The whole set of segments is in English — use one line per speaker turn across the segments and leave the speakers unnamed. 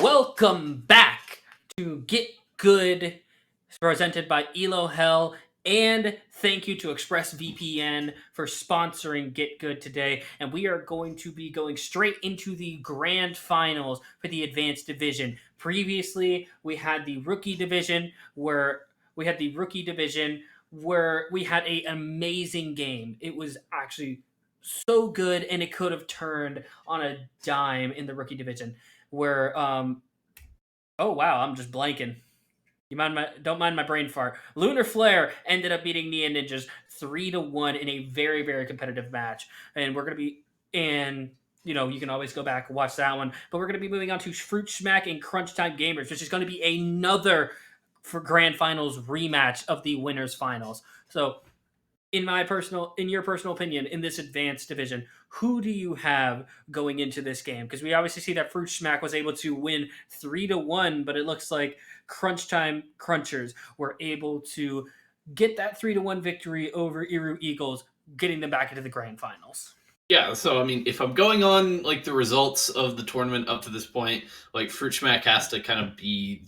Welcome back to Get Good, presented by Elo Hell, and thank you to ExpressVPN for sponsoring Get Good today. And we are going to be going straight into the grand finals for the Advanced Division. Previously, we had the Rookie Division, where we had an amazing game. It was actually so good, and it could have turned on a dime in the Rookie Division where oh wow, I'm just blanking. Don't mind my brain fart. Lunar Flare ended up beating Nia Ninjas 3-1 in a very, very competitive match. And we're gonna be and you can always go back and watch that one. But we're gonna be moving on to Fruit Smack and Crunch Time Gamers, which is gonna be another for grand finals rematch of the winners finals. So in your personal opinion, in this advanced division, who do you have going into this game? Because we obviously see that Fruit Smack was able to win 3-1, but it looks like Crunch Time Crunchers were able to get that 3-1 victory over Iru Eagles, getting them back into the grand finals.
Yeah, so I mean, if I'm going on like the results of the tournament up to this point, like Fruit Smack has to kind of be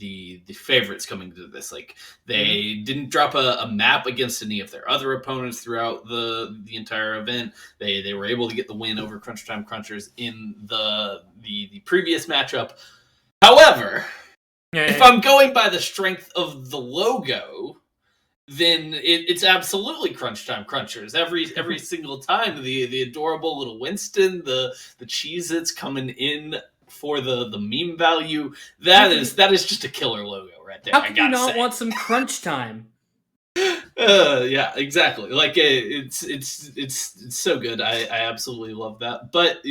the favorites coming to this. Like they didn't drop a map against any of their other opponents throughout the entire event. They were able to get the win over Crunch Time Crunchers in the previous matchup. However, if I'm going by the strength of the logo, then it's absolutely Crunch Time Crunchers every single time. The adorable little Winston, the Cheez-Its coming in for the meme value. That is just a killer logo right there.
How can you not want some Crunch Time?
Yeah, exactly. Like it's so good. I absolutely love that. But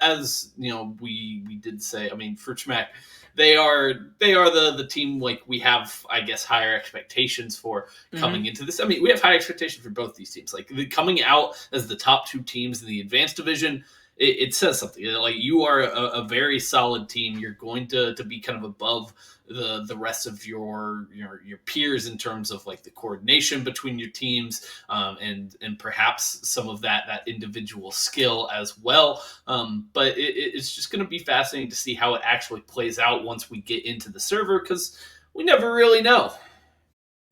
as we did say, I mean, Fruit Smack, they are the team like we have, I guess, higher expectations for coming into this. I mean, we have high expectations for both these teams. Like coming out as the top two teams in the advanced division, it says something. Like you are a very solid team. You're going to be kind of above the rest of your peers in terms of like the coordination between your teams, and perhaps some of that individual skill as well. But it's just going to be fascinating to see how it actually plays out once we get into the server, because we never really know.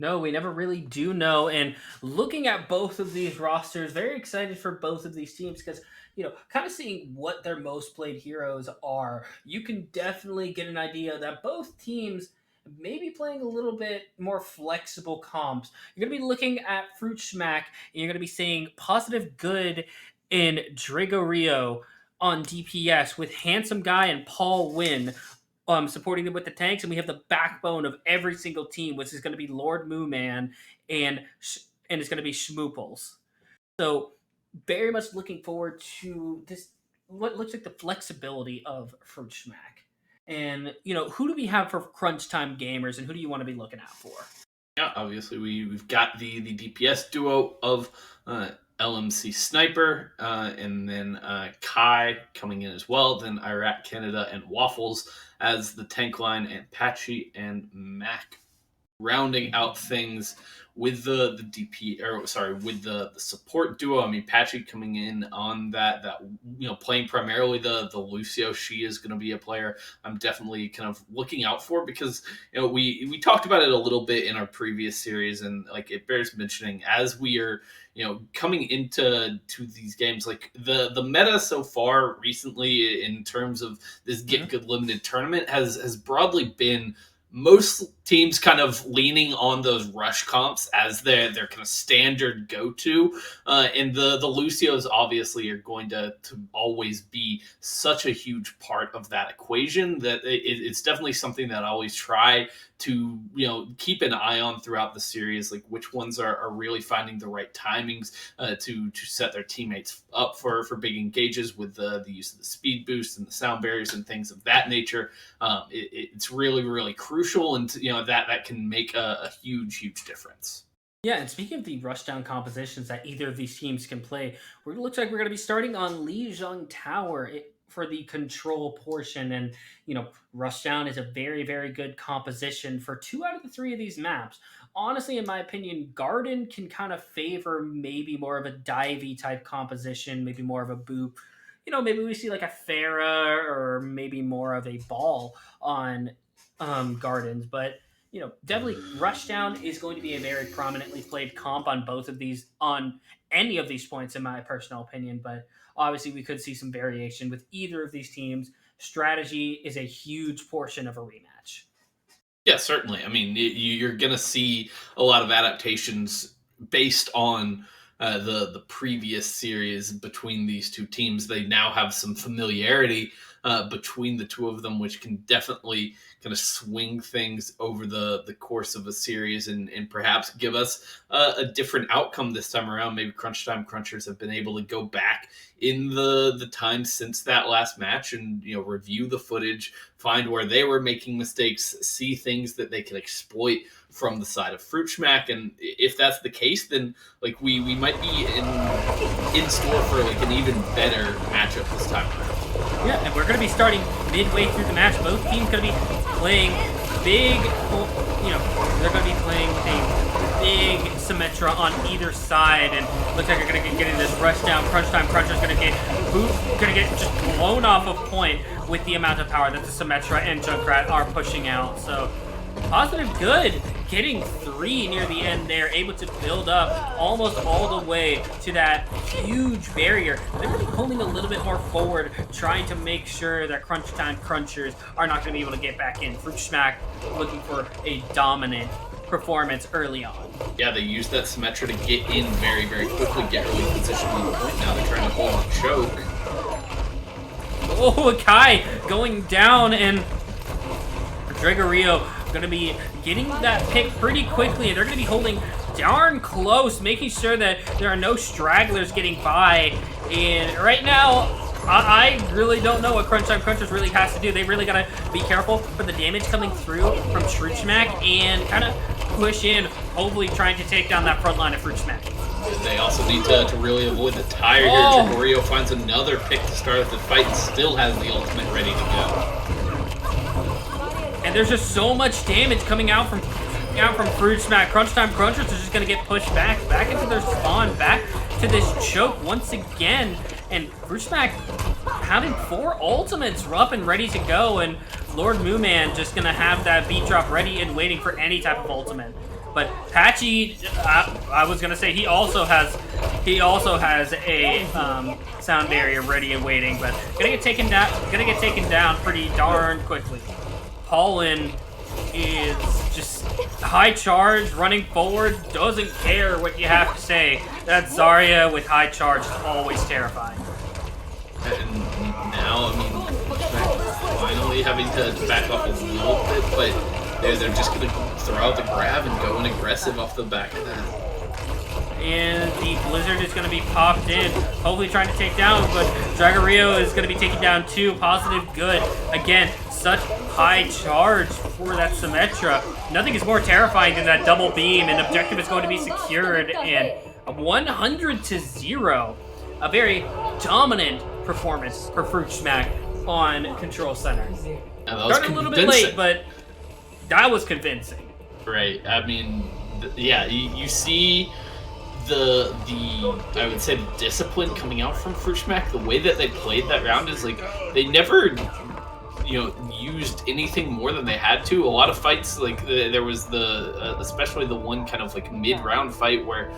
No, we never really do know. And looking at both of these rosters, very excited for both of these teams because, kind of seeing what their most played heroes are, you can definitely get an idea that both teams may be playing a little bit more flexible comps. You're going to be looking at Fruit Smack, and you're going to be seeing Positive Good in Drago Rio on DPS with Handsome Guy and Paul Wynn supporting them with the tanks, and we have the backbone of every single team, which is going to be Lord Moo Man and it's going to be Schmooples. So very much looking forward to this. What looks like the flexibility of Fruit Smack, and who do we have for Crunch Time Gamers, and who do you want to be looking out for?
Yeah, obviously we've got the DPS duo of LMC Sniper, and then Kai coming in as well. Then Iraq Canada and Waffles as the tank line, and Patchy and Mac rounding out things with the support duo. I mean, Patchy coming in on that playing primarily the Lucio. She is going to be a player I'm definitely kind of looking out for, because we talked about it a little bit in our previous series, and like it bears mentioning as we are coming into these games. Like the meta so far recently in terms of this Get Good limited tournament has broadly been most teams kind of leaning on those rush comps as their kind of standard go-to, and the Lucios obviously are going to always be such a huge part of that equation that it's definitely something that I always try to keep an eye on throughout the series, like which ones are really finding the right timings to set their teammates up for big engages with the use of the speed boost and the sound barriers and things of that nature. It's really, really crucial, and that can make a huge difference.
Yeah, and speaking of the rushdown compositions that either of these teams can play, it looks like we're going to be starting on Lijiang Tower for the control portion. And, rushdown is a very, very good composition for 2 out of the 3 of these maps. Honestly, in my opinion, Garden can kind of favor maybe more of a divey type composition, maybe more of a boop, maybe we see like a Farah or maybe more of a Ball on Gardens. But definitely Rushdown is going to be a very prominently played comp on both of these, on any of these points, in my personal opinion. But obviously, we could see some variation with either of these teams. Strategy is a huge portion of a rematch.
Yeah, certainly. I mean, you're going to see a lot of adaptations based on the previous series between these two teams. They now have some familiarity between the two of them, which can definitely kind of swing things over the course of a series and perhaps give us a different outcome this time around. Maybe Crunch Time Crunchers have been able to go back in the time since that last match and review the footage, find where they were making mistakes, see things that they can exploit from the side of Fruit Schmack. And if that's the case, then like we might be in store for like an even better matchup this time around.
Yeah, and we're going to be starting midway through the match. Both teams going to be playing big, they're going to be playing a big Symmetra on either side, and looks like they're going to get into this rush down. Crunch Time Cruncher's going to get just blown off of point with the amount of power that the Symmetra and Junkrat are pushing out. So Positive Good getting 3 near the end there, able to build up almost all the way to that huge barrier. They're going to be pulling a little bit more forward, trying to make sure that Crunch Time Crunchers are not going to be able to get back in. Fruit Schmack looking for a dominant performance early on.
Yeah, they used that Symmetra to get in very, very quickly, get early position on the point. Now they're trying to hold a choke.
Oh, Kai going down, and Dregorio going to be getting that pick pretty quickly, and they're going to be holding darn close, making sure that there are no stragglers getting by. And right now, I really don't know what Crunch Time Crunchers really has to do. They really got to be careful for the damage coming through from Fruit Schmack and kind of push in, hopefully trying to take down that front line of Fruit Schmack.
They also need to really avoid the tire here. Dregorio finds another pick to start off the fight and still has the ultimate ready to go.
And there's just so much damage coming out from Fruit Schmack. Crunch Time Crunchers are just going to get pushed back into their spawn, back to this choke once again. And Fruit Schmack having 4 ultimates up and ready to go, and Lord Mooman just going to have that beat drop ready and waiting for any type of ultimate. But Patchy, I was going to say he also has a sound barrier ready and waiting, but gonna get taken down pretty darn quickly. Paulin is just high charge, running forward, doesn't care what you have to say. That Zarya with high charge is always terrifying.
And now, I mean, finally having to back off a little bit, but they're just going to throw out the grab and go in aggressive off the back of that.
And the Blizzard is going to be popped in, hopefully trying to take down, but Dregorio is going to be taking down 2. Positive Good. Again, such high charge for that Symmetra. Nothing is more terrifying than that double beam, and objective is going to be secured, and 100-0. A very dominant performance for Fruit Schmack on Control Center. Started a little bit late, but that was convincing.
Right. I mean, yeah, you see the I would say the discipline coming out from Fruit Schmack. The way that they played that round is like they never used anything more than they had to. A lot of fights, like there was especially the one kind of like mid-round fight where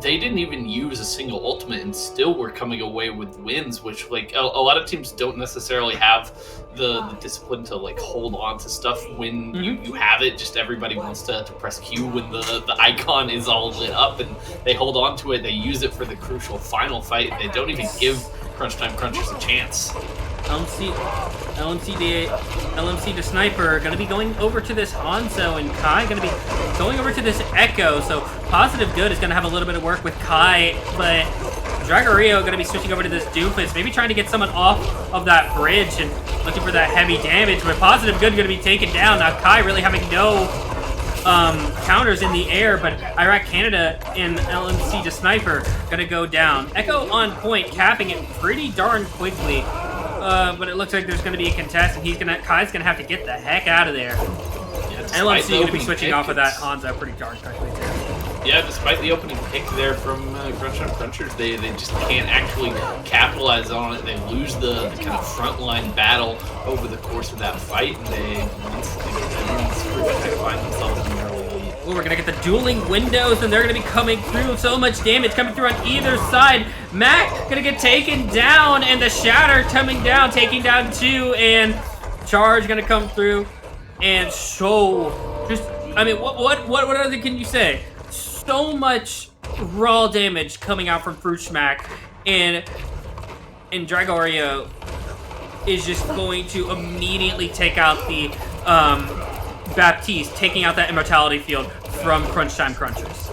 they didn't even use a single ultimate and still were coming away with wins, which like a lot of teams don't necessarily have the discipline to like hold on to stuff when you have it. Just everybody wants to press Q when the icon is all lit up, and they hold on to it. They use it for the crucial final fight. They don't even give Crunch Time Crunchers a chance.
LMC the Sniper are going to be going over to this Hanzo, and Kai going to be going over to this Echo. So Positive Good is going to have a little bit of work with Kai, but Dregorio going to be switching over to this Doomfist, maybe trying to get someone off of that bridge and looking for that heavy damage. But Positive Good going to be taken down. Now Kai really having no counters in the air, but Iraq Canada and LMC the Sniper going to go down. Echo on point, capping it pretty darn quickly. But it looks like there's going to be a contest, and Kai's going to have to get the heck out of there. Yeah, LMC going to be switching off of that Hanzo pretty darn quickly too.
Yeah, despite the opening pick there from Crunch on Crunchers, they just can't actually capitalize on it. They lose the kind of frontline battle over the course of that fight, and they once again find themselves in the early lead.
Ooh, we're gonna get the dueling windows, and they're gonna be coming through. So much damage coming through on either side. Mac gonna get taken down, and the Shatter coming down, taking down 2, and Charge gonna come through, and so just, I mean, what other can you say? So much raw damage coming out from Fruit Smack, and Dragorio is just going to immediately take out the Baptiste, taking out that Immortality Field from Crunch Time Crunchers.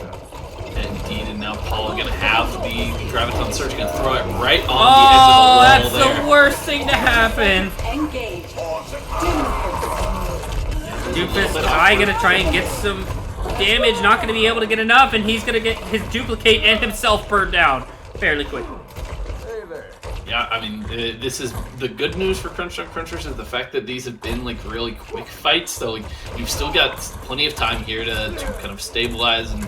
Indeed, and now Paul gonna have the Graviton Surge, gonna throw it right on the edge of the wall there.
That's the worst thing to happen.
Engage.
Doofus Kai gonna try and get some damage, not gonna be able to get enough, and he's gonna get his duplicate and himself burned down fairly quick.
Yeah, I mean, this is the good news for Crunch Time Crunchers is the fact that these have been like really quick fights. So like you've still got plenty of time here to kind of stabilize and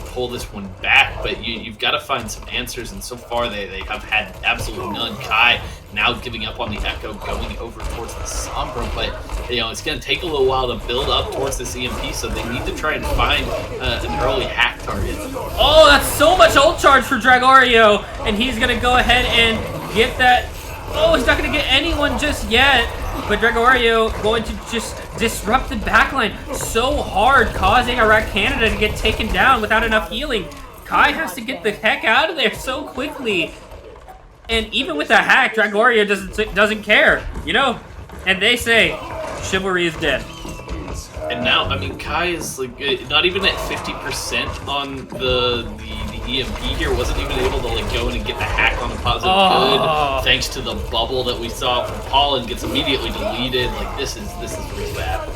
pull this one back, but you've got to find some answers, and so far they have had absolutely none. Kai now giving up on the Echo, going over towards the Sombra, but it's going to take a little while to build up towards this EMP, so they need to try and find an early hack target.
Oh, that's so much ult charge for Dragorio, and he's going to go ahead and get that. Oh, he's not going to get anyone just yet, but Dragorio going to just disrupt the backline so hard, causing Iraq Canada to get taken down without enough healing. Kai has to get the heck out of there so quickly. And even with a hack, Dragorio doesn't care, And they say, chivalry is dead.
And now, I mean, Kai is like not even at 50% on the EMP here. Wasn't even able to like go in and get the hack on the positive good, thanks to the bubble that we saw from Paul, and gets immediately deleted. Like this is real bad.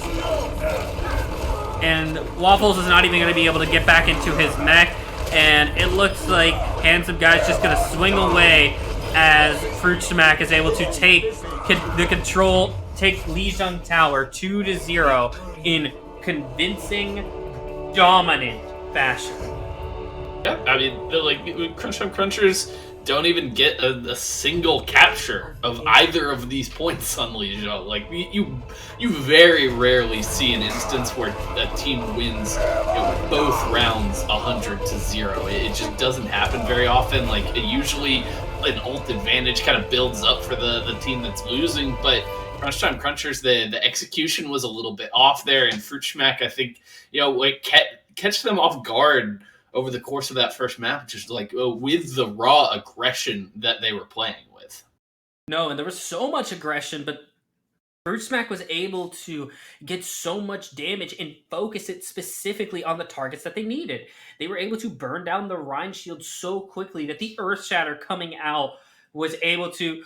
And Waffles is not even going to be able to get back into his mech, and it looks like Handsome Guy's just going to swing away as Fruit Smack is able to take the control, take Lijiang Tower 2-0 in convincing, dominant fashion.
Yeah, I mean, Crunch Time Crunchers don't even get a single capture of either of these points on Lijiang. Like you very rarely see an instance where a team wins both rounds 100-0. It just doesn't happen very often. Like usually an ult advantage kind of builds up for the team that's losing, but Crunch Time Crunchers, the execution was a little bit off there, and Fruit Smack, I think, catch them off guard over the course of that first map, just like with the raw aggression that they were playing with.
No, and there was so much aggression, but Fruit Smack was able to get so much damage and focus it specifically on the targets that they needed. They were able to burn down the Rhine Shield so quickly that the Earth Shatter coming out was able to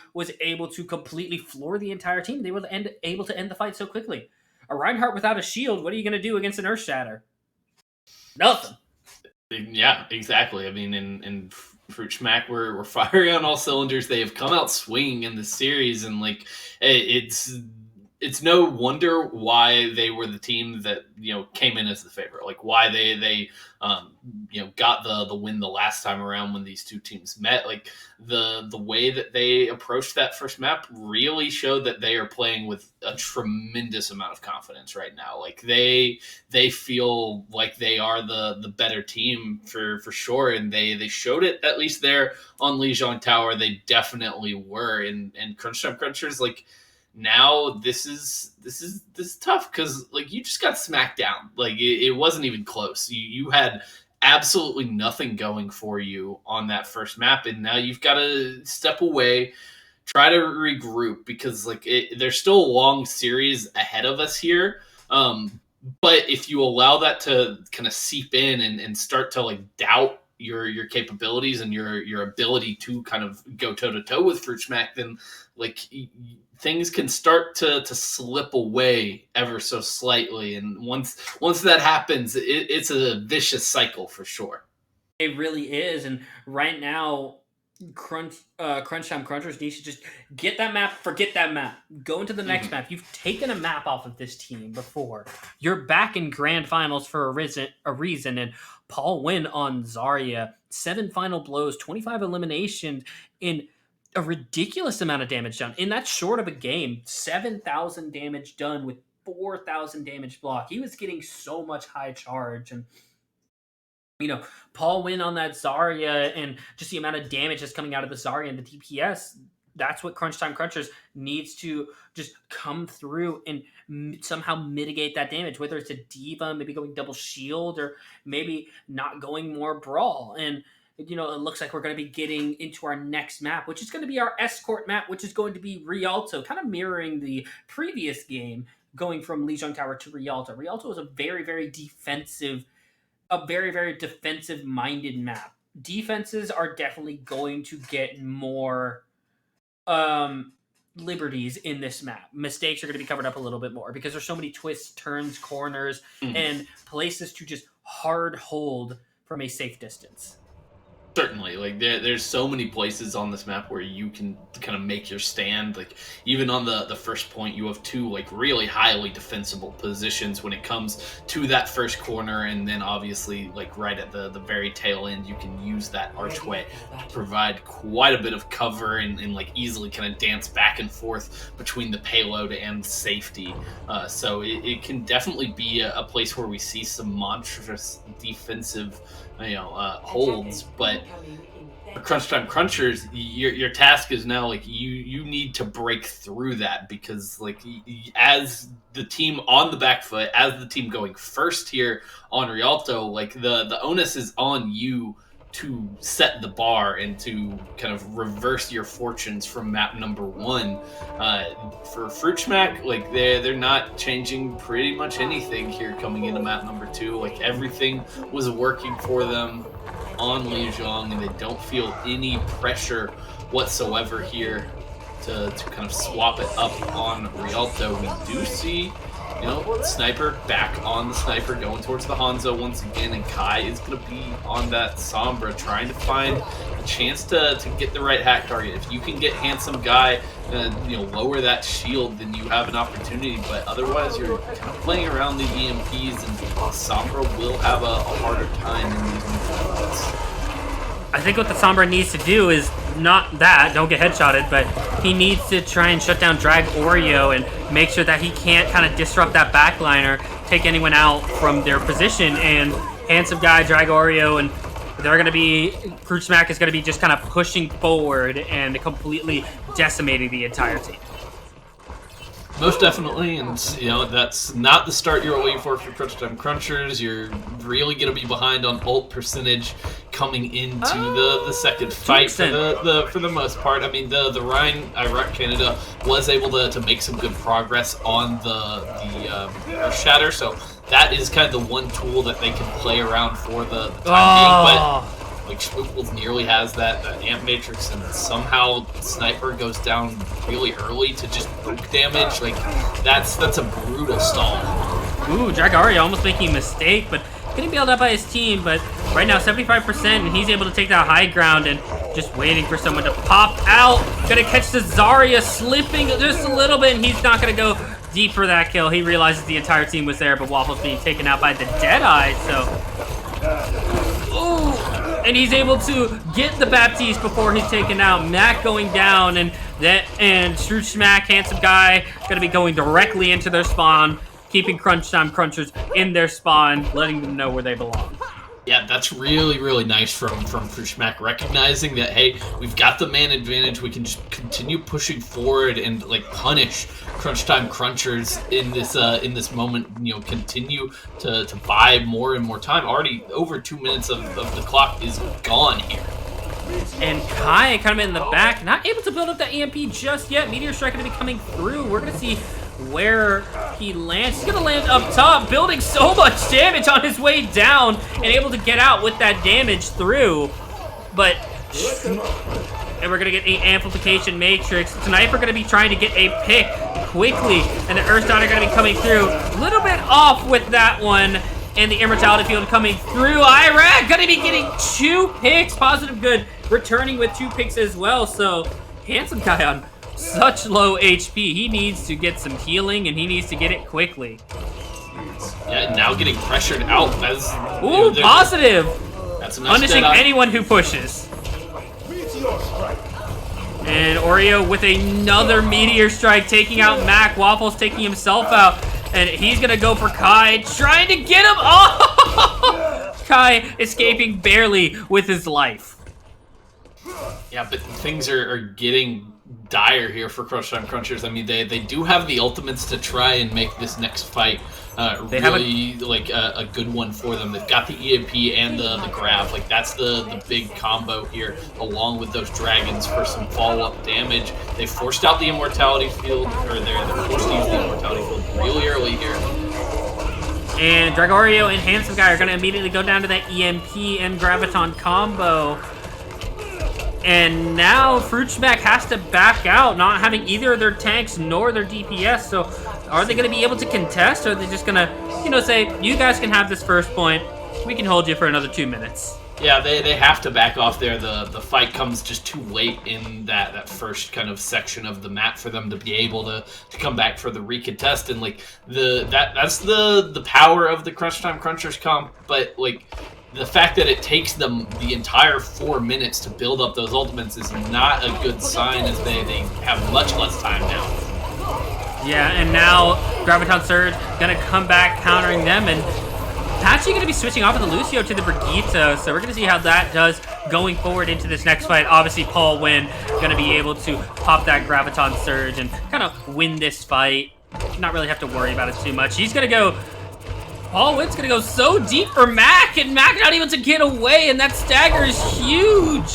completely floor the entire team. They were able to end the fight so quickly. A Reinhardt without a shield, what are you going to do against an Earth Shatter? Nothing.
Yeah, exactly. I mean, in Fruit Smack, we're firing on all cylinders. They have come out swinging in the series, and like it's no wonder why they were the team that came in as the favorite. Like why they got the win the last time around when these two teams met. Like the way that they approached that first map really showed that they are playing with a tremendous amount of confidence right now. Like they feel like they are the better team for sure, and they showed it at least there on Lijiang Tower. They definitely were, and Crunch Time Crunchers, like, now this is tough because like you just got smacked down. Like it wasn't even close. You had absolutely nothing going for you on that first map, and now you've got to step away, try to regroup, because like there's still a long series ahead of us here. But if you allow that to kind of seep in and start to like doubt your capabilities and your ability to kind of go toe to toe with Fruit Smack, then like things can start to slip away ever so slightly, and once that happens, it's a vicious cycle for sure.
It really is, and right now, Crunch Time Crunchers needs to just get that map, forget that map, go into the next map. You've taken a map off of this team before. You're back in grand finals for a reason, and Paul win on Zarya. 7 final blows, 25 eliminations in a ridiculous amount of damage done. In that short of a game, 7,000 damage done with 4,000 damage block. He was getting so much high charge, and Paul win on that Zarya, and just the amount of damage that's coming out of the Zarya and the DPS. That's what Crunch Time Crunchers needs to just come through and somehow mitigate that damage, whether it's a D.Va, maybe going double shield, or maybe not going more brawl. And it looks like we're going to be getting into our next map, which is going to be our escort map, which is going to be Rialto, kind of mirroring the previous game, going from Lijiang Tower to Rialto. Rialto is a very, very defensive minded map. Defenses are definitely going to get more liberties in this map. Mistakes are going to be covered up a little bit more because there's so many twists, turns, corners, and places to just hard hold from a safe distance.
Certainly, like there's so many places on this map where you can kind of make your stand. Like even on the first point, you have 2 like really highly defensible positions when it comes to that first corner, and then obviously like right at the very tail end, you can use that archway to provide quite a bit of cover and like easily kind of dance back and forth between the payload and safety. So it can definitely be a place where we see some monstrous defensive holds, but for Crunch Time Crunchers, your task is now like you need to break through that, because like as the team on the back foot, as the team going first here on Rialto, like the onus is on you to set the bar and to kind of reverse your fortunes from map number 1. For Fruit Smack, like they're not changing pretty much anything here coming into map number 2. Like everything was working for them on Lijiang, and they don't feel any pressure whatsoever here to kind of swap it up on Rialto. We do see Sniper back on the Sniper, going towards the Hanzo once again, and Kai is going to be on that Sombra, trying to find a chance to get the right hack target. If you can get Handsome Guy, lower that shield, then you have an opportunity, but otherwise you're kind of playing around the EMPs, and Sombra will have a harder time in these neutral fights.
I think what the Sombra needs to do is not that, don't get headshotted, but he needs to try and shut down Drag Oreo and make sure that he can't kind of disrupt that backliner, take anyone out from their position. And Handsome Guy, Drag Oreo, and they're going to be, Fruit Smack is going to be just kind of pushing forward and completely decimating the entire team.
Most definitely, and that's not the start you're waiting for Crunch Time Crunchers. You're really going to be behind on ult percentage coming into the second fight for the most part. I mean, the Ryan Iraq Canada was able to make some good progress on the Earth Shatter, so that is kind of the one tool that they can play around for the time being, but like Schmooples nearly has that Amp Matrix, and somehow Sniper goes down really early to just poke damage. Like that's a brutal stall.
Ooh, Dragaria almost making a mistake, but getting bailed out by his team. But right now 75%, and he's able to take that high ground and just waiting for someone to pop out. Gonna catch the Zarya slipping just a little bit, and he's not gonna go deep for that kill. He realizes the entire team was there, but Waffle's being taken out by the Deadeye, so ooh. And he's able to get the Baptiste before he's taken out. Mac going down, and Fruit Smack, Handsome Guy, gonna be going directly into their spawn, keeping Crunch Time Crunchers in their spawn, letting them know where they belong.
Yeah, that's really, really nice from Fruit Smack, recognizing that, hey, we've got the man advantage. We can just continue pushing forward and like punish Crunch Time Crunchers in this moment. Continue to buy more and more time. Already over 2 minutes of the clock is gone here.
And Kai kind of in the back, not able to build up that EMP just yet. Meteor Strike going to be coming through. We're going to see where he lands. He's going to land up top, building so much damage on his way down, and able to get out with that damage through. But, and we're going to get an Amplification Matrix. Sniper going to be trying to get a pick quickly, and the Earth Daughter going to be coming through. A little bit off with that one. And the Immortality Field coming through. Iraq going to be getting 2 picks. Positive Good returning with 2 picks as well. So Handsome Guy on such low HP. He needs to get some healing, and he needs to get it quickly.
Yeah, now getting pressured out. As,
Ooh, positive!
That's a nice
punishing anyone who pushes. And Oreo with another Meteor Strike, taking out Mac. Waffles taking himself out. And he's going to go for Kai, trying to get him. Oh! Kai escaping barely with his life.
Yeah, but things are getting dire here for Crunch Time Crunchers. I mean, they do have the ultimates to try and make this next fight really like a good one for them. They've got the EMP and the grab. Like, that's the big combo here, along with those dragons for some follow-up damage. They forced out the Immortality Field, or they're forced to use the Immortality Field really early here.
And Dragorio and Handsome Guy are going to immediately go down to that EMP and Graviton combo. And now Fruit Smack has to back out, not having either of their tanks nor their DPS. So are they going to be able to contest, or are they just going to, say, you guys can have this first point. We can hold you for another 2 minutes.
Yeah, they have to back off there. The fight comes just too late in that first kind of section of the map for them to be able to come back for the recontest. And like that's the power of the Crunch Time Crunchers comp, but like the fact that it takes them the entire 4 minutes to build up those ultimates is not a good sign, as they have much less time now.
Yeah, and now Graviton Surge gonna come back countering them, and actually gonna be switching off of the Lucio to the Brigitte, so we're gonna see how that does going forward into this next fight. Obviously, Paul Wynn gonna be able to pop that Graviton Surge and kind of win this fight. Not really have to worry about it too much. He's gonna go... Paul Wynn's gonna go so deep for Mac, and Mac not able to get away, and that stagger is huge.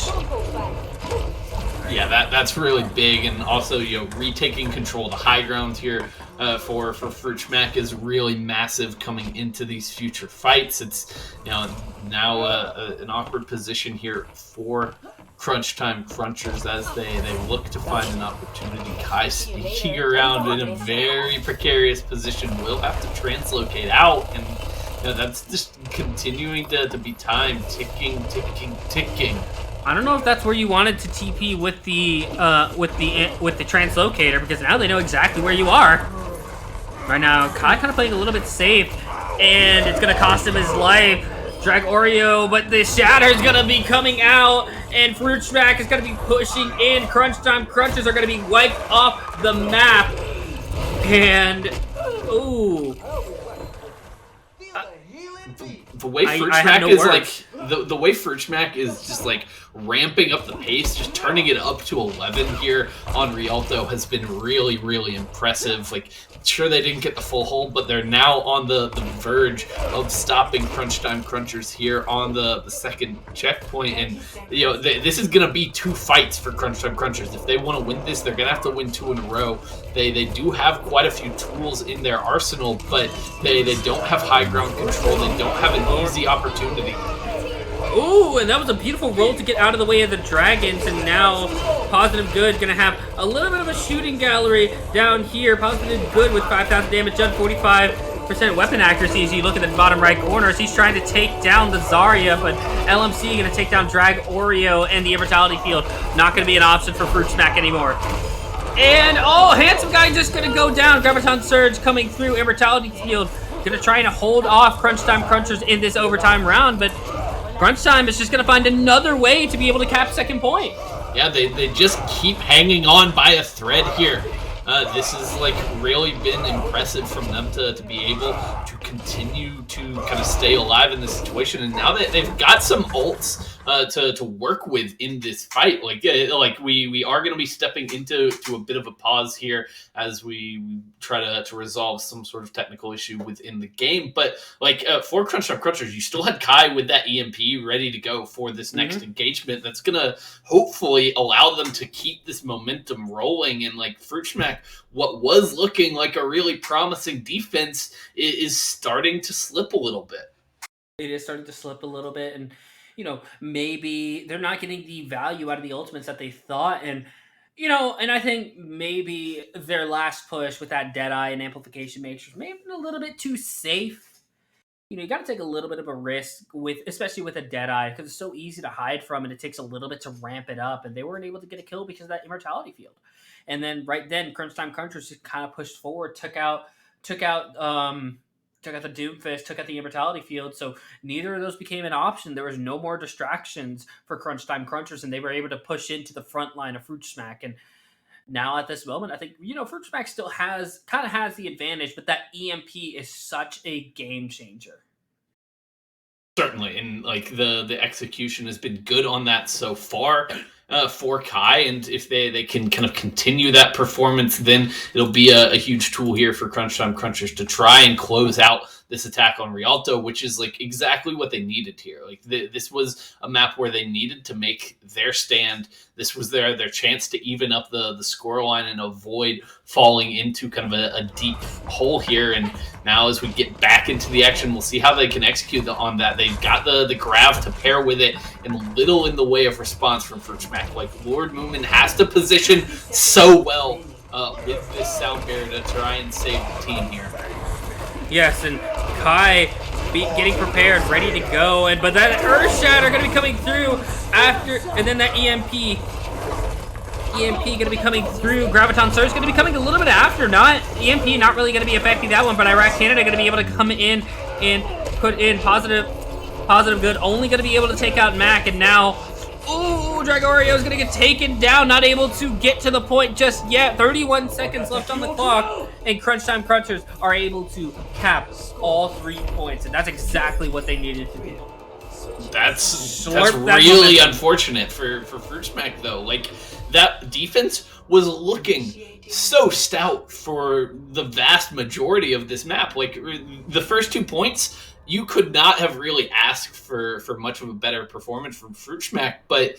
Yeah, that's really big, and also retaking control of the high ground here for Fruit Smack is really massive coming into these future fights. It's now an awkward position here for Crunch Time Crunchers as they look to find an opportunity. Kai sneaking around in a very precarious position, will have to translocate out, and that's just continuing to be time ticking.
I don't know if that's where you wanted to TP with the translocator, because now they know exactly where you are. Right now, Kai kind of playing a little bit safe, and it's gonna cost him his life. Drag Oreo, but the Shatter's gonna be coming out, and Fruit Smack is gonna be pushing in. Crunch Time Crunchers are gonna be wiped off the map, and ooh.
The way Fruit Smack is like the way Fruit Smack is just like ramping up the pace, just turning it up to 11 here on Rialto has been really, really impressive. Like, sure, they didn't get the full hold, but they're now on the verge of stopping Crunch Time Crunchers here on the second checkpoint. And this is gonna be 2 fights for Crunch Time Crunchers. If they want to win this, they're gonna have to win 2 in a row. They do have quite a few tools in their arsenal, but they don't have high ground control. They don't have an easy opportunity.
Ooh, and that was a beautiful roll to get out of the way of the dragons, and now Positive Good gonna have a little bit of a shooting gallery down here. Positive Good with 5,000 damage done, 45% weapon accuracy as you look at the bottom right corner as he's trying to take down the Zarya, but LMC gonna take down Drag Oreo, and the Immortality Field not gonna be an option for Fruit Smack anymore. And Handsome Guy just gonna go down. Graviton Surge coming through, Immortality Field gonna try and hold off Crunch Time Crunchers in this overtime round, but Crunch Time is just going to find another way to be able to cap second point.
Yeah, they just keep hanging on by a thread here. This has like really been impressive from them to be able to continue to kind of stay alive in this situation. And now that they've got some ults to work with in this fight, like we are going to be stepping into a bit of a pause here as we try to resolve some sort of technical issue within the game. But like for Crunch Time Crunchers, you still had Kai with that EMP ready to go for this next engagement. That's going to hopefully allow them to keep this momentum rolling. And like Fruit Smack, what was looking like a really promising defense is starting to slip a little bit.
It is starting to slip a little bit, and maybe they're not getting the value out of the ultimates that they thought, and and I think maybe their last push with that Deadeye and Amplification Matrix may have been a little bit too safe. you got to take a little bit of a risk with, especially with a Deadeye, because it's so easy to hide from, and it takes a little bit to ramp it up. And they weren't able to get a kill because of that immortality field. And then right then, Crunch Time Crunchers just kind of pushed forward, took out the Doomfist, took out the immortality field. So neither of those became an option. There was no more distractions for Crunch Time Crunchers, and they were able to push into the front line of Fruit Smack. And now at this moment, I think Fruit Smack still has the advantage, but that EMP is such a game changer.
Certainly, and like the execution has been good on that so far for Kai, and if they can kind of continue that performance, then it'll be a huge tool here for Crunch Time Crunchers to try and close out this attack on Rialto, which is like exactly what they needed here. Like this was a map where they needed to make their stand. This was their chance to even up the score line and avoid falling into kind of a deep hole here. And now as we get back into the action, we'll see how they can execute on that. They've got the Grav to pair with it, and little in the way of response from Fruit Smack. Like Lord Moomin has to position so well with this sound barrier to try and save the team here.
Yes, and Kai getting prepared, ready to go, but that Earth Shatter going to be coming through after, and then that EMP going to be coming through. Graviton Surge going to be coming a little bit after. EMP not really going to be affecting that one, but Iraq Canada going to be able to come in and put in positive good. Only going to be able to take out Mac, and now, ooh, Dragorio is going to get taken down. Not able to get to the point just yet. 31 seconds left on the clock, and Crunch Time Crunchers are able to cap all 3 points, and that's exactly what they needed to do.
That's really unfortunate for Fruit Smack, though. Like, that defense was looking so stout for the vast majority of this map. Like, the first 2 points, you could not have really asked for much of a better performance from Fruit Smack, but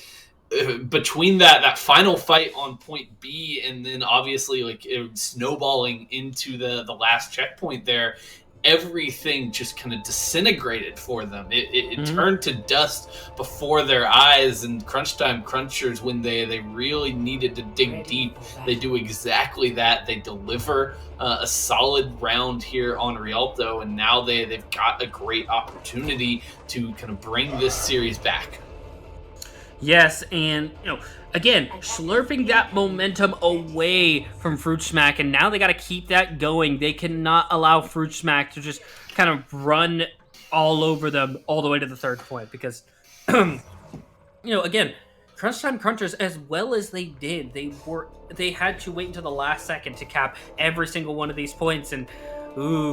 between that final fight on point B, and then obviously like snowballing into the last checkpoint there, everything just kind of disintegrated for them. It turned to dust before their eyes, and Crunch Time Crunchers, when they really needed to dig deep, they do exactly that. They deliver a solid round here on Rialto, and now they've got a great opportunity to kind of bring this series back.
Yes, and again, slurping that momentum away from Fruit Smack, and now they got to keep that going. They cannot allow Fruit Smack to just kind of run all over them all the way to the third point, because again, Crunch Time Crunchers, as well as they did, they had to wait until the last second to cap every single one of these points. And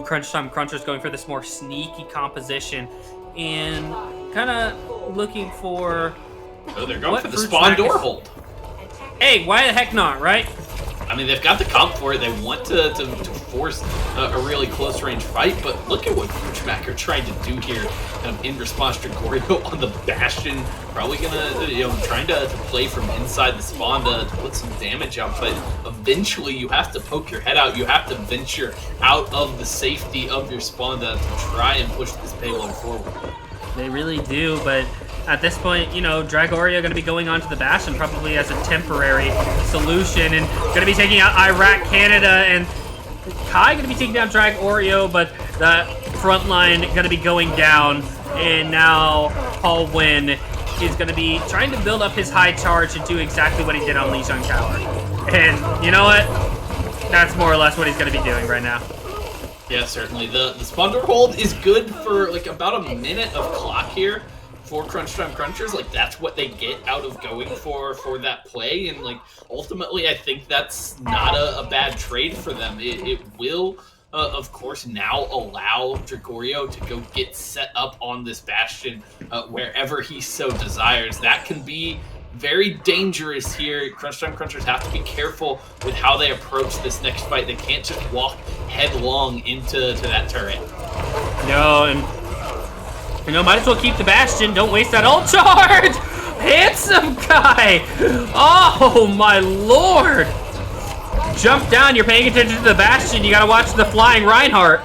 Crunch Time Crunchers going for this more sneaky composition and kind of looking for.
Oh, they're going for the spawn door hold.
Hey, why the heck not, right?
I mean, they've got the comp for it. They want to force a really close range fight, but look at what Fruit Smack are trying to do here, kind of in response to Gorio on the Bastion. Probably gonna, trying to play from inside the spawn to put some damage out, but eventually you have to poke your head out. You have to venture out of the safety of your spawn to try and push this payload forward.
They really do, but at this point, Dragorio going to be going on to the Bastion probably as a temporary solution, and going to be taking out Iraq Canada, and Kai going to be taking down Dragorio, but the front line going to be going down, and now Paul Wynn is going to be trying to build up his high charge and do exactly what he did on Lijiang Tower. And you know what? That's more or less what he's going to be doing right now.
Yeah, certainly. The spawn door hold is good for like about a minute of clock here for Crunch Time Crunchers. Like, that's what they get out of going for that play, and like ultimately I think that's not a bad trade for them. It will of course now allow Dragorio to go get set up on this Bastion wherever he so desires. That can be very dangerous here. Crunch Time Crunchers have to be careful with how they approach this next fight. They can't just walk headlong into that turret.
No, and might as well keep the Bastion. Don't waste that ult charge! Handsome guy! Oh, my lord! Jump down, you're paying attention to the Bastion. You gotta watch the flying Reinhardt.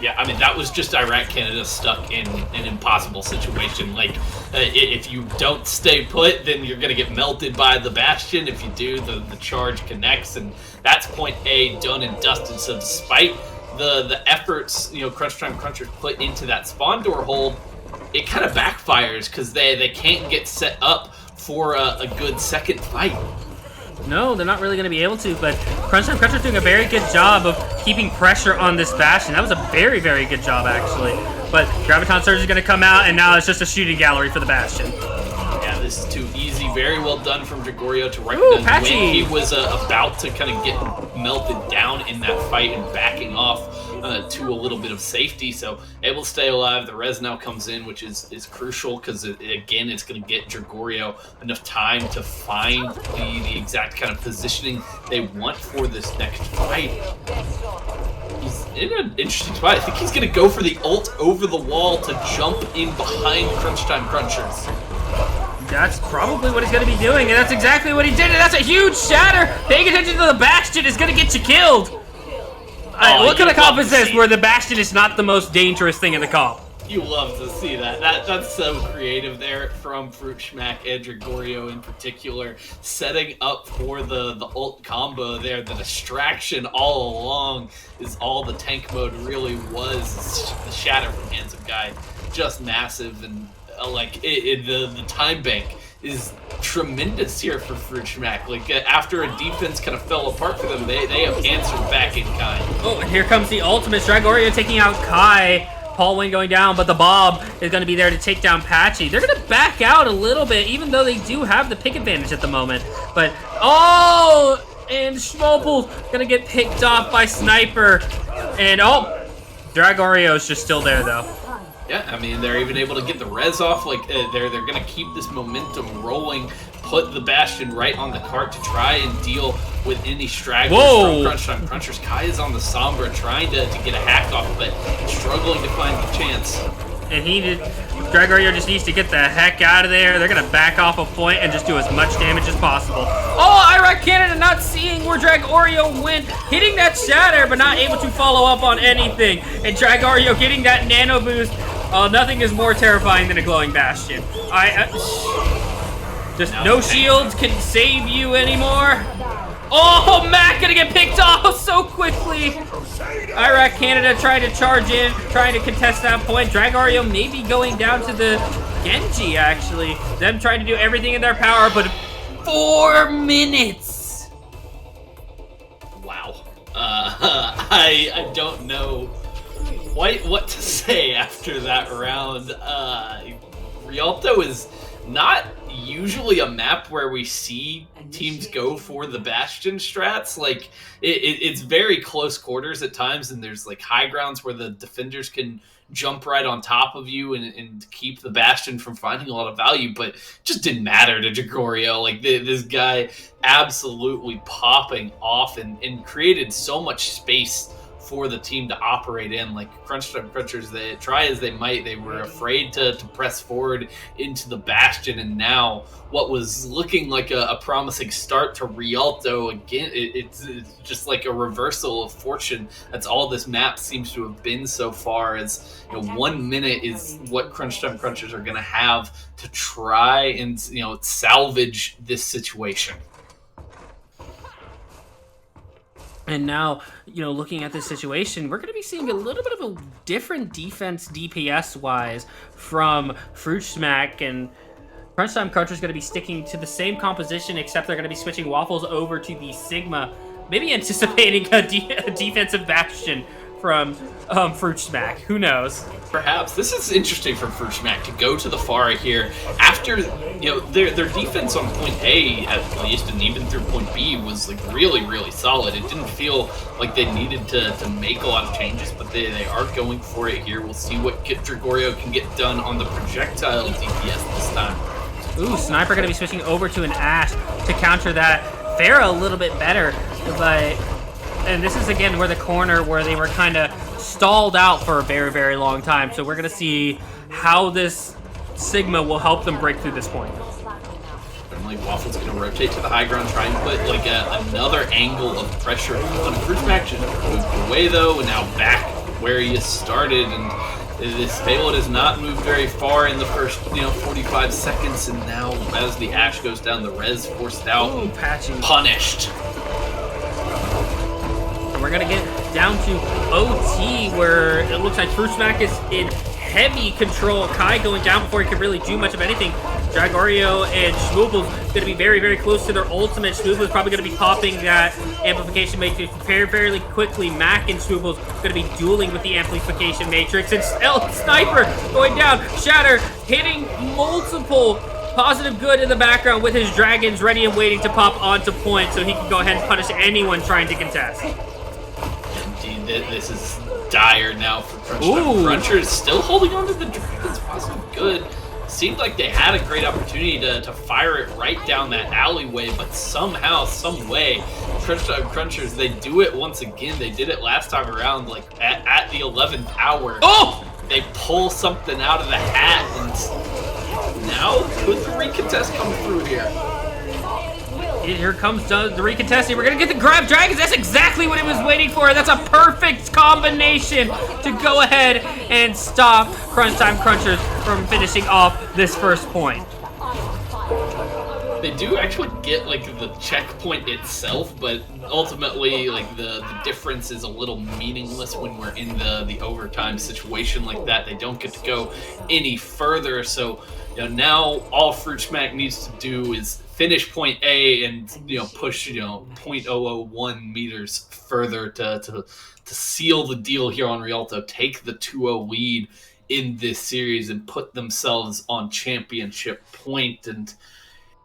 Yeah, I mean, that was just Iraq Canada stuck in an impossible situation. Like, if you don't stay put, then you're going to get melted by the Bastion. If you do, the charge connects, and that's point A done and dusted. So despite the efforts Crunch Time Crunchers put into that spawn door hold, it kind of backfires because they can't get set up for a good second fight.
No, they're not really going to be able to, but Crunch Time Cruncher's doing a very good job of keeping pressure on this Bastion. That was a very, very good job, actually. But Graviton Surge is going to come out, and now it's just a shooting gallery for the Bastion.
Yeah, this is too easy. Very well done from Gregorio to recognize when he was about to kind of get melted down in that fight and backing off to a little bit of safety. So able to stay alive. The res now comes in, which is crucial because, again, it's going to get Gregorio enough time to find the exact kind of positioning they want for this next fight. He's in an interesting spot. I think he's going to go for the ult over the wall to jump in behind Crunch Time Crunchers.
That's probably what he's going to be doing, and that's exactly what he did, and that's a huge shatter! Paying attention to the Bastion is going to get you killed! What kind of comp is this where the Bastion is not the most dangerous thing in the comp?
You love to see that. That's so creative there from Fruit Schmack and Gregorio in particular, setting up for the ult combo there. The distraction all along is all the tank mode really was. The shatter from Handsome Guy, just massive, and the time bank is tremendous here for Fruit Schmack. Like, after a defense kind of fell apart for them, they have answered back in kind.
Oh, and here comes the ultimate. Gregorio taking out Kai. Paul Wayne going down, but the Bob is going to be there to take down Patchy. They're going to back out a little bit, even though they do have the pick advantage at the moment. But, oh, and Schmopel's going to get picked off by Sniper. And, oh, Dragorio's just still there, though.
Yeah, I mean, they're even able to get the res off. Like, they're going to keep this momentum rolling, put the Bastion right on the cart to try and deal with any stragglers from Crunch Time Crunchers. Kai is on the Sombra trying to get a hack off, but struggling to find the chance.
And Gregorio just needs to get the heck out of there. They're going to back off a point and just do as much damage as possible. Oh, Iraq Canada not seeing where Gregorio went, hitting that shatter, but not able to follow up on anything. And Gregorio getting that nano boost. Nothing is more terrifying than a glowing Bastion. Just no shields can save you anymore. Oh, Mac gonna get picked off so quickly. Iraq Canada trying to charge in, trying to contest that point. Gregorio maybe going down to the Genji, actually. Them trying to do everything in their power, but 4 minutes.
Wow. I don't know quite what to say after that round. Rialto is not usually a map where we see teams go for the Bastion strats. Like, it's very close quarters at times, and there's like high grounds where the defenders can jump right on top of you and keep the Bastion from finding a lot of value, but it just didn't matter to Gregorio. Like, this guy absolutely popping off and created so much space for the team to operate in. Like, Crunch Time Crunchers, they try as they might, they were afraid to press forward into the Bastion, and now what was looking like a promising start to Rialto, again, it's just like a reversal of fortune. That's all this map seems to have been so far, as 1 minute is what Crunch Time Crunchers are going to have to try and salvage this situation.
And now, looking at this situation, we're going to be seeing a little bit of a different defense DPS-wise from Fruit Schmack, and Crunch Time Cruncher's going to be sticking to the same composition, except they're going to be switching Waffles over to the Sigma, maybe anticipating a defensive Bastion from Fruit Schmack. Who knows?
Perhaps. This is interesting from Fruit Schmack to go to the Pharah here after, their defense on point A, at least, and even through point B, was like really, really solid. It didn't feel like they needed to make a lot of changes, but they are going for it here. We'll see what Gregorio can get done on the projectile DPS this time.
Ooh, Sniper going to be switching over to an Ashe to counter that. Pharah a little bit better, but... And this is, again, where the corner where they were kind of stalled out for a very, very long time. So we're going to see how this Sigma will help them break through this point.
Certainly, Waffle's going to rotate to the high ground, try and put like another angle of pressure on Fruit Schmack. Just moved away, though, and now back where he started. And this payload has not moved very far in the first 45 seconds. And now, as the Ashe goes down, the res forced out.
Ooh, Patchy.
Punished.
We're going to get down to OT, where it looks like Fruit Smack is in heavy control. Kai going down before he could really do much of anything. Dragorio and Schmoople's going to be very, very close to their ultimate. Schmoople's probably going to be popping that Amplification Matrix fairly quickly. Mac and Schmoople's going to be dueling with the Amplification Matrix. And Sniper going down. Shatter hitting multiple. Positive Good in the background with his dragons ready and waiting to pop onto point so he can go ahead and punish anyone trying to contest.
Indeed, this is dire now for Crunch. Cruncher is still holding on to the dragons. Positive Good. Seemed like they had a great opportunity to fire it right down that alleyway, but somehow, some way, Crunchers, they do it once again. They did it last time around, like at the 11th hour.
Oh!
They pull something out of the hat, and now could the recontest come through here?
Here comes the recontesting. We're going to get the grab dragons. That's exactly what it was waiting for. That's a perfect combination to go ahead and stop Crunch Time Crunchers from finishing off this first point.
They do actually get like the checkpoint itself, but ultimately like the difference is a little meaningless when we're in the overtime situation like that. They don't get to go any further. So now all Fruit Smack needs to do is finish point A and push 0.001 meters further to seal the deal here on Rialto, take the 2-0 lead in this series and put themselves on championship point. And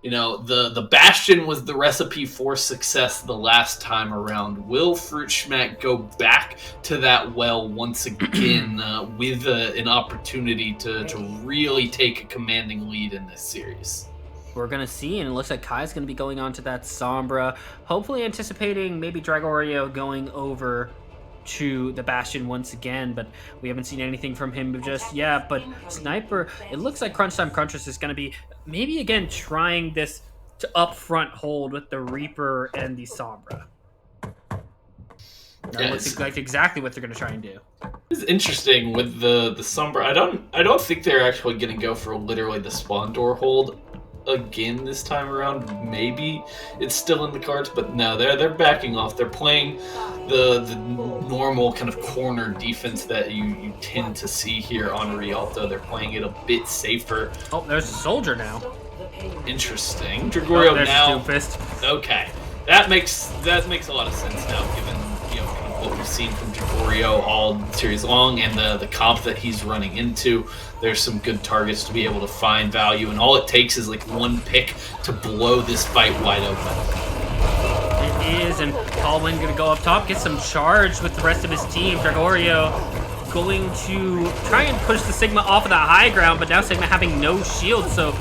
the Bastion was the recipe for success the last time around. Will Fruit Smack go back to that well once again with an opportunity to really take a commanding lead in this series?
We're going to see, and it looks like Kai's going to be going on to that Sombra, hopefully anticipating maybe Dragorio going over to the Bastion once again, but we haven't seen anything from him just yet. But Sniper, it looks like Crunch Time Crunchers is going to be maybe again trying this to upfront hold with the Reaper and the Sombra. That looks like exactly what they're going to try and do.
It's interesting with the Sombra. I don't think they're actually going to go for literally the spawn door hold again this time around. Maybe it's still in the cards, but no, they're backing off. They're playing the normal kind of corner defense that you tend to see here on Rialto. They're playing it a bit safer.
Oh, there's a soldier now.
Interesting. Dragorio now.
Doomfist.
Okay, that makes a lot of sense now, given what we've seen from Dragorio all series long and the comp that he's running into. There's some good targets to be able to find value, and all it takes is like one pick to blow this fight wide open.
It is, and Paulwin going to go up top, get some charge with the rest of his team. Dragorio going to try and push the Sigma off of the high ground, but now Sigma having no shield, so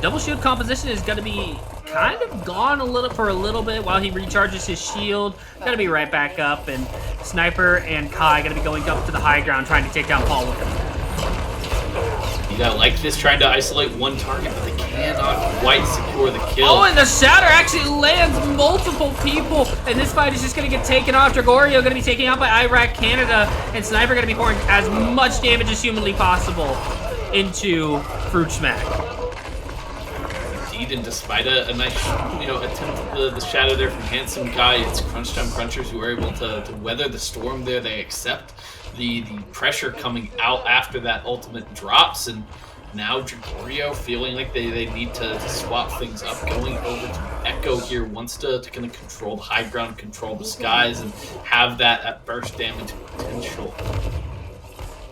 double shield composition is going to be kind of gone a little bit while he recharges his shield. Gonna be right back up, and Sniper and Kai gonna be going up to the high ground trying to take down Paul with him.
You gotta like this, trying to isolate one target, but they cannot quite secure the kill.
Oh, and the Shatter actually lands multiple people, and this fight is just gonna get taken off. Dragorio gonna be taken out by Iraq Canada, and Sniper gonna be pouring as much damage as humanly possible into Fruit Smack.
And despite a nice attempt at the shadow there from Handsome Guy, it's Crunch Time Crunchers who are able to weather the storm there. They accept the pressure coming out after that ultimate drops, and now Dragorio feeling like they need to swap things up, going over to Echo here, wants to kind of control the high ground, control the skies, and have that burst damage potential.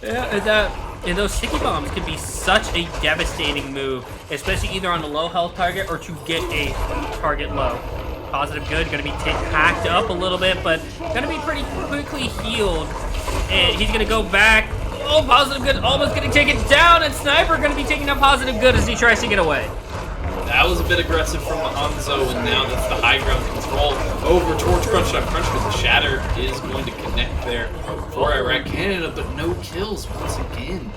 Yeah, and those sticky bombs can be such a devastating move, especially either on a low health target or to get a target low. Positive Good going to be hacked up a little bit, but going to be pretty quickly healed. And he's going to go back. Oh, Positive Good almost getting taken down, and Sniper going to be taking out Positive Good as he tries to get away.
That was a bit aggressive from Hanzo, and now that's the high ground control over towards Crunch Time Crunch, because the Shatter is going to connect there for Iraq Canada, but no kills once again.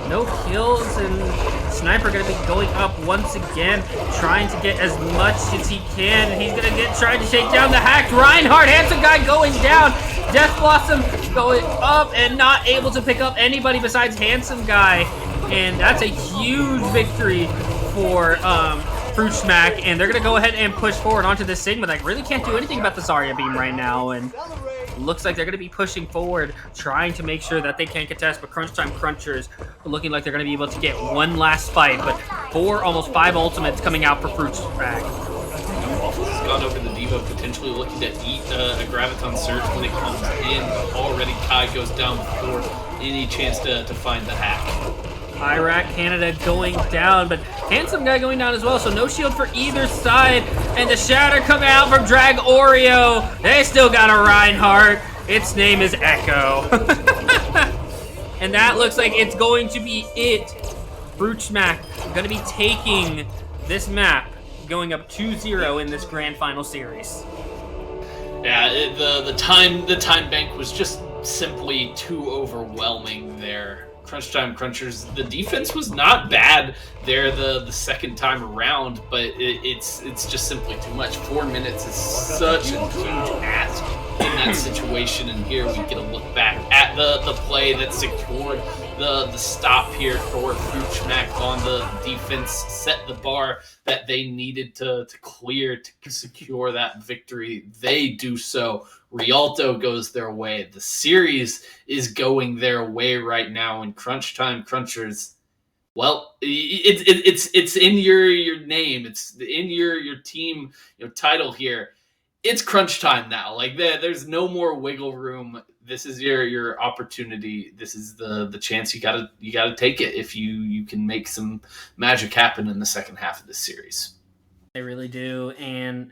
No kills, and Sniper going to be going up once again, trying to get as much as he can, and he's going to trying to take down the hacked Reinhardt. Handsome Guy going down. Death Blossom going up and not able to pick up anybody besides Handsome Guy, and that's a huge victory for Fruit Smack, and they're going to go ahead and push forward onto this Sigma that really can't do anything about the Zarya beam right now, and looks like they're going to be pushing forward, trying to make sure that they can contest, but Crunch Time Crunchers are looking like they're going to be able to get one last fight, but 4, almost 5 ultimates coming out for Fruit Smack.
Waffles has gone over the Devo, potentially looking to eat a Graviton Surge when it comes in, but already Kai goes down before any chance to find the hack.
Iraq Canada going down, but Handsome Guy going down as well, so no shield for either side, and the shatter coming out from Drag Oreo. They still got a Reinhardt. Its name is Echo. And that looks like it's going to be it. Fruit Smack going to be taking this map, going up 2-0 in this grand final series.
Yeah, the time bank was just simply too overwhelming there. Crunch Time Crunchers, the defense was not bad there the second time around, but it's just simply too much. 4 minutes is such a huge ask in that situation, and here we get a look back at the play that secured the stop here for Fruit Smack on the defense, set the bar that they needed to clear to secure that victory. They do so. Rialto goes their way. The series is going their way right now, and Crunch Time Crunchers, well, it's in your name. It's in your team title here. It's crunch time now. Like there's no more wiggle room. This is your opportunity. This is the chance you gotta take it if you can make some magic happen in the second half of this series.
They really do, and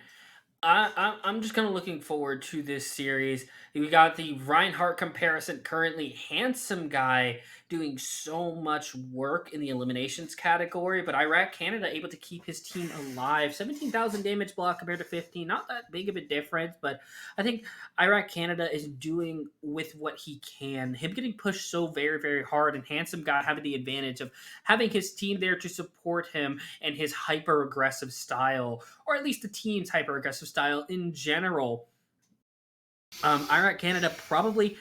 I'm just kind of looking forward to this series. We got the Reinhardt comparison currently. Handsome Guy doing so much work in the eliminations category, but Iraq Canada able to keep his team alive. 17,000 damage block compared to 15. Not that big of a difference, but I think Iraq Canada is doing with what he can. Him getting pushed so very, very hard, and Handsome Guy having the advantage of having his team there to support him and his hyper-aggressive style, or at least the team's hyper-aggressive style in general. Iraq Canada probably,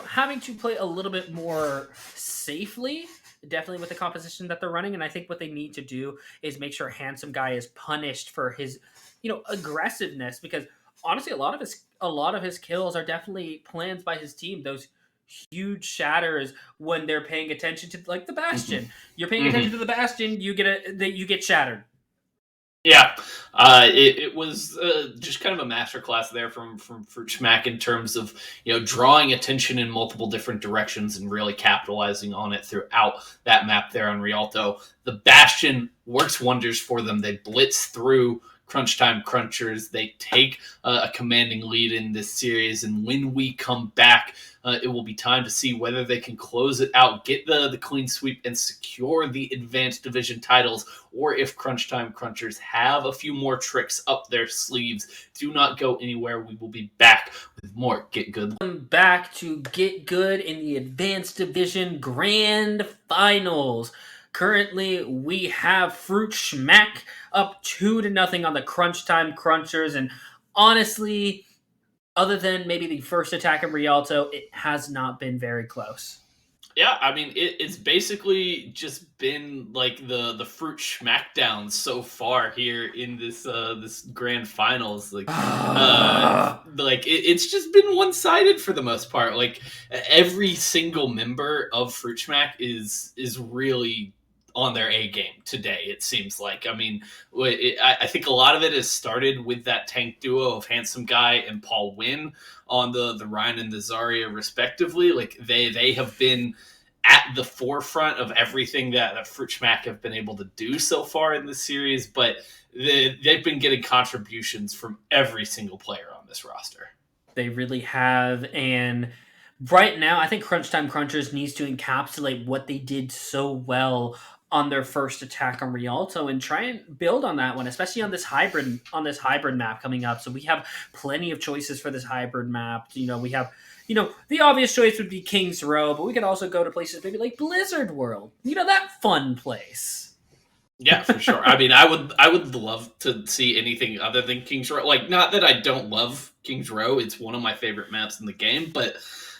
having to play a little bit more safely, definitely with the composition that they're running. And I think what they need to do is make sure Handsome Guy is punished for his, aggressiveness, because honestly, a lot of his kills are definitely plans by his team. Those huge shatters when they're paying attention to, like, the Bastion. Mm-hmm. You're paying attention to the Bastion, you get shattered.
Yeah, it was just kind of a masterclass there from Fruit Smack in terms of drawing attention in multiple different directions and really capitalizing on it throughout that map there on Rialto. The Bastion works wonders for them. They blitz through Crunch Time Crunchers. They take a commanding lead in this series, and when we come back, it will be time to see whether they can close it out, get the clean sweep, and secure the Advanced Division titles, or if Crunch Time Crunchers have a few more tricks up their sleeves. Do not go anywhere. We will be back with more Get Good.
Welcome back to Get Good in the Advanced Division Grand Finals. Currently, we have Fruit Smack up 2-0 on the Crunch Time Crunchers, and honestly, other than maybe the first attack in Rialto, it has not been very close.
Yeah, I mean, it's basically just been like the Fruit Smackdown so far here in this grand finals. It's just been one-sided for the most part. Like, every single member of Fruit Smack is really on their A game today, it seems like. I mean, I think a lot of it has started with that tank duo of Handsome Guy and Paul Wynn on the Ryan and the Zarya respectively. Like, they have been at the forefront of everything that Fruit Smack have been able to do so far in this series, but they've been getting contributions from every single player on this roster.
They really have, and right now, I think Crunch Time Crunchers needs to encapsulate what they did so well on their first attack on Rialto and try and build on that one, especially on this hybrid map coming up. So we have plenty of choices for this hybrid map. We have, the obvious choice would be King's Row, but we could also go to places maybe like Blizzard World. That fun place.
Yeah, for sure. I mean, I would love to see anything other than King's Row. Like, not that I don't love King's Row; it's one of my favorite maps in the game. But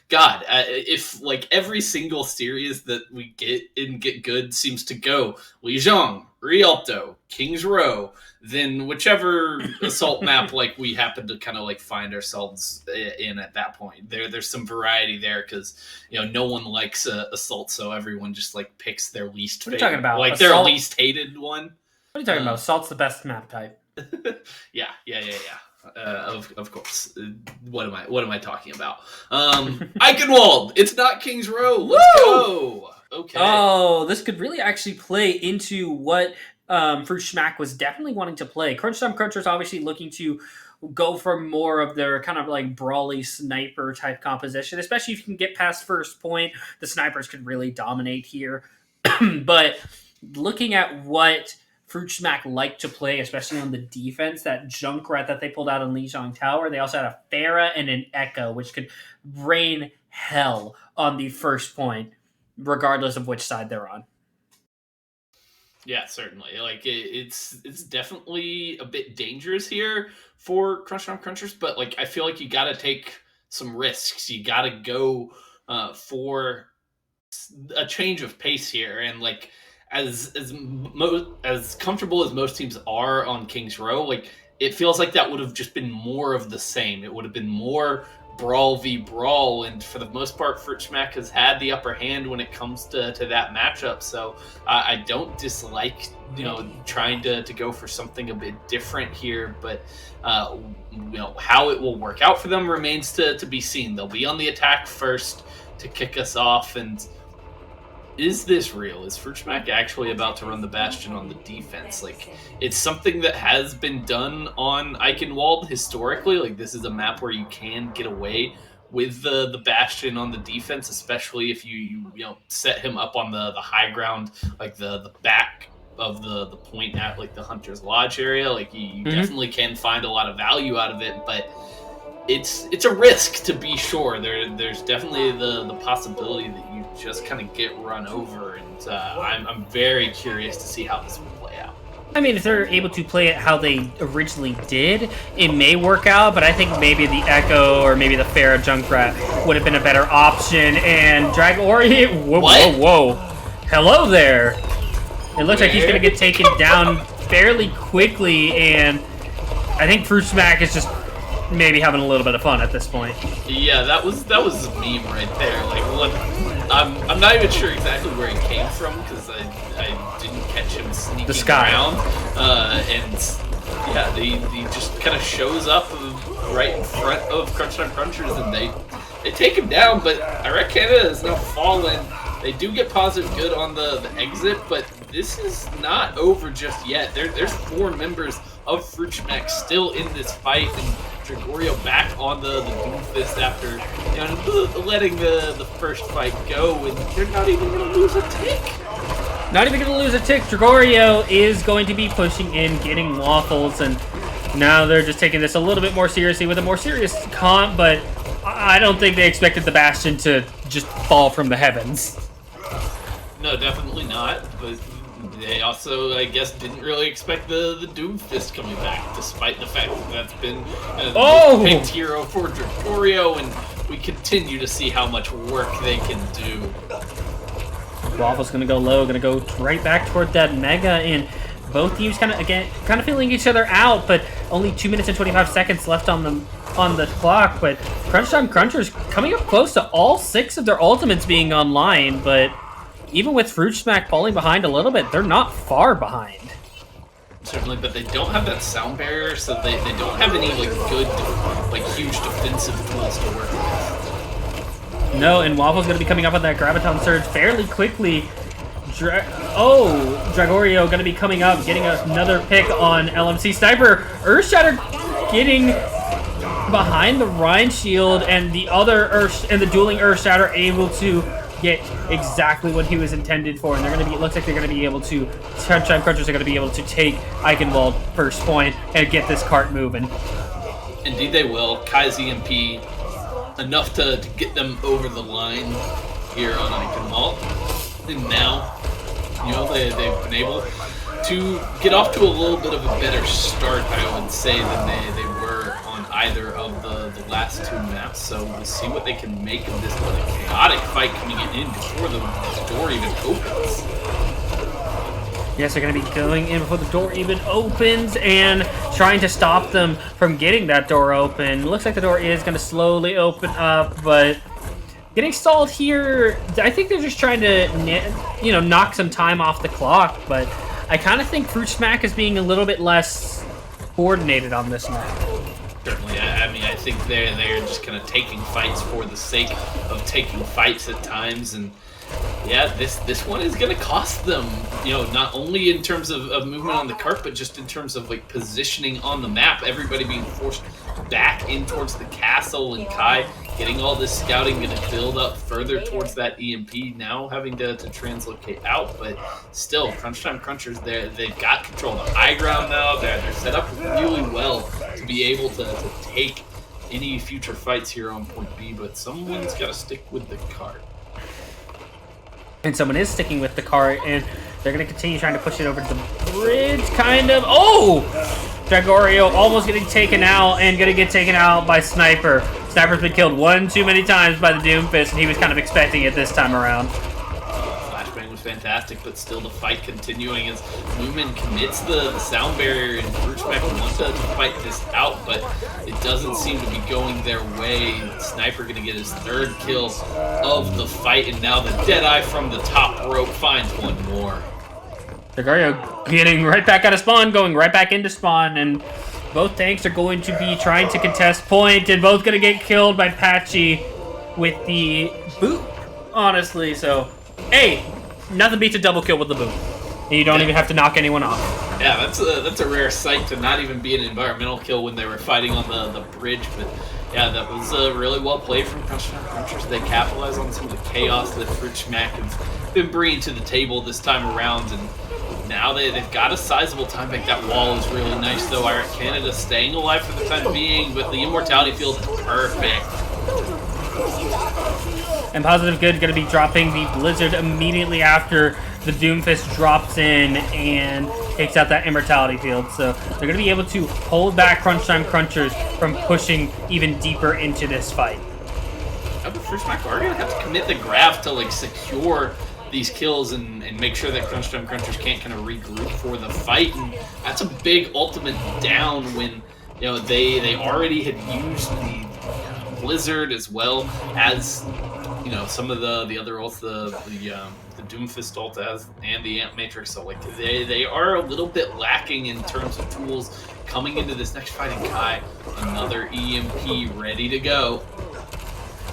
God, if like every single series that we get good seems to go Lijiang, Rialto, Kings Row, then whichever assault map like we happen to kind of like find ourselves in at that point, there's some variety there because no one likes assault, so everyone just like picks their least.
What are you talking about?
Like
Assault?
their least hated one.
What are you talking about? Assault's the best map type.
Yeah. Of course. What am I talking about? Eichenwald. It's not Kings Row. Let's go. Okay.
Oh, this could really actually play into what Fruit Schmack was definitely wanting to play. Crunch Time Crunchers obviously looking to go for more of their kind of like brawly sniper type composition, especially if you can get past first point. The snipers could really dominate here. But looking at what Fruit Schmack liked to play, especially on the defense, that Junkrat that they pulled out in Lijiang Tower. They also had a Pharah and an Echo, which could rain hell on the first point, regardless of which side they're on.
Yeah, certainly. Like it's definitely a bit dangerous here for Crunch Time Crunchers, but like I feel like you got to take some risks. You got to go for a change of pace here, and like as comfortable as most teams are on Kings Row, like it feels like that would have just been more of the same. It would have been more brawl v brawl, and for the most part, Fruit Schmack has had the upper hand when it comes to that matchup. So I don't dislike trying to go for something a bit different here, but how it will work out for them remains to be seen. They'll be on the attack first to kick us off, and is this real? Is Fruit Schmack actually about to run the Bastion on the defense? Like, it's something that has been done on Eichenwald historically. Like, this is a map where you can get away with the Bastion on the defense, especially if you set him up on the high ground, like the back of the point at like the Hunter's Lodge area. Like, you definitely can find a lot of value out of it, but it's a risk, to be sure. There's definitely the possibility that you just kind of get run over, and I'm very curious to see how this will play out.
I mean, if they're able to play it how they originally did, it may work out, but I think maybe the Echo or maybe the Pharah Junkrat would have been a better option, and Dragori... Whoa. Hello there! It looks like he's going to get taken down fairly quickly, and I think Fruit Schmack is just maybe having a little bit of fun at this point.
Yeah, that was a meme right there. Like, what? I'm not even sure exactly where he came from because I didn't catch him sneaking around. And yeah, he just kind of shows up right in front of Crunch Time Crunchers, and they take him down. But Iraq Canada has now fallen. They do get positive good on the exit, but this is not over just yet. There's 4 members of Fruit Schmack still in this fight, and Dragorio back on the Doomfist after letting the first fight go, and they're not even going to lose a tick.
Not even going to lose a tick. Dragorio is going to be pushing in, getting waffles, and now they're just taking this a little bit more seriously with a more serious comp, but I don't think they expected the Bastion to just fall from the heavens.
No, definitely not, but they also, I guess, didn't really expect the Doomfist coming back, despite the fact that that's been the picked hero for Dragorio, and we continue to see how much work they can do.
Waffle's gonna go low, gonna go right back toward that Mega, and both teams kind of feeling each other out, but only 2 minutes and 25 seconds left on the clock. But Crunch Time Crunchers coming up close to all 6 of their ultimates being online, but even with Fruit Schmack falling behind a little bit, they're not far behind.
Certainly, but they don't have that sound barrier, so they don't have any good, huge defensive tools to work with.
No, and Waffle's going to be coming up on that Graviton Surge fairly quickly. Dragorio going to be coming up, getting another pick on LMC Sniper. Earthshatter getting behind the Rhine Shield, and the dueling Earthshatter able to get exactly what he was intended for, and it looks like they're going to be able to, Crunch Time Crunchers are going to be able to take Eichenwald first point and get this cart moving.
Indeed they will. Kai's EMP, enough to get them over the line here on Eichenwald. And now, they've been able to get off to a little bit of a better start, I would say, than they were on either of the last two maps, so we'll see what they can make of this chaotic fight coming in before the door even opens.
Yes, they're going to be going in before the door even opens and trying to stop them from getting that door open. Looks like the door is going to slowly open up, but getting stalled here, I think they're just trying to, knock some time off the clock, but I kind of think Fruit Smack is being a little bit less coordinated on this map.
Certainly, I mean, I think they're just kind of taking fights for the sake of taking fights at times, and yeah, this one is going to cost them, not only in terms of movement on the cart, but just in terms of like positioning on the map. Everybody being forced back in towards the castle, and Kai getting all this scouting, going to build up further towards that EMP, now having to translocate out, but still, Crunch Time Crunchers, they've got control of the high ground now. They're set up really well to be able to take any future fights here on point B, but someone's got to stick with the cart.
And someone is sticking with the cart, and they're going to continue trying to push it over to the bridge, kind of. Oh! Dragorio almost getting taken out, and going to get taken out by Sniper. Sniper's been killed one too many times by the Doomfist, and he was kind of expecting it this time around.
Flashbang was fantastic, but still the fight continuing as Moomin commits the sound barrier, and Fruit Smack wants to fight this out, but it doesn't seem to be going their way. Sniper going to get his third kill of the fight, and now the Deadeye from the top rope finds one more.
Dragorio getting right back out of spawn, going right back into spawn, and both tanks are going to be trying to contest point, and both going to get killed by Patchy with the boot, honestly. So, hey, nothing beats a double kill with the boot, and you don't even have to knock anyone off.
Yeah, that's a rare sight to not even be an environmental kill when they were fighting on the bridge, but yeah, that was really well played from Crunchers. They capitalized on some of the chaos that Fruit Smack have been bringing to the table this time around, and now they've got a sizable time back. That wall is really nice, though. Iraq Canada staying alive for the time being, but the Immortality Field is perfect.
And Positive Good going to be dropping the Blizzard immediately after the Doomfist drops in and takes out that Immortality Field. So they're going to be able to hold back Crunch Time Crunchers from pushing even deeper into this fight.
Yeah, but Fruit Smack are going to have to commit the grab to secure these kills and make sure that Crunch Time Crunchers can't kind of regroup for the fight, and that's a big ultimate down when they already had used the Blizzard as well as some of the other ults, the Doomfist ult and the Amp Matrix. So they are a little bit lacking in terms of tools coming into this next fight. And Kai, another EMP ready to go.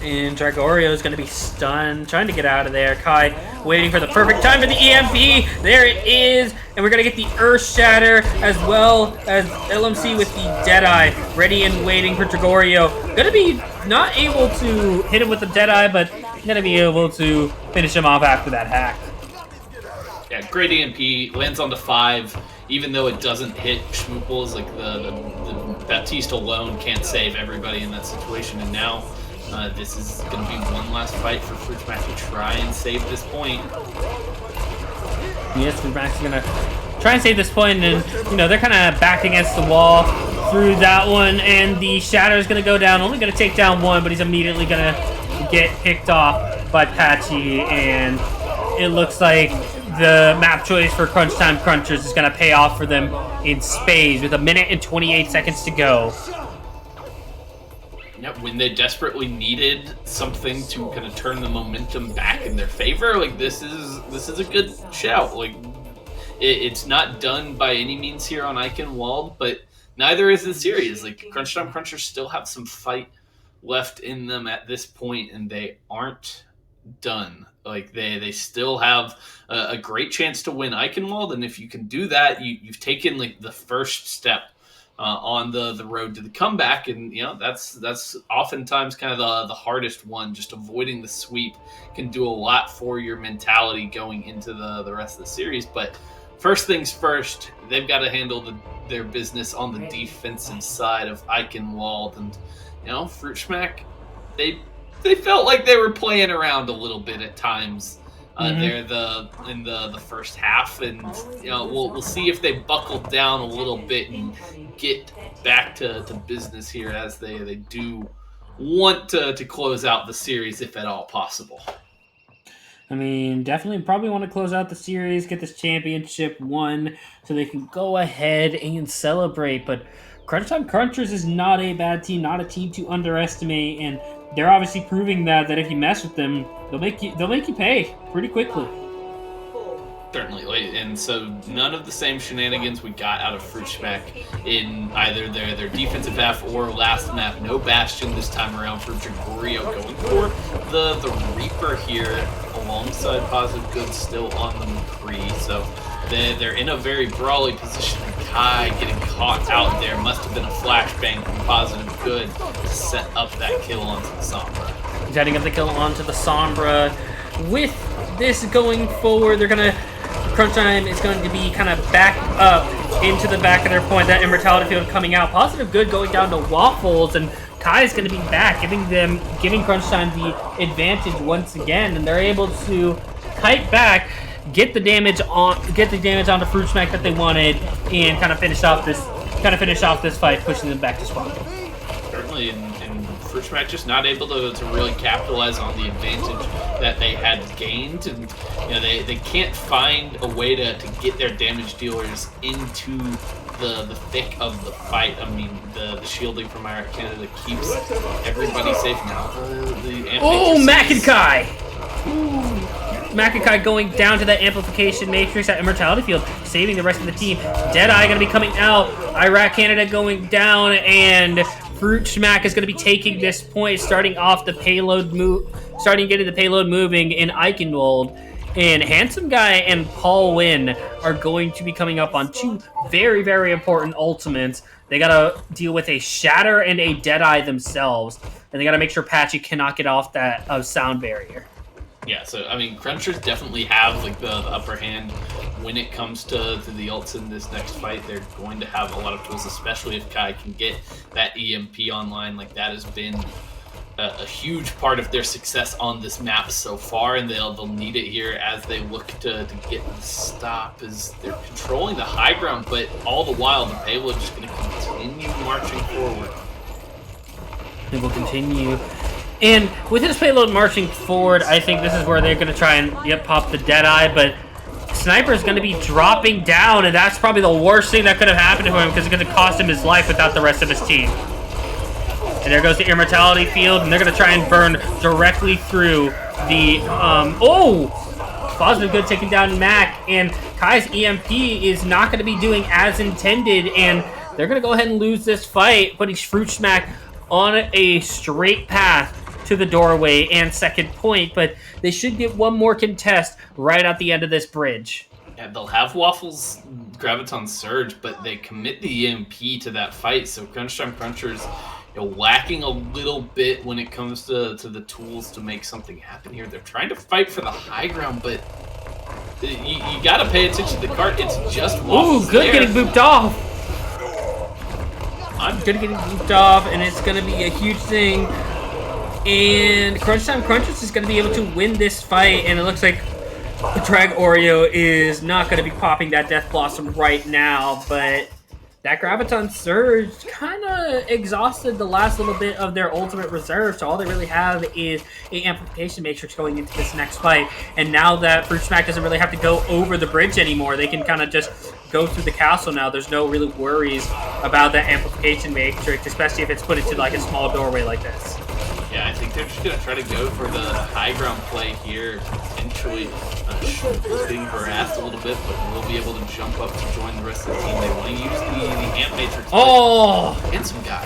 And Dragorio is going to be stunned, trying to get out of there. Kai waiting for the perfect time for the EMP. There it is. And we're going to get the Earth Shatter as well as LMC with the Deadeye ready and waiting for Dragorio. Going to be not able to hit him with the Deadeye, but going to be able to finish him off after that hack.
Yeah, great EMP. Lands on the 5. Even though it doesn't hit Schmooples, the Baptiste alone can't save everybody in that situation. And now this is going to be one last fight for Fruit Smack to try and save this point.
Yes, Fruit Smack's going to try and save this point, and they're kind of backed against the wall through that one, and the Shadow is going to go down. Only going to take down one, but he's immediately going to get picked off by Patchy, and it looks like the map choice for Crunch Time Crunchers is going to pay off for them in spades with 1 minute and 28 seconds to go.
Yeah, when they desperately needed something to kind of turn the momentum back in their favor, this is a good shout. It's not done by any means here on Eichenwald, but neither is the series. Crunch Time Crunchers still have some fight left in them at this point, and they aren't done. They still have a great chance to win Eichenwald, and if you can do that, you've taken the first step on the road to the comeback, and that's oftentimes kind of the hardest one. Just avoiding the sweep can do a lot for your mentality going into the rest of the series. But first things first, they've got to handle their business on the defensive side of Eichenwald, and Fruit Smack, they felt like they were playing around a little bit at times there in the first half, and we'll see if they buckle down a little bit and get back to business here, as they do want to close out the series if at all possible.
I mean, definitely probably want to close out the series, get this championship won, so they can go ahead and celebrate. But Crunch Time Crunchers is not a bad team, not a team to underestimate, and they're obviously proving that if you mess with them, they'll make you pay pretty quickly.
Certainly, and so none of the same shenanigans we got out of Fruit Smack in either their defensive half or last map. No Bastion this time around for Gregorio, going for the Reaper here alongside Positive Good still on the McCree. So they're in a very brawly position. Kai getting caught out there. Must have been a flashbang from Positive Good to set up that kill onto the Sombra.
Setting up the kill onto the Sombra. With this going forward, they're going to... Crunch Time is going to be kind of back up into the back of their point. That Immortality Field coming out. Positive Good going down to Waffles, and Kai is going to be back, giving Crunch Time the advantage once again, and they're able to kite back, get the damage onto Fruit Smack that they wanted, and kind of finish off this fight, pushing them back to spawn.
Certainly, and Fruit Smack just not able to really capitalize on the advantage that they had gained, and they can't find a way to get their damage dealers into the thick of the fight. I mean, the shielding from Iraq Canada keeps everybody safe now.
Macakai! Macakai going down to that amplification matrix at Immortality Field, saving the rest of the team. Deadeye going to be coming out. Iraq Canada going down, and Fruit Smack is going to be taking this point, starting getting the payload moving in Eichenwald. And Handsome Guy and Paul Wynn are going to be coming up on two very, very important ultimates. They got to deal with a Shatter and a Deadeye themselves, and they got to make sure Patchy cannot get off that sound barrier.
Yeah, so I mean, Crunchers definitely have the upper hand when it comes to the ults in this next fight. They're going to have a lot of tools, especially if Kai can get that EMP online. Like, that has been a huge part of their success on this map so far, and they'll need it here as they look to get the stop, as they're controlling the high ground, but all the while the payload is just going to continue marching forward.
It will continue. And with his payload marching forward, I think this is where they're going to try and pop the Deadeye, but Sniper is going to be dropping down, and that's probably the worst thing that could have happened to him, because it's going to cost him his life without the rest of his team. And there goes the Immortality Field, and they're going to try and burn directly through the... Positive Good taking down Mac, and Kai's EMP is not going to be doing as intended, and they're going to go ahead and lose this fight, putting Fruit Smack on a straight path to the doorway and second point, but they should get one more contest right at the end of this bridge.
Yeah, they'll have Waffles Graviton Surge, but they commit the EMP to that fight, so Crunch Time Crunchers lacking a little bit when it comes to the tools to make something happen here. They're trying to fight for the high ground, but you got to pay attention to the cart. It's just Waffles.
Ooh, Good
there.
getting booped off. I'm Good getting booped off, and it's going to be a huge thing. And Crunch Time Crunchers is going to be able to win this fight, and it looks like Drag Oreo is not going to be popping that Death Blossom right now, but that Graviton Surge kind of exhausted the last little bit of their ultimate reserve, so all they really have is an Amplification Matrix going into this next fight. And now that Fruit Smack doesn't really have to go over the bridge anymore, they can kind of just go through the castle now. There's no really worries about that Amplification Matrix, especially if it's put into like a small doorway like this.
Yeah, I think they're just going to try to go for the high ground play here, potentially being harassed a little bit, but we'll be able to jump up to join the rest of the team. They want to use the Amp Matrix.
Oh!
Handsome Guy.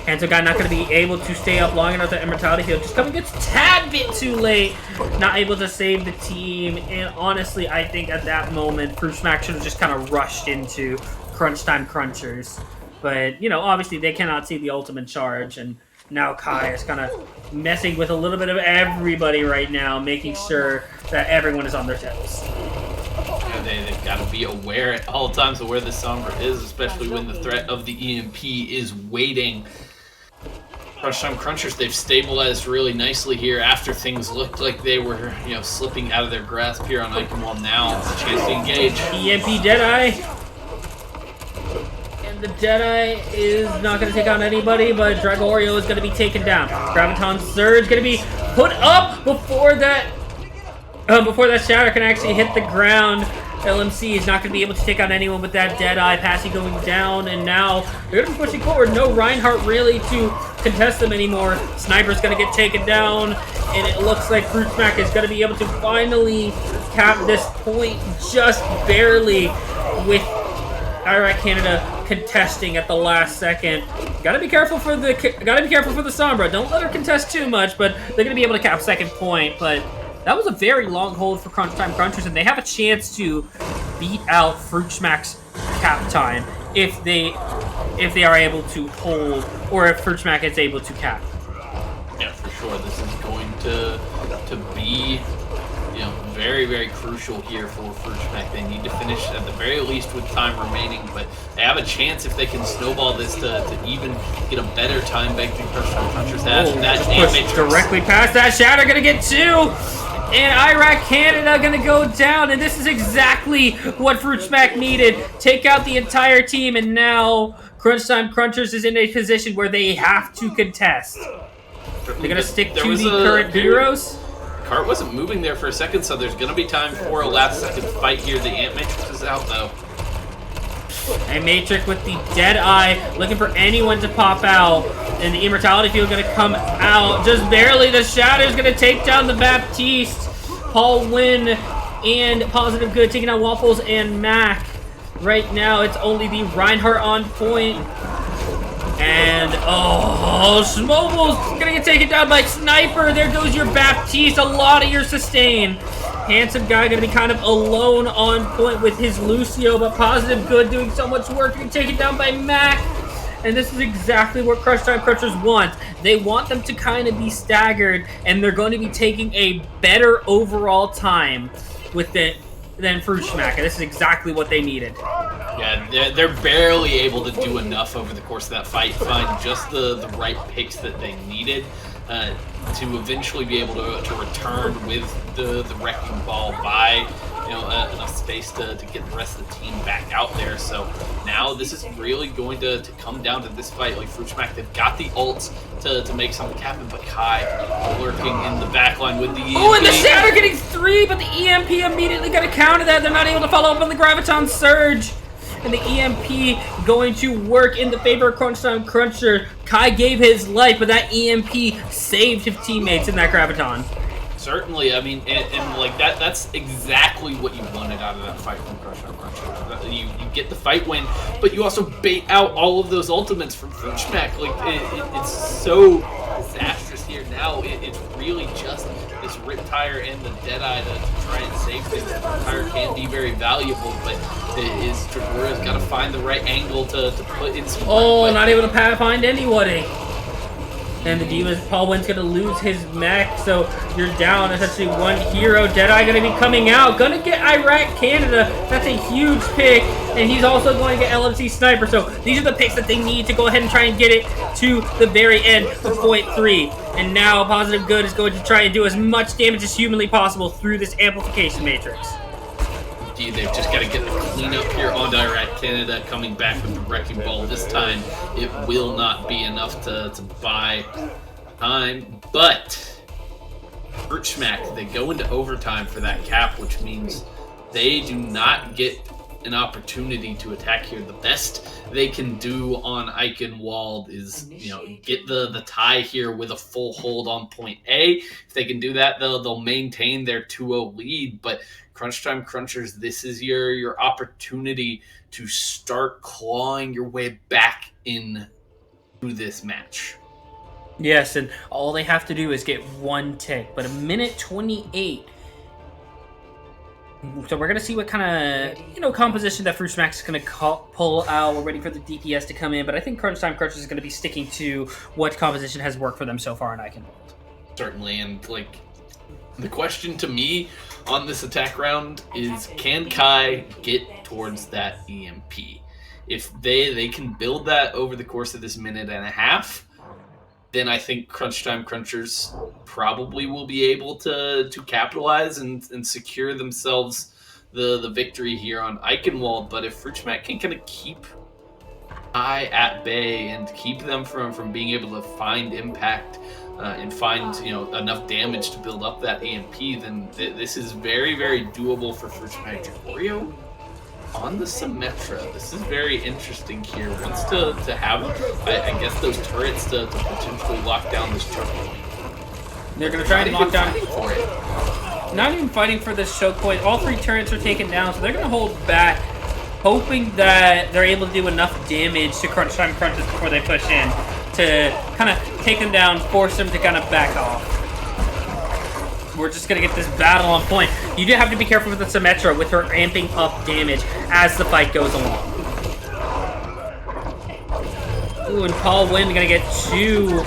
Handsome Guy not going to be able to stay up long enough at Immortality Field. Just coming gets a tad bit too late. Not able to save the team. And honestly, I think at that moment, Fruit Smack should have just kind of rushed into Crunch Time Crunchers. But, obviously they cannot see the ultimate charge, and now Kai is kind of messing with a little bit of everybody right now, making sure that everyone is on their toes.
Yeah, they've got to be aware at all times of where the Sombra is, especially when the threat of the EMP is waiting. Crunch Time Crunchers, they've stabilized really nicely here after things looked like they were, slipping out of their grasp here on Eichenwald. Now it's a chance to engage.
EMP Deadeye. And the Deadeye is not going to take on anybody, but Dragorio is going to be taken down. Graviton Surge going to be put up before that Shatter can actually hit the ground. LMC is not going to be able to take on anyone with that Deadeye. Passy going down, and now they're going to be pushing forward. No Reinhardt really to contest them anymore. Sniper's going to get taken down, and it looks like Fruit Smack is going to be able to finally cap this point just barely with Iraq Canada contesting at the last second. Gotta be careful for the Sombra. Don't let her contest too much, but they're going to be able to cap second point, but that was a very long hold for Crunch Time Crunchers, and they have a chance to beat out Fruit Smack's cap time if they are able to hold, or if Fruit Smack is able to cap.
Yeah, for sure. This is going to be very, very crucial here for Fruit Smack. They need to finish at the very least with time remaining, but they have a chance if they can snowball this to even get a better time bank than Crunch Time Crunchers has.
Oh, that push directly past that Shatter, gonna get 2! And Iraq Canada gonna go down, and this is exactly what Fruit Smack needed. Take out the entire team, and now Crunch Time Crunchers is in a position where they have to contest. They're gonna stick to the current heroes.
Cart wasn't moving there for a second, so there's gonna be time for a last second fight here. The Ant Matrix is out though.
And Matrix with the Deadeye, looking for anyone to pop out. And the Immortality Field gonna come out just barely. The Shatter's gonna take down the Baptiste. Paul Wynn and Positive Good taking out Waffles and Mac. Right now, it's only the Reinhardt on point. And, Schmoebel's gonna get taken down by Sniper. There goes your Baptiste, a lot of your sustain. Handsome Guy gonna be kind of alone on point with his Lucio, but Positive Good doing so much work, getting taken down by Mac. And this is exactly what Crunch Time Crunchers want. They want them to kind of be staggered, and they're going to be taking a better overall time with it than Fruit Smack. And this is exactly what they needed.
Yeah, they're barely able to do enough over the course of that fight, find just the right picks that they needed to eventually be able to return with the Wrecking Ball by enough space to get the rest of the team back out there. So now this is really going to come down to this fight. Like Fruit Smack, they've got the ults to make something happen, but Kai lurking in the backline with the EMP.
Oh, and the Shatter getting 3, but the EMP immediately got to counter that. They're not able to follow up on the Graviton Surge. And the EMP going to work in the favor of Crunch Time Cruncher. Kai gave his life, but that EMP saved his teammates in that Graviton.
Certainly, I mean, and like that's exactly what you wanted out of that fight from Crunch Time Cruncher. You get the fight win, but you also bait out all of those ultimates from Fruit Smack. Like, it's so disastrous here now. It's really just this Riptire and the Deadeye to try and save things. The Riptire can be very valuable, but Dragoria's got to find the right angle to put in some.
Oh, not able to find anybody. And the Divas, Paul Wynn's gonna lose his mech, so you're down essentially one hero. Deadeye gonna be coming out, gonna get Iraq Canada. That's a huge pick, and he's also going to get LMC Sniper. So these are the picks that they need to go ahead and try and get it to the very end for point 3. And now Positive Good is going to try and do as much damage as humanly possible through this amplification matrix.
They've just got to get the cleanup here on Iraq Canada, coming back with the Wrecking Ball. This time, it will not be enough to buy time, but Fruit Smack, they go into overtime for that cap, which means they do not get an opportunity to attack here. The best they can do on Eichenwald is, get the tie here with a full hold on point A. If they can do that, they'll maintain their 2-0 lead, but Crunch Time Crunchers, this is your opportunity to start clawing your way back in to this match.
Yes, and all they have to do is get one tick, but a minute 28. So we're going to see what kind of, composition that Fruit Smack is going to pull out. We're waiting for the DPS to come in, but I think Crunch Time Crunchers is going to be sticking to what composition has worked for them so far in Eichenwald.
Certainly, and the question to me on this attack round is, can Kai get towards that EMP? If they can build that over the course of this minute and a half, then I think Crunch Time Crunchers probably will be able to capitalize and secure themselves the victory here on Eichenwald. But if Fruchmak can kind of keep Kai at bay and keep them from being able to find impact and find enough damage to build up that EMP, then this is very, very doable for Fruchmak. Oreo on the Symmetra. This is very interesting here. Wants to have, I guess, those turrets to potentially lock down this choke point.
They're going to try and lock down
for it.
Not even fighting for this choke point. All 3 turrets are taken down, so they're going to hold back, hoping that they're able to do enough damage to Crunch Time Crunches before they push in to kind of take them down, force them to kind of back off. We're just going to get this battle on point. You do have to be careful with the Symmetra with her amping up damage as the fight goes along. Ooh, and Paul Wynn going to get 2.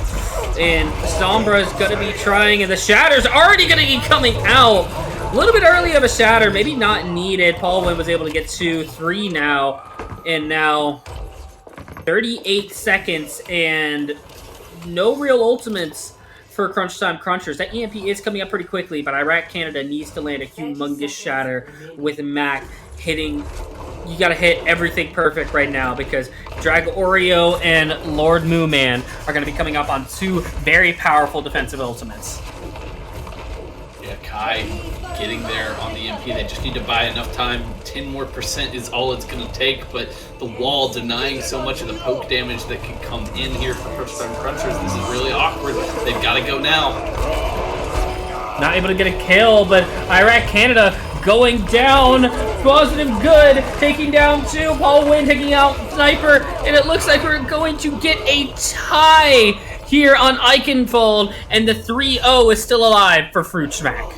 And Sombra's going to be trying, and the Shatter's already going to be coming out. A little bit early of a Shatter, maybe not needed. Paul Wynn was able to get 2, 3 now. And now 38 seconds and no real ultimates for Crunch Time Crunchers. That EMP is coming up pretty quickly, but Iraq Canada needs to land a humongous Shatter with Mac hitting. You gotta hit everything perfect right now because Drag Oreo and Lord Moo Man are gonna be coming up on 2 very powerful defensive ultimates.
Yeah, Kai getting there on the EMP. They just need to buy enough time. 10% more is all it's gonna take, but the wall denying so much of the poke damage that can come in here for Crunch Time Crunchers. This is really awkward. They've gotta go now.
Not able to get a kill, but Iraq Canada going down. Positive Good taking down 2. Paul Wynn taking out Sniper, and it looks like we're going to get a tie here on Eichenwald, and the 3-0 is still alive for Fruchmak.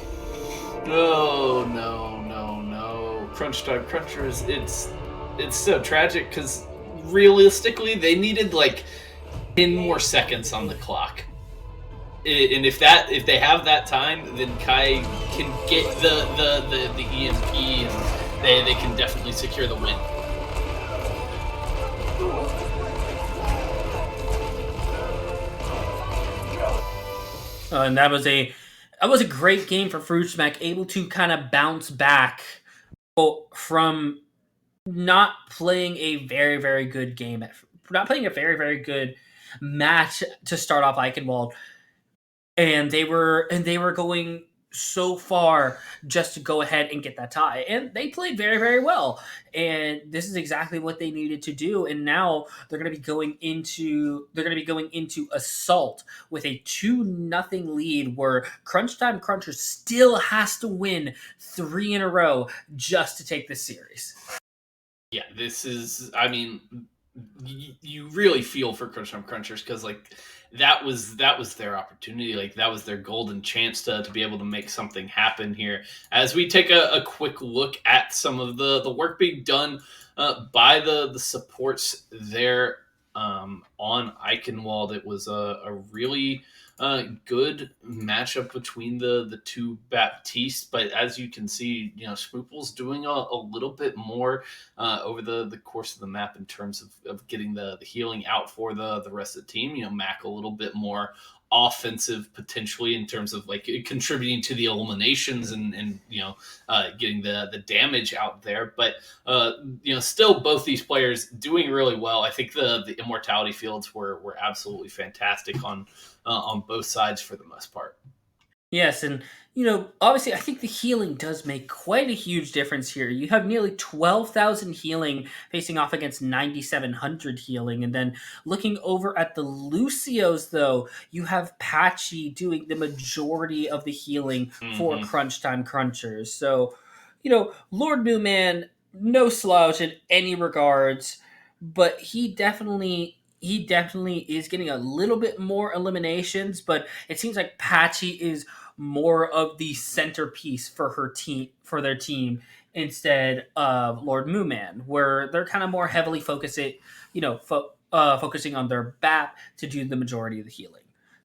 Oh, no. Crunch Time Crunchers, it's so tragic because realistically they needed like 10 more seconds on the clock. And if they have that time, then Kai can get the EMP and they can definitely secure the win.
And that was a great game for Fruchmak, able to kind of bounce back from not playing a very, very good game, not playing a very, very good match to start off Eichenwald. And they were going so far just to go ahead and get that tie. And they played very, very well. And this is exactly what they needed to do. And now they're going to be going into Assault with a 2-0 lead where Crunch Time Cruncher still has to win 3 in a row just to take this series.
Yeah, this is, I mean, you really feel for Crunch Time Crunchers because like that was their opportunity, like that was their golden chance to be able to make something happen here. As we take a quick look at some of the work being done by the supports there on Eichenwald, it was a really good matchup between the 2 Baptiste, but as you can see, Spoople's doing a little bit more over the course of the map in terms of getting the healing out for the rest of the team. Mac a little bit more offensive potentially in terms of like contributing to the eliminations and getting the damage out there, but still both these players doing really well. I think the immortality fields were absolutely fantastic on both sides for the most part.
Yes, and obviously I think the healing does make quite a huge difference here. You have nearly 12,000 healing facing off against 9,700 healing. And then looking over at the Lucios, though, you have Patchy doing the majority of the healing for Crunch Time Crunchers. So, Lord Newman, no slouch in any regards, but he definitely is getting a little bit more eliminations, but it seems like Patchy is more of the centerpiece for their team instead of Lord Mooman, where they're kind of more heavily focusing on their BAP to do the majority of the healing.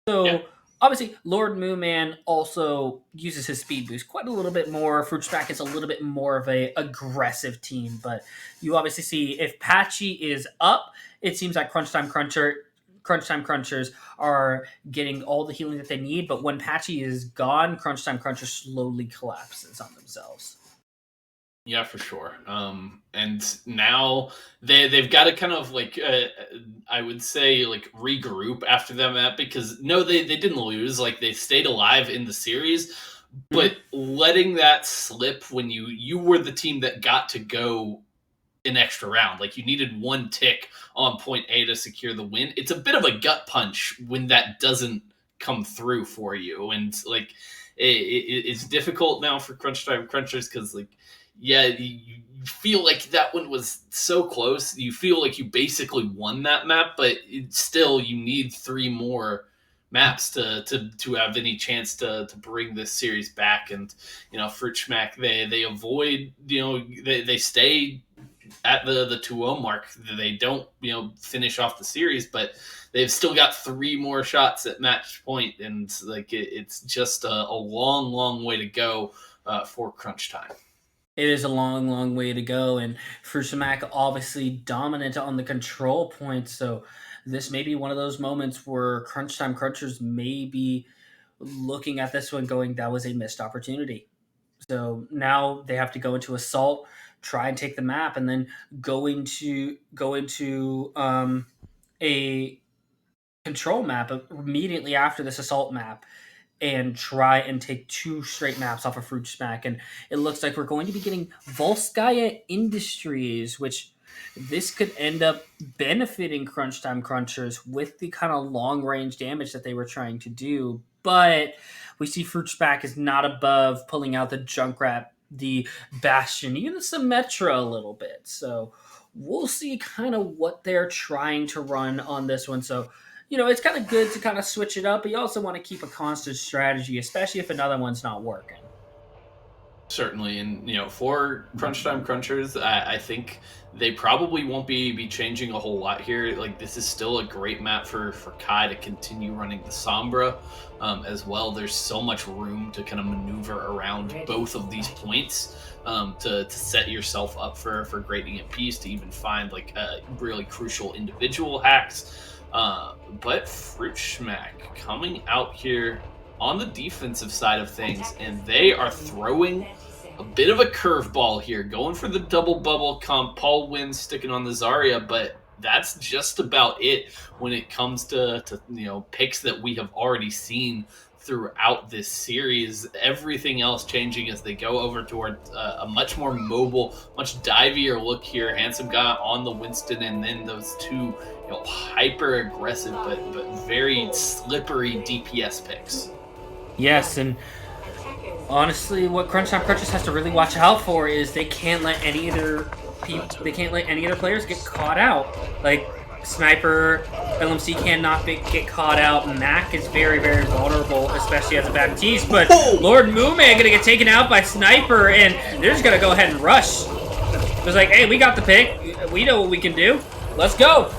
So obviously Lord Mooman also uses his speed boost quite a little bit more. Fruchmak is a little bit more of a aggressive team, but you obviously see if Patchy is up, it seems like Crunch Time Cruncher Crunch Time Crunchers are getting all the healing that they need, but when Patchy is gone, Crunch Time Crunchers slowly collapses on themselves.
Yeah, for sure. And now they've got to kind of like I would say like regroup after that map because no, they didn't lose. Like they stayed alive in the series, but letting that slip when you were the team that got to go an extra round, like you needed one tick on point A to secure the win. It's a bit of a gut punch when that doesn't come through for you, and like it's difficult now for Crunch Time Crunchers because like yeah, you feel like that one was so close. You feel like you basically won that map, but still you need 3 more maps to have any chance to bring this series back. And you know, Fruit Schmack, they avoid, you know, they stay at the 2-0 mark. They don't, you know, finish off the series, but they've still got 3 more shots at match point, and like it's just a long way to go for Crunch Time.
It is a long way to go, and Fruit Schmack obviously dominant on the control point, so this may be one of those moments where Crunch Time Crunchers may be looking at this one going, that was a missed opportunity. So now they have to go into Assault, try and take the map, and then go into a control map immediately after this Assault map and try and take 2 straight maps off of Fruit Schmack. And it looks like we're going to be getting Volskaya Industries, which this could end up benefiting Crunch Time Crunchers with the kind of long-range damage that they were trying to do. But we see Fruit Schmack is not above pulling out the Junkrat, the Bastion, even the Symmetra a little bit. So we'll see kind of what they're trying to run on this one. So, you know, it's kind of good to kind of switch it up, but you also want to keep a constant strategy, especially if another one's not working.
Certainly, and you know, for Crunch Time Crunchers, I think they probably won't be changing a whole lot here. Like this is still a great map for Kai to continue running the Sombra as well. There's so much room to kind of maneuver around both of these points to set yourself up for grading at peace, to even find like really crucial individual hacks. But Fruit Schmack coming out here on the defensive side of things, and they are throwing a bit of a curveball here, going for the double bubble comp. Paul wins sticking on the Zarya, but that's just about it when it comes to you know, picks that we have already seen throughout this series. Everything else changing as they go over toward a much more mobile, much divier look here. Handsome guy on the Winston, and then those 2, you know, hyper aggressive but very slippery DPS picks.
Yes, and honestly, what Crunch Time Crunchers has to really watch out for is they can't let any of their players get caught out. Like Sniper, LMC cannot get caught out. Mac is very vulnerable, especially as a Baptiste. But Lord Mooman gonna get taken out by Sniper, and they're just gonna go ahead and rush. It's like, hey, we got the pick. We know what we can do. Let's go.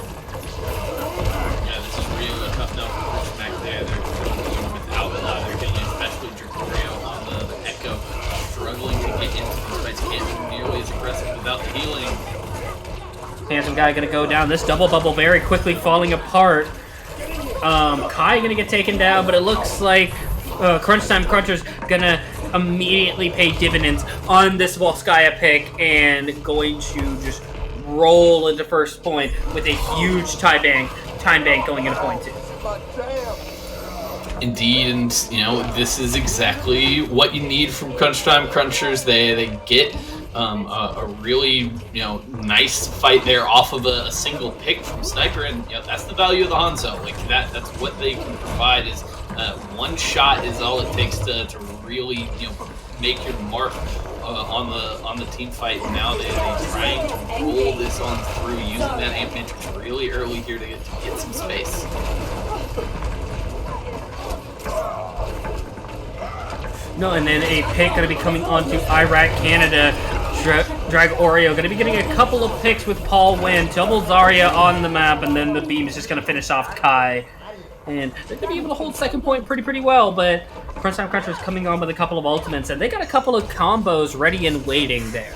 Without the healing.
Handsome guy gonna go down. This double bubble very quickly falling apart. Kai gonna get taken down, but it looks like Crunch Time Crunchers gonna immediately pay dividends on this Volskaya pick and going to just roll into first point with a huge time bank going into point 2.
Indeed, and you know, this is exactly what you need from Crunch Time Crunchers. They get a really, you know, nice fight there off of a single pick from Sniper, and you know, that's the value of the Hanzo. Like that's what they can provide. Is one shot is all it takes to really, you know, make your mark on the team fight. Now they're trying to roll this on through, using that Amp Matrix really early here to get some space.
No, and then a pick going to be coming onto Iraq Canada. Drag Oreo going to be getting a couple of picks with Paul Wynn. Double Zarya on the map, and then the beam is just going to finish off Kai. And they're going to be able to hold second point pretty well, but Crunch Time Crunchers coming on with a couple of ultimates, and they got a couple of combos ready and waiting there.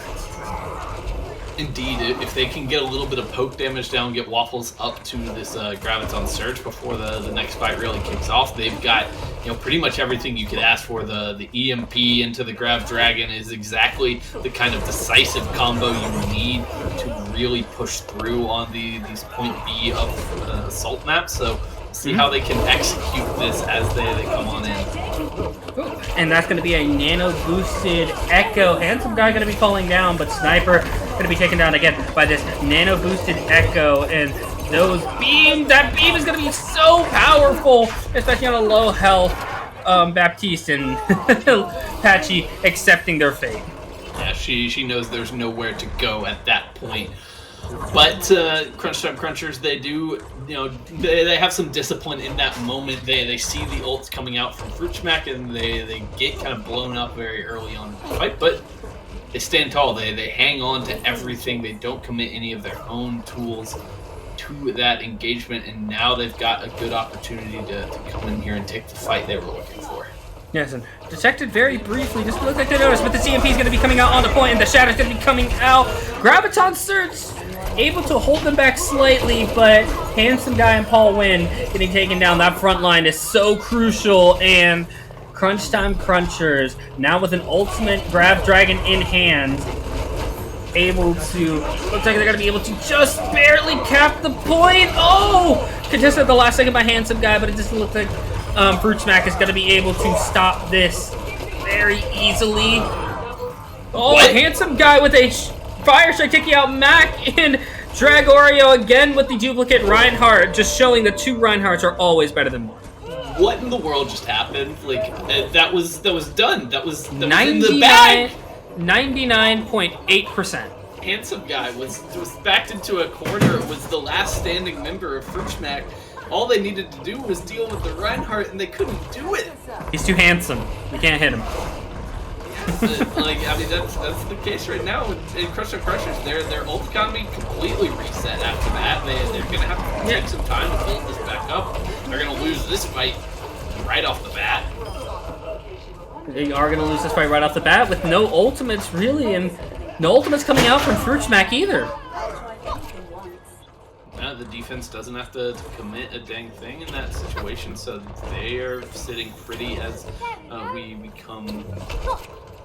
Indeed, if they can get a little bit of poke damage down, get Waffles up to this Graviton Surge before the next fight really kicks off, they've got pretty much everything you could ask for. The EMP into the Grav Dragon is exactly the kind of decisive combo you need to really push through on these point B of Assault maps. So see how they can execute this as they come on in.
And that's going to be a nano boosted Echo. Handsome Guy going to be falling down, but Sniper going to be taken down again by this nano boosted Echo. And those beams, that beam is going to be so powerful, especially on a low health Baptiste and Patchy accepting their fate.
Yeah, she knows there's nowhere to go at that point. But Crunch Time Crunchers, they do, they have some discipline in that moment. They see the ults coming out from Fruit Smack, and they get kind of blown up very early on in the fight. But they stand tall. They hang on to everything. They don't commit any of their own tools to that engagement, and now they've got a good opportunity to come in here and take the fight they were looking for.
Yes, and detected very briefly. Just looks like they noticed, but the CMP is going to be coming out on the point, and the Shadow's going to be coming out. Graviton Surge able to hold them back slightly, but Handsome Guy and Paul Wynn getting taken down. That front line is so crucial, and Crunch Time Crunchers now with an ultimate Grav Dragon in hand, able to, looks like they're going to be able to just barely cap the point. Oh! Contested at the last second by Handsome Guy, but it just looks like Fruit Smack is going to be able to stop this very easily. Oh, what? Handsome Guy with a Fire Strike taking out Mac, and Dragoreo again with the duplicate Reinhardt, just showing that two Reinhardts are always better than one.
What in the world just happened? Like, that was done. That was in the bag.
99.8%.
Handsome Guy was backed into a corner, was the last standing member of Fruit Smack. All they needed to do was deal with the Reinhardt, and they couldn't do it.
He's too handsome. We can't hit him.
That's the case right now in Crush and Crushers. Their ult economy completely reset after that. They're going to have to take some time to build this back up. They're going to lose this fight right off the bat.
They are going to lose this fight right off the bat with no ultimates, really, and no ultimates coming out from Fruit Smack either.
The defense doesn't have to commit a dang thing in that situation, so they are sitting pretty as we become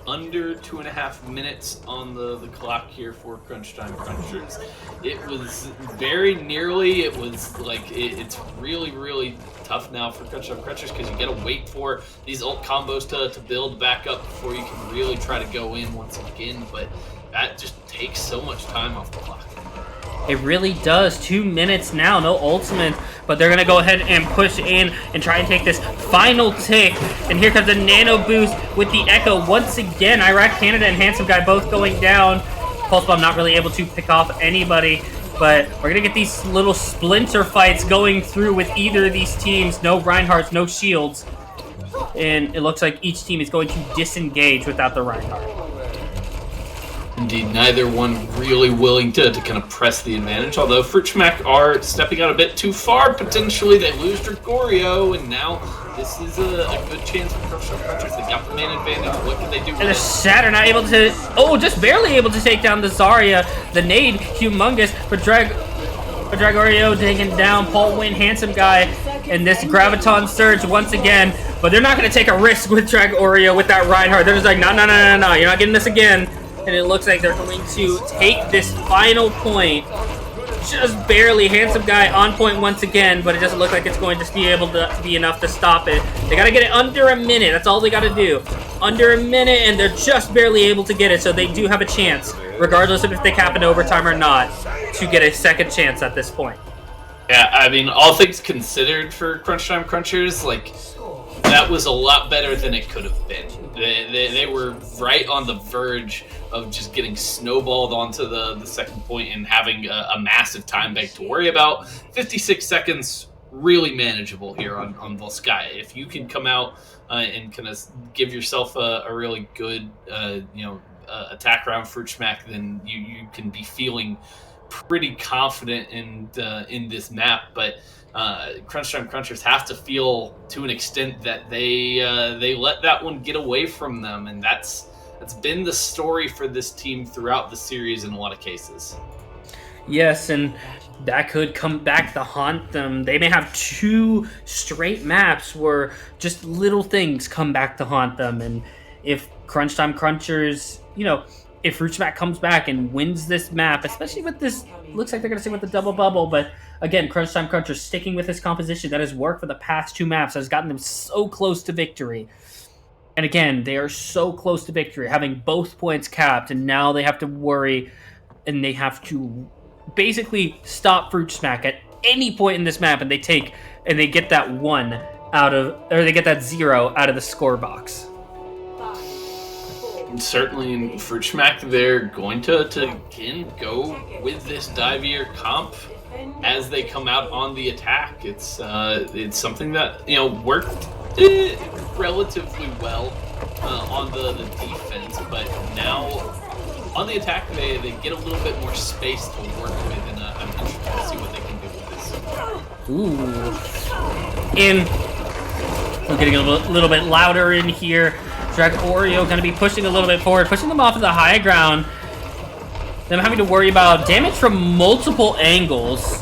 under 2.5 minutes on the clock here for Crunch Time Crunchers. It was very nearly, it was like, it's really, really tough now for Crunch Time Crunchers because you gotta wait for these ult combos to build back up before you can really try to go in once again, but that just takes so much time off the clock.
It really does. 2 minutes now, no ultimate, but they're gonna go ahead and push in and try and take this final tick. And here comes a nano boost with the Echo once again. Iraq, Canada, and Handsome Guy both going down. Pulse Bomb not really able to pick off anybody, but we're gonna get these little splinter fights going through with either of these teams. No Reinhardts, no shields, and it looks like each team is going to disengage without the Reinhardt.
Indeed, neither one really willing to kind of press the advantage, although Fruit Smack are stepping out a bit too far. Potentially they lose Dragoreo, and now this is a good chance for Crunch Time Crunchers. They got the man advantage. What can they do?
And the Shatter not able to, just barely able to take down the Zarya. The nade, humongous, but Dragoreo taking down Paul Wynn, Handsome Guy, and this Graviton Surge once again. But they're not going to take a risk with Dragoreo with that Reinhardt. They're just like, no, you're not getting this again. And it looks like they're going to take this final point just barely. Handsome Guy on point once again, but it doesn't look like it's going to be able to be enough to stop it. They got to get it under a minute. That's all they got to do. Under a minute, and they're just barely able to get it, so they do have a chance, regardless of if they cap in overtime or not, to get a second chance at this point.
Yeah, I mean, all things considered for Crunch Time Crunchers, like, that was a lot better than it could have been. They were right on the verge of just getting snowballed onto the second point and having a massive time bank to worry about. 56 seconds, really manageable here on Volskaya. If you can come out and kind of give yourself a really good attack round Fruit Smack, then you can be feeling pretty confident in this map. But Crunch Time Crunchers have to feel to an extent that they let that one get away from them, and that's That's been the story for this team throughout the series in a lot of cases.
Yes, and that could come back to haunt them. They may have 2 straight maps where just little things come back to haunt them. And if Crunch Time Crunchers, if Fruit Smack comes back and wins this map, especially with this, looks like they're going to stay with the double bubble, but again, Crunch Time Crunchers sticking with this composition that has worked for the past 2 maps, has gotten them so close to victory. And again, they are so close to victory, having both points capped, and now they have to worry, and they have to basically stop Fruit Smack at any point in this map, and they get that 1 out of, or they get that 0 out of the score box.
Certainly in Fruit Smack, they're going to again go with this Divier comp as they come out on the attack. It's something that worked relatively well on the defense, but now on the attack, they get a little bit more space to work with, and I'm interested to see what they can do with this.
Ooh. We're getting a little bit louder in here. Drag Oreo going to be pushing a little bit forward, pushing them off of the high ground. Them having to worry about damage from multiple angles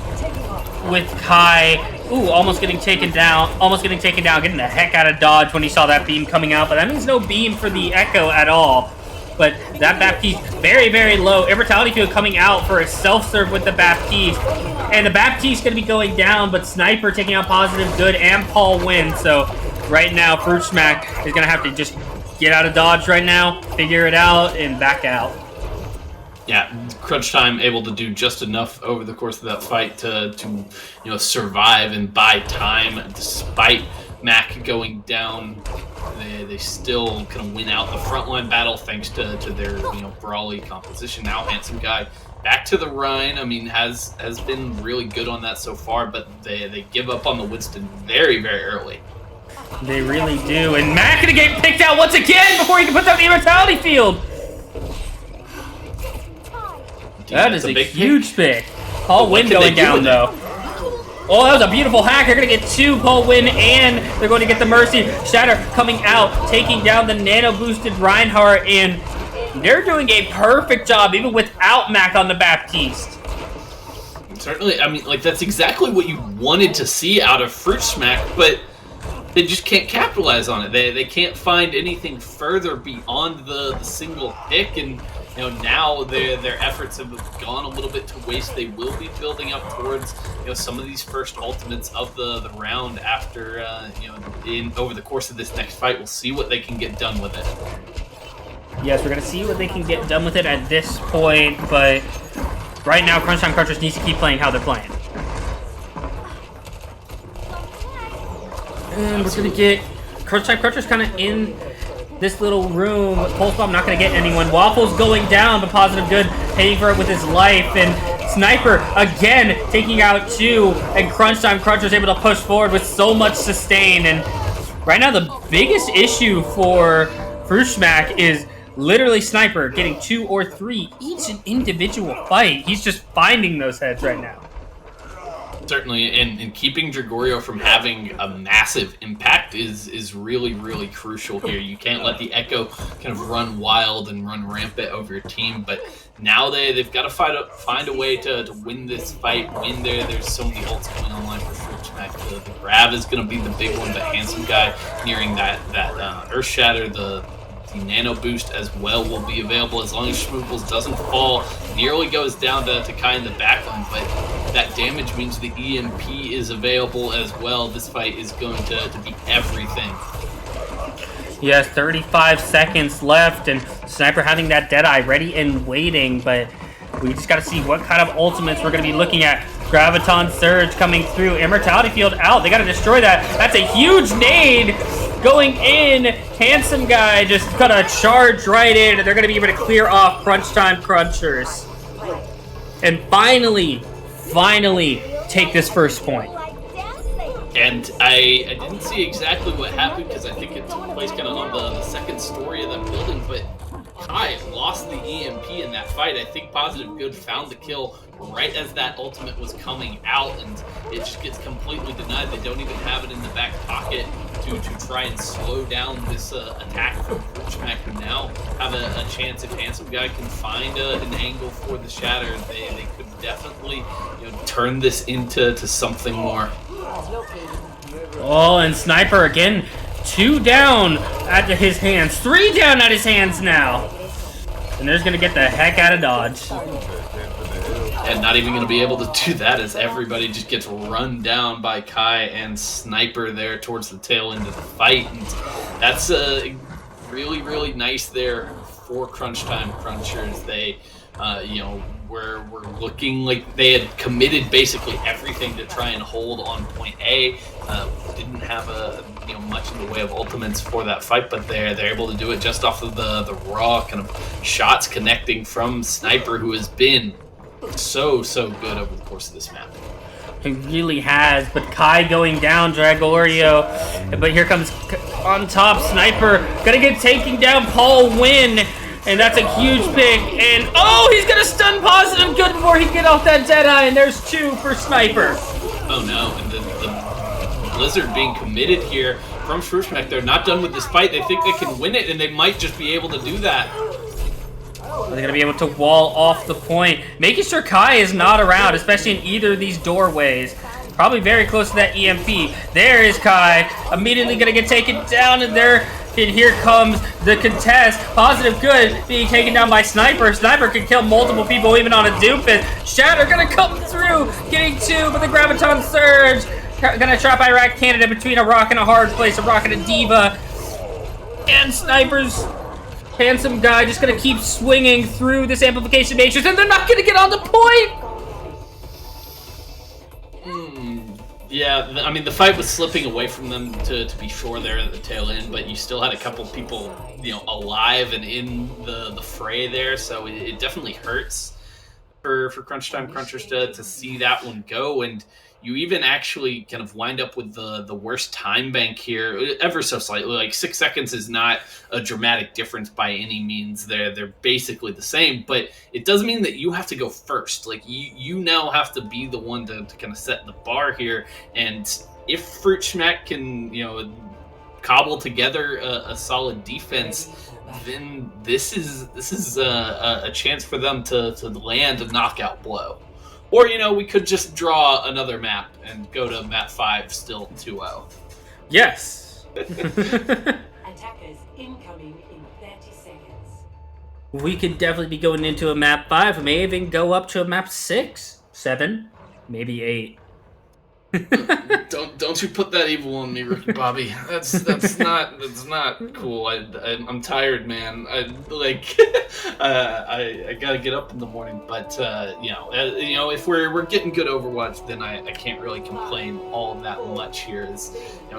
with Kai. Ooh, almost getting taken down, getting the heck out of dodge when he saw that beam coming out, but that means no beam for the Echo at all. But that Baptiste, very, very low. Immortality Field coming out for a self-serve with the Baptiste. And the Baptiste going to be going down, but Sniper taking out Positive Good and Paul Win. So right now, Fruit Smack is going to have to just get out of dodge right now, figure it out, and back out.
Yeah, Crunch Time able to do just enough over the course of that fight to survive and buy time despite Mac going down. They still kind of win out the frontline battle thanks to their brawly composition. Now Handsome Guy back to the Rhine. I mean, has been really good on that so far, but they give up on the Winston very, very early.
They really do. And Mac gonna get picked out once again before he can put down the Immortality Field. That is a huge pick. Paul Win going down though. Oh, that was a beautiful hack. They're going to get 2 Paul Win, and they're going to get the Mercy. Shatter coming out, taking down the nano-boosted Reinhardt, and they're doing a perfect job, even without Mac on the Baptiste.
Certainly, I mean, that's exactly what you wanted to see out of Fruit Smack, but they just can't capitalize on it. They can't find anything further beyond the single pick, and now their efforts have gone a little bit to waste. They will be building up towards some of these first ultimates of the round after over the course of this next fight. We'll see what they can get done with it.
Yes, we're gonna see what they can get done with it at this point, but right now Crunch Time Crunchers needs to keep playing how they're playing. And we're gonna get Crunch Time Crunchers kind of in this little room. Pulse Bomb not going to get anyone. Waffles going down, but Positive Good paying for it with his life. And Sniper again taking out 2. And Crunch Time Crunchers able to push forward with so much sustain. And right now the biggest issue for Fruit Smack is literally Sniper getting 2 or 3 each an individual fight. He's just finding those heads right now.
Certainly, and keeping Dragorio from having a massive impact is really, really crucial here. You can't let the Echo kind of run wild and run rampant over your team, but now they've got to find a way to win this fight. There's so many ults coming online for Fruit Smack. The grab is going to be the big one, but Handsome Guy nearing that Earth Shatter, the Nano Boost as well will be available as long as Schmooples doesn't fall. Nearly goes down to Kai in the backline, but that damage means the EMP is available as well. This fight is going to be everything.
Yes, 35 seconds left, and Sniper having that Deadeye ready and waiting, but we just got to see what kind of ultimates we're going to be looking at. Graviton Surge coming through, Immortality Field out. They got to destroy that. That's a huge nade going in. Handsome Guy just gonna charge right in, and they're gonna be able to clear off Crunch Time Crunchers. And finally take this first point.
And I didn't see exactly what happened because I think it took place kind of on the second story of that building, but Kai lost the EMP in that fight. I think Positive Good found the kill right as that ultimate was coming out, and it just gets completely denied. They don't even have it in the back pocket to try and slow down this attack from Fruit Smack, who now have chance if Handsome Guy can find an angle for the Shatter, they could definitely turn this into something more.
Oh, and Sniper again, 2 down at his hands, 3 down at his hands now. And they're just gonna get the heck out of Dodge.
And not even going to be able to do that as everybody just gets run down by Kai and Sniper there towards the tail end of the fight. And that's really, really nice there for Crunch Time Crunchers. They, were looking like they had committed basically everything to try and hold on point A. Didn't have much in the way of ultimates for that fight, but they're able to do it just off of the raw kind of shots connecting from Sniper, who has been so good over the course of this map.
He really has, but Kai going down, Dragorio. But here comes on top, Sniper. Gonna get taken down, Paul Wynn. And that's a huge pick. And oh, he's gonna stun Positive Good before he get off that Deadeye. And there's 2 for Sniper.
Oh no, and the Blizzard being committed here from Shrushmek. They're not done with this fight. They think they can win it, and they might just be able to do that.
They're going to be able to wall off the point, making sure Kai is not around, especially in either of these doorways. Probably very close to that EMP. There is Kai, immediately going to get taken down, and here comes the contest. Positive Good being taken down by Sniper. Sniper can kill multiple people even on a Doomfist. Shatter going to come through, getting 2, but the Graviton Surge going to trap Iraq Canada between a rock and a hard place, a rock and a diva. And Sniper's Handsome Guy just gonna keep swinging through this amplification matrix, and they're not gonna get on the point.
Yeah, I mean the fight was slipping away from them to be sure there at the tail end, but you still had a couple people alive and in the fray there, so it definitely hurts for Crunch Time Crunchers to see that one go. And you even actually kind of wind up with the worst time bank here, ever so slightly. Like 6 seconds is not a dramatic difference by any means. They're basically the same, but it does mean that you have to go first. Like you now have to be the one to kind of set the bar here. And if Fruit Schmack can cobble together a solid defense, then this is a chance for them to land a knockout blow. Or, we could just draw another map and go to map 5 still 2-0.
Yes.
Attackers incoming in 30 seconds.
We could definitely be going into a map 5. We may even go up to a map 6, 7, maybe 8.
Don't you put that evil on me, Ricky Bobby. That's not cool. I'm tired, man. I gotta get up in the morning. But if we're getting good Overwatch, then I can't really complain all that much here. As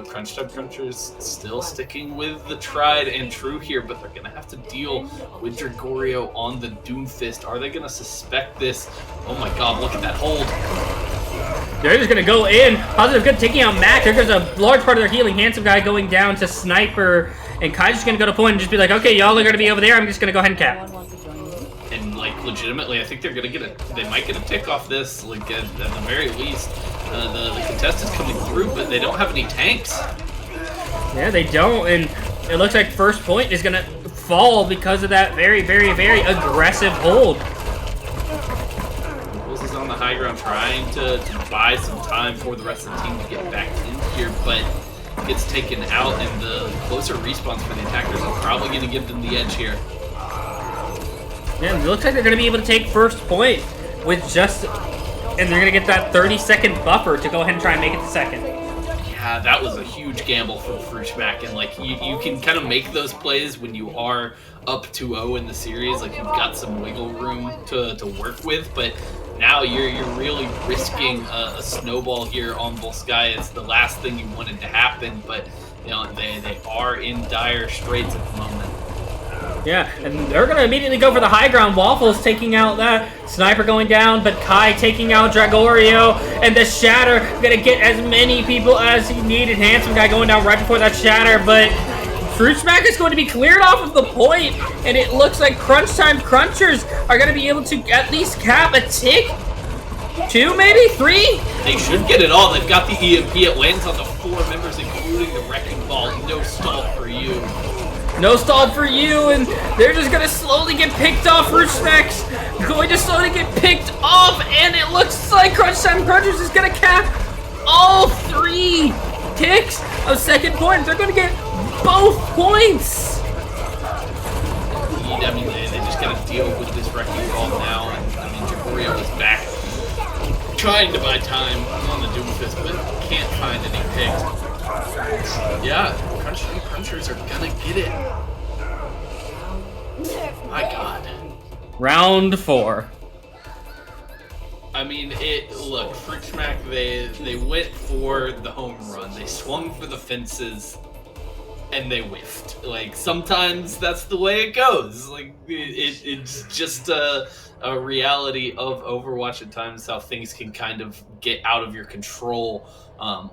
Crunch Time Crunchers still sticking with the tried and true here, but they're gonna have to deal with Dragorio on the Doomfist. Are they gonna suspect this? Oh my God! Look at that hold.
They're just gonna go in. Positive Good taking out Mac. There goes a large part of their healing. Handsome Guy going down to Sniper. And Kai's just gonna go to point and just be like, okay, y'all are gonna be over there. I'm just gonna go ahead and cap.
And legitimately, I think they're gonna they might get a tick off this. At the very least, the contest is coming through, but they don't have any tanks.
Yeah, they don't, and it looks like first point is gonna fall because of that very, very, very aggressive hold.
On the high ground, trying to buy some time for the rest of the team to get back in here, but gets taken out, and the closer respawns for the attackers are probably going to give them the edge here.
Yeah, it looks like they're going to be able to take first point with and they're going to get that 30-second buffer to go ahead and try and make it to second.
Yeah, that was a huge gamble for Fruitschmack, and you can kind of make those plays when you are up 2-0 in the series. Like, you've got some wiggle room to work with, but now you're really risking a snowball here on Volskaya. It's the last thing you wanted to happen, but they are in dire straits at the moment.
Yeah, and they're going to immediately go for the high ground. Waffles taking out that Sniper going down, but Kai taking out Dragorio, and the Shatter going to get as many people as he needed. Handsome Guy going down right before that Shatter, but Fruit Smack is going to be cleared off of the point, and it looks like Crunch Time Crunchers are going to be able to at least cap a tick. 2, maybe 3?
They should get it all. They've got the EMP. It lands on the 4 members, including the Wrecking Ball. No stall for you.
No stall for you, and they're just gonna slowly get picked off. Fruitsmack's going to slowly get picked off, and it looks like Crunch Time Crunchers is gonna cap all 3 kicks of second point. They're gonna get both points.
I mean, they just gotta deal with this wrecking ball now, and I mean, Jagorio is back trying to buy time on the Doomfist, but can't find any picks. Yeah, Crunchers are gonna get it. My God.
Round 4.
I mean, look, Fruitsmack, they went for the home run. They swung for the fences, and they whiffed. Like, sometimes that's the way it goes. Like, it's just a reality of Overwatch at times, how things can kind of get out of your control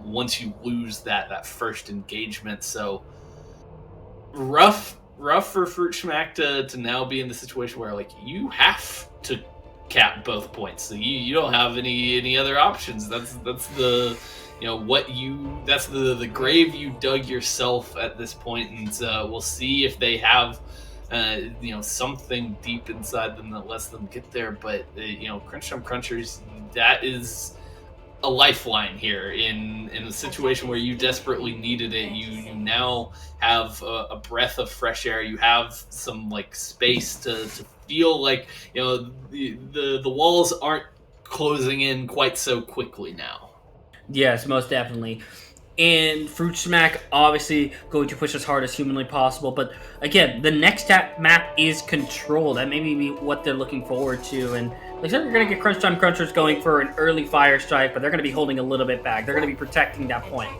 once you lose that first engagement. So, rough for Fruitsmack to now be in the situation where, like, you have to cap both points. So you don't have any other options. That's the that's the grave you dug yourself at this point, and we'll see if they have something deep inside them that lets them get there. But Crunch Time Crunchers, that is a lifeline here in a situation where you desperately needed it. You now have a breath of fresh air. You have some like space to feel like the walls aren't closing in quite so quickly now.
Yes, most definitely. And Fruitsmack obviously going to push as hard as humanly possible. But again, the next map is Control. That may be what they're looking forward to. And like I said, they're going to get Crunch Time Crunchers going for an early fire strike, but they're going to be holding a little bit back. They're going to be protecting that point.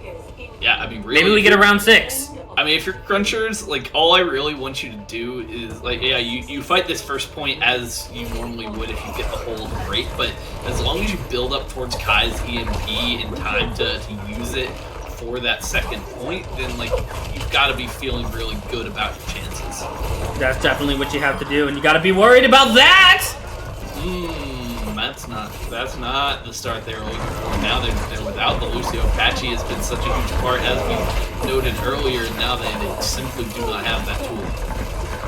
Yeah, I mean, really,
maybe we get a round 6.
I mean, if you're Crunchers, like, all I really want you to do is, like, yeah, you fight this first point as you normally would if you get the hold, great, but as long as you build up towards Kai's EMP in time to use it for that second point, then, like, you've got to be feeling really good about your chances.
That's definitely what you have to do, and you got to be worried about that!
That's not the start they were looking for. Now they're without the Lucio. Patchy has been such a huge part, as we noted earlier, and now they simply do not have that tool.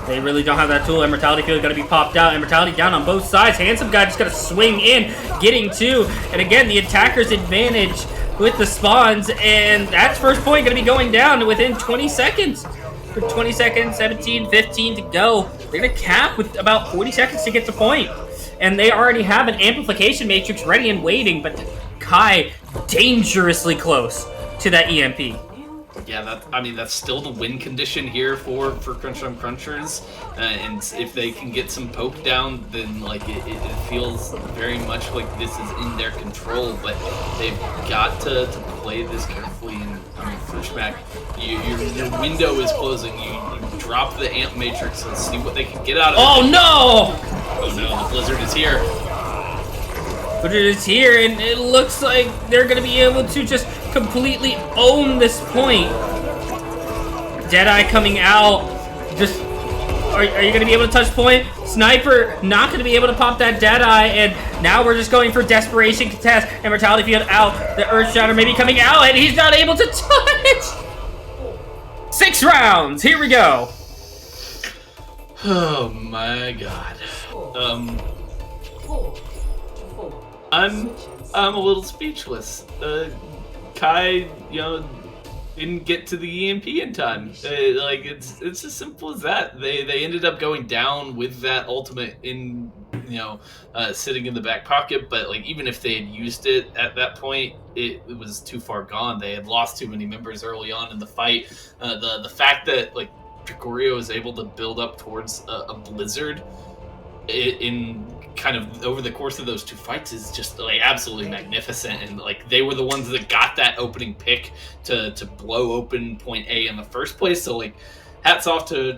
They really don't have that tool. Immortality Field going to be popped out. Immortality down on both sides. Handsome Guy just going to swing in, getting 2. And again, the attacker's advantage with the spawns, and that's first point going to be going down within 20 seconds. For 20 seconds, 17, 15 to go. They're going to cap with about 40 seconds to get the point. And they already have an amplification matrix ready and waiting, but Kai dangerously close to that EMP.
Yeah, that's still the win condition here for Crunch Time Crunchers, and if they can get some poke down, then like it feels very much like this is in their control. But they've got to play this carefully. And I mean, Fruitsmack, your window is closing. You drop the amp matrix and see what they can get out of it.
Oh no!
Oh no, the Blizzard is here.
Blizzard is here, and it looks like they're going to be able to just completely own this point. Deadeye coming out. Just, are you going to be able to touch point? Sniper not going to be able to pop that Deadeye, and now we're just going for Desperation Contest. Immortality Field out. The Earthshatter maybe coming out, and he's not able to touch. 6 rounds. Here we go.
Oh my God.
4-4.
I'm a little speechless. Kai, didn't get to the EMP in time. Like it's as simple as that. They ended up going down with that ultimate in, sitting in the back pocket. But like even if they had used it at that point, it was too far gone. They had lost too many members early on in the fight. The fact that like Jagorio is able to build up towards a Blizzard in kind of over the course of those 2 fights is just like absolutely magnificent. And like they were the ones that got that opening pick to blow open point A in the first place. So like hats off to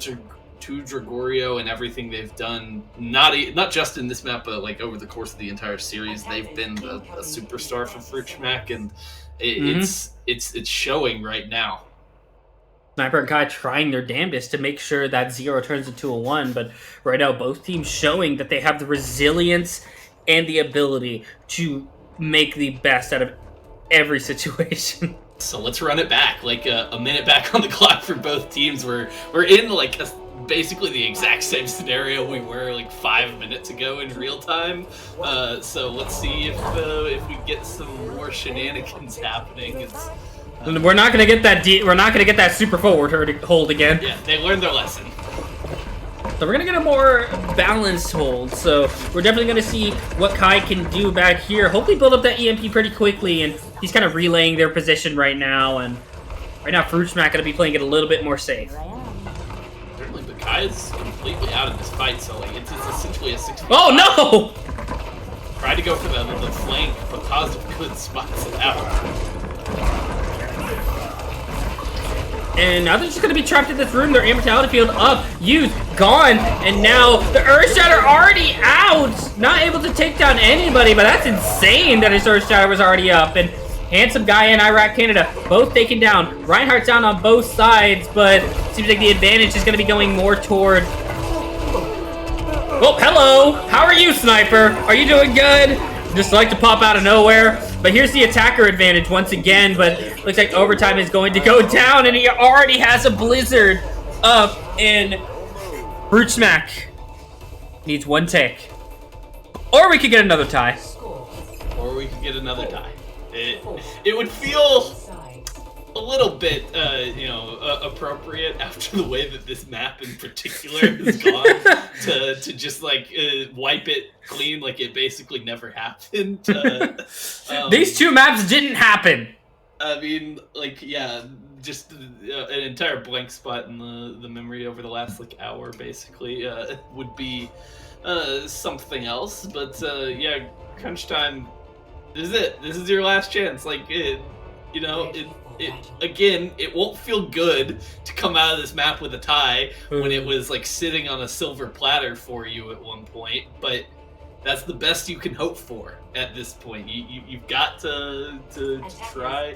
Jagorio and everything they've done, not just in this map, but like over the course of the entire series. They've been a superstar for Fruitsmack, and it's showing right now.
Sniper and Kai trying their damnedest to make sure that 0 turns into a 1, but right now both teams showing that they have the resilience and the ability to make the best out of every situation.
So let's run it back, like a minute back on the clock for both teams. We're in like basically the exact same scenario we were like 5 minutes ago in real time. So let's see if we get some more shenanigans happening.
We're not gonna get that. We're not gonna get that super forward hold again.
Yeah, they learned their lesson.
So we're gonna get a more balanced hold. So we're definitely gonna see what Kai can do back here. Hopefully build up that EMP pretty quickly, and he's kind of relaying their position right now. And right now, Fruit Smack gonna be playing it a little bit more safe.
Certainly, but Kai is completely out of this fight, so like it's essentially a 6v5.
Oh no!
Tried to go for the flank, but Positive could spots it out.
And now they're just going to be trapped in this room. Their Immortality Field up, used, gone, and now the Earthshatter already out! Not able to take down anybody, but that's insane that his Earthshatter was already up. And Handsome Guy and Iraq Canada both taken down. Reinhardt's down on both sides, but seems like the advantage is going to be going more toward... Oh, hello! How are you, Sniper? Are you doing good? Just like to pop out of nowhere. But here's the attacker advantage once again, but looks like overtime is going to go down, and he already has a Blizzard up, and Fruit Smack needs one take. Or we could get another tie.
Or we could get another tie. It would feel a little bit, appropriate after the way that this map in particular has gone to just like wipe it clean, like it basically never happened.
These two maps didn't happen.
I mean, like, yeah, just an entire blank spot in the memory over the last like hour, basically, would be something else. But yeah, crunch time. This is it. This is your last chance. Like it again, it won't feel good to come out of this map with a tie when it was like sitting on a silver platter for you at one point, but that's the best you can hope for at this point. You've got to try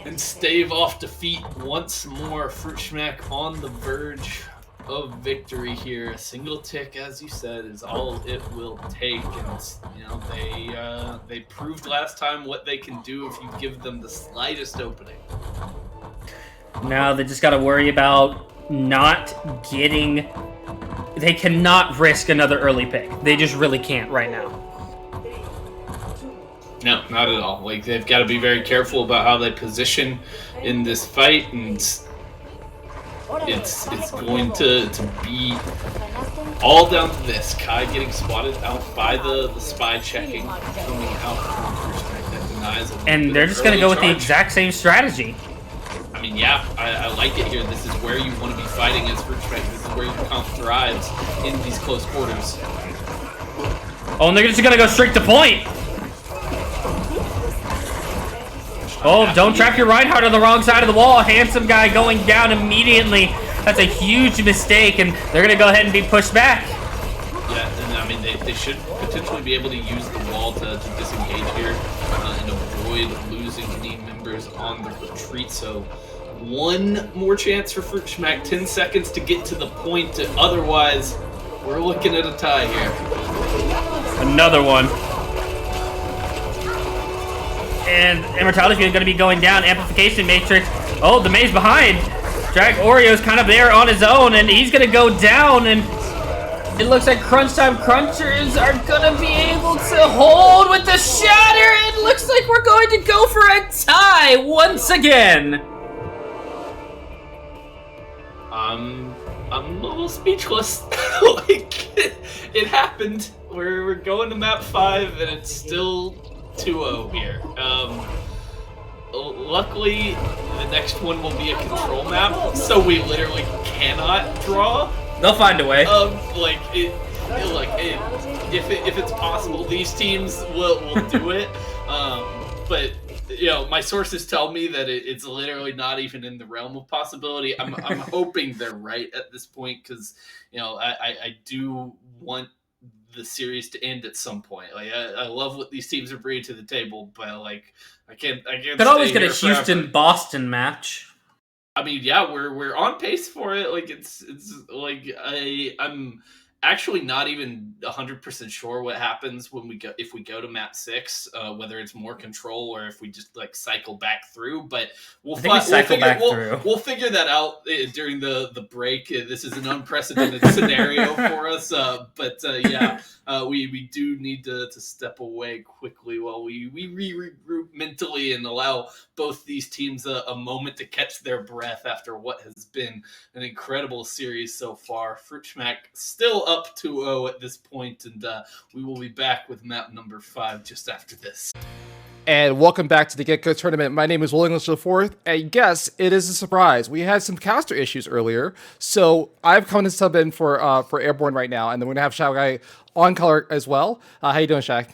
and stave off defeat once more. Fruit Smack on the verge of victory here. A single tick, as you said, is all it will take, and they proved last time what they can do if you give them the slightest opening.
Now they just got to worry about not getting... They cannot risk another early pick. They just really can't right now.
No, not at all. Like, they've got to be very careful about how they position in this fight, and it's going to be all down to this. Kai getting spotted out by the spy checking, coming out from Fruit Smack that denies a
and they're just going to go with the exact same strategy.
I mean, yeah, I like it here. This is where you want to be fighting as Fruit Smack. This is where your comp thrives in these close quarters.
Oh, and they're just going to go straight to point. Oh, don't trap your Reinhardt on the wrong side of the wall. Handsome Guy going down immediately. That's a huge mistake, and they're going to go ahead and be pushed back.
Yeah, and I mean, they should potentially be able to use the wall to disengage here and avoid losing any members on the retreat. So one more chance for Fruit Smack, 10 seconds to get to the point. Otherwise, we're looking at a tie here.
Another one. And Immortality is going to be going down. Amplification Matrix. Oh, the maze behind. Drag Oreo's kind of there on his own, and he's going to go down, and it looks like Crunch Time Crunchers are going to be able to hold with the shatter. It looks like we're going to go for a tie once again.
I'm a little speechless. Like, it happened. We're going to map 5, and it's still 2-0 here. Luckily, the next one will be a control map, so we literally cannot draw.
They'll find a way.
If it's possible, these teams will do it. But my sources tell me that it's literally not even in the realm of possibility. I'm hoping they're right at this point, because I do want the series to end at some point. Like, I love what these teams are bringing to the table, but like I can't. Could
always get a Houston-Boston match.
I mean, yeah, we're on pace for it. Like, it's like I'm actually not even 100% sure what happens when if we go to map 6, whether it's more control or if we just like cycle back through. But we'll figure that out during the break. This is an unprecedented scenario for us, but we do need to step away quickly while we regroup mentally and allow both these teams a moment to catch their breath after what has been an incredible series so far. Fruit Smack still up 2-0 at this point, and we will be back with map number 5 just after this.
And welcome back to the Get Good Tournament. My name is Will English IV, and yes, it is a surprise. We had some caster issues earlier, so I've come to sub in for Airborne right now, and then we're gonna have Shy Guy on color as well. How you doing, Shy?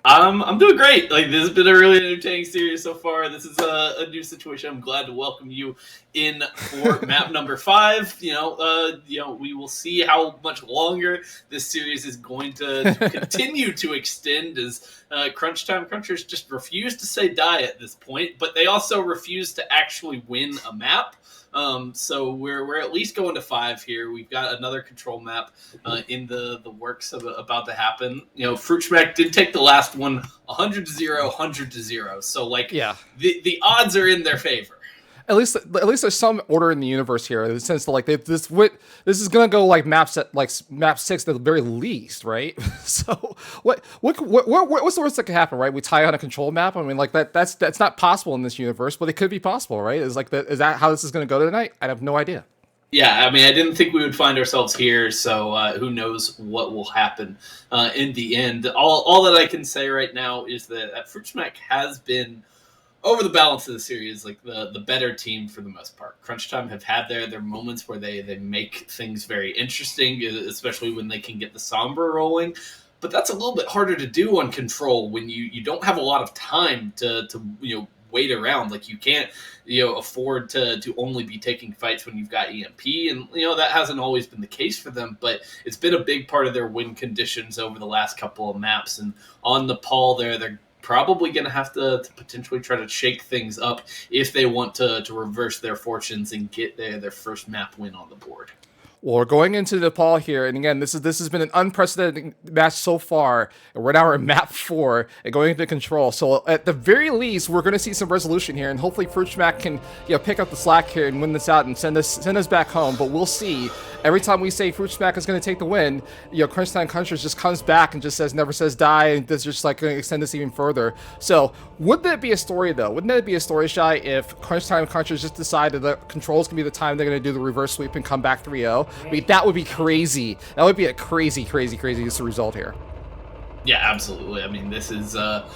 I'm doing great. Like, this has been a really entertaining series so far. This is a new situation. I'm glad to welcome you in for map number 5. We will see how much longer this series is going to continue to extend as Crunch Time Crunchers just refuse to say die at this point, but they also refuse to actually win a map. So we're at least going to 5 here. We've got another control map in the works about to happen. Fruit Smack did take the last one 100-0, 100-0. So the odds are in their favor.
At least there's some order in the universe here, in the sense that this is gonna go like map 6 at the very least, right? So what's the worst that could happen, right? We tie on a control map. I mean, like that's not possible in this universe, but it could be possible, right? Is that how this is gonna go tonight? I have no idea.
Yeah, I mean, I didn't think we would find ourselves here, so who knows what will happen in the end. All that I can say right now is that Fruit Smack has been, over the balance of the series, like the better team for the most part. Crunch Time have had their moments where they make things very interesting, especially when they can get the Sombra rolling. But that's a little bit harder to do on control when you don't have a lot of time to wait around. Like, you can't afford to only be taking fights when you've got EMP, and that hasn't always been the case for them, but it's been a big part of their win conditions over the last couple of maps. And on Nepal they're probably going to have to potentially try to shake things up if they want to reverse their fortunes and get their first map win on the board.
Well, we're going into Nepal here, and again, this has been an unprecedented match so far, and we're now in map 4 and going into control. So at the very least, we're going to see some resolution here, and hopefully Fruit Smack can pick up the slack here and win this out and send us back home. But we'll see. Every time we say Fruit Smack is going to take the win, Crunch Time Crunchers just comes back and just never says die, and this just like going to extend this even further. So wouldn't that be a story though? Wouldn't that be a story, Shy, if Crunch Time Crunchers just decided that controls can be the time they're going to do the reverse sweep and come back 3-0? I mean, that would be crazy. That would be a crazy result here.
Yeah, absolutely. I mean, this is a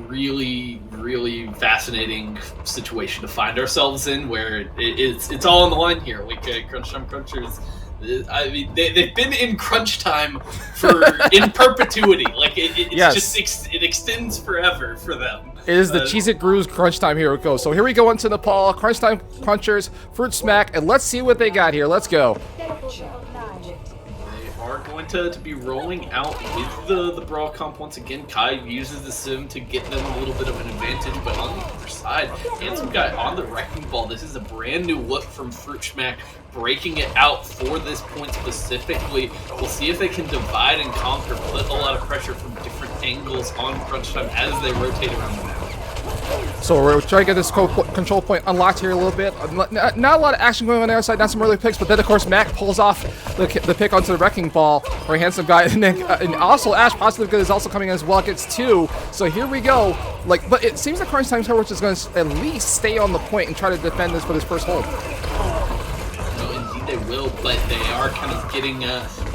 really, really fascinating situation to find ourselves in, where it's all on the line here. Like, Crunch Time Crunchers, I mean, they've been in Crunch Time in perpetuity. Like, it extends forever for them.
It is the Cheez-It Grooves Crunch Time. Here it goes. So here we go into Nepal. Crunch Time Crunchers, Fruit Smack, and let's see what they got here. Let's go.
Are going to be rolling out with the Brawl Comp once again. Kai uses the Sim to get them a little bit of an advantage, but on the other side, Handsome Guy on the Wrecking Ball. This is a brand new look from Fruit Smack, breaking it out for this point specifically. We'll see if they can divide and conquer, put a lot of pressure from different angles on Crunch Time as they rotate around the map.
So we're trying to get this control point unlocked here a little bit. Not a lot of action going on the outside, not some early picks, but then of course Mac pulls off the pick onto the Wrecking Ball for a Handsome Guy, and then and also Ash Positive Good is also coming in as well, gets 2. So here we go. But it seems that Crunch Time Crunchers is going to at least stay on the point and try to defend this for this first hold.
They will, but they are kind of getting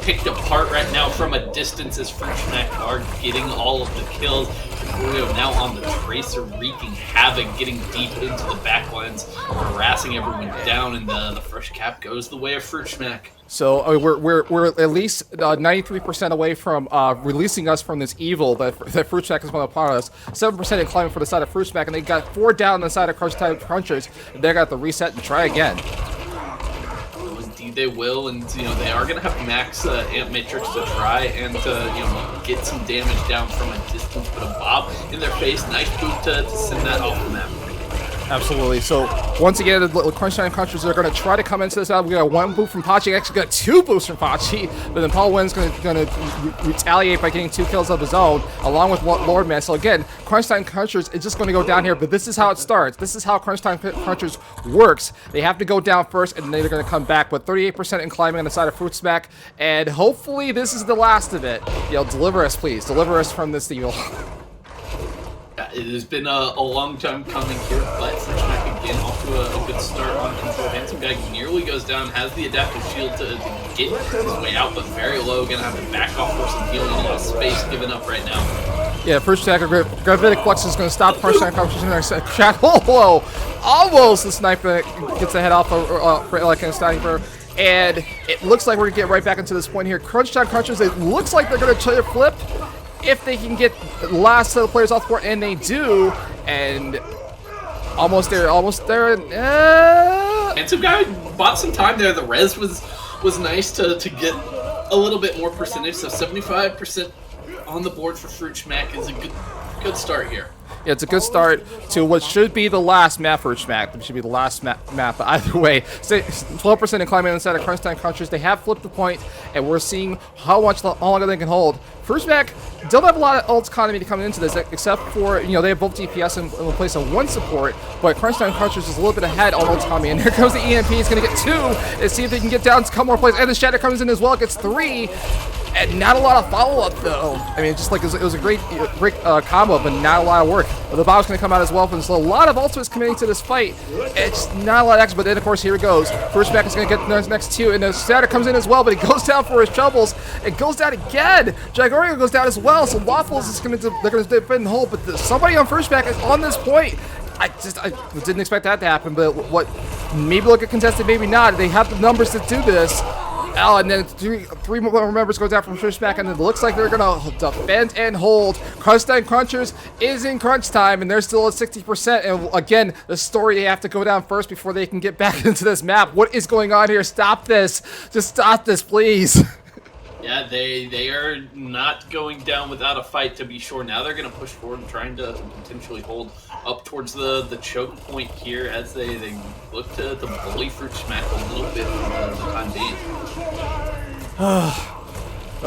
picked apart right now from a distance as Fruit Smack are getting all of the kills. Gregorio now on the Tracer, wreaking havoc, getting deep into the backlines, harassing everyone down, and the first cap goes the way of Fruit Smack.
So we're at least 93% away from releasing us from this evil that Fruit Smack is going to apply us. 7% in climbing for the side of Fruit Smack, and they got 4 down on the side of Crunch Time Crunchers. They got the reset and try again.
They will, and they are going to have max Amp Matrix to try and get some damage down from a distance, but a Bob in their face, nice boot to send that off the map.
Absolutely. So once again, the Crunch Time Crunchers are going to try to come into this out. We got one boost from Pachi. Actually got 2 boosts from Pachi. But then Paul Wynn's going to retaliate by getting 2 kills of his own, along with Lordman. So again, Crunch Time Crunchers is just going to go down here. But this is how it starts. This is how Crunch Time Crunchers works. They have to go down first, and then they're going to come back. But 38% in climbing on the side of Fruit Smack. And hopefully this is the last of it. Deliver us, please. Deliver us from this evil.
It has been a long time coming here, but Fruit Smack again off to a good start on control. Handsome Guy nearly goes down, has the adaptive shield to get his way out, but very low. Gonna have to back off for some healing. A lot of space given up right now.
Yeah, first attack, Gravitic Flux is going to stop Crunch Time Crunchers in their shot. Oh, almost the sniper gets the head off for like a sniper. And it looks like we're going to get right back into this point here. Crunch Time Crunchers, it looks like they're going to try to flip if they can get the last set of players off the board, and they do. And almost there.
Handsome Guy bought some time there. The res was nice to get a little bit more percentage, so 75% on the board for Fruit Smack is a good start here.
Yeah, it's a good start to what should be the last map for Smack. It should be the last map, but either way, 12% in climbing inside of Crunch Time Crunchers. They have flipped the point, and we're seeing how longer they can hold. First Smack don't have a lot of ult economy to come into this, except for, they have both DPS in place of 1 support, but Crunch Time Crunchers is a little bit ahead on ult economy, and here comes the EMP. He's going to get 2, and see if they can get down to a couple more plays, and the Shatter comes in as well, gets 3, and not a lot of follow-up, though. I mean, just like it was a great combo, but not a lot of work. But the Bob's going to come out as well, and so a lot of ultimates committing to this fight. It's not a lot of action, but then, of course, here it goes. First Smack is going to get the next 2, and the Shatter comes in as well, but he goes down for his troubles. It goes down again. Jagorio goes down as well, so Waffles is going to defend the hole, but somebody on First Smack is on this point. I didn't expect that to happen, but maybe look at contested, maybe not. They have the numbers to do this. Oh, and then three more members go down from Fish Back, and it looks like they're going to defend and hold. Crunch Time Crunchers is in crunch time, and they're still at 60%. And again, the story, they have to go down first before they can get back into this map. What is going on here? Stop this. Just stop this, please.
Yeah, they are not going down without a fight, to be sure. Now they're going to push forward and trying to potentially hold up towards the choke point here as they look to bully Fruit Smack a little bit for the time being.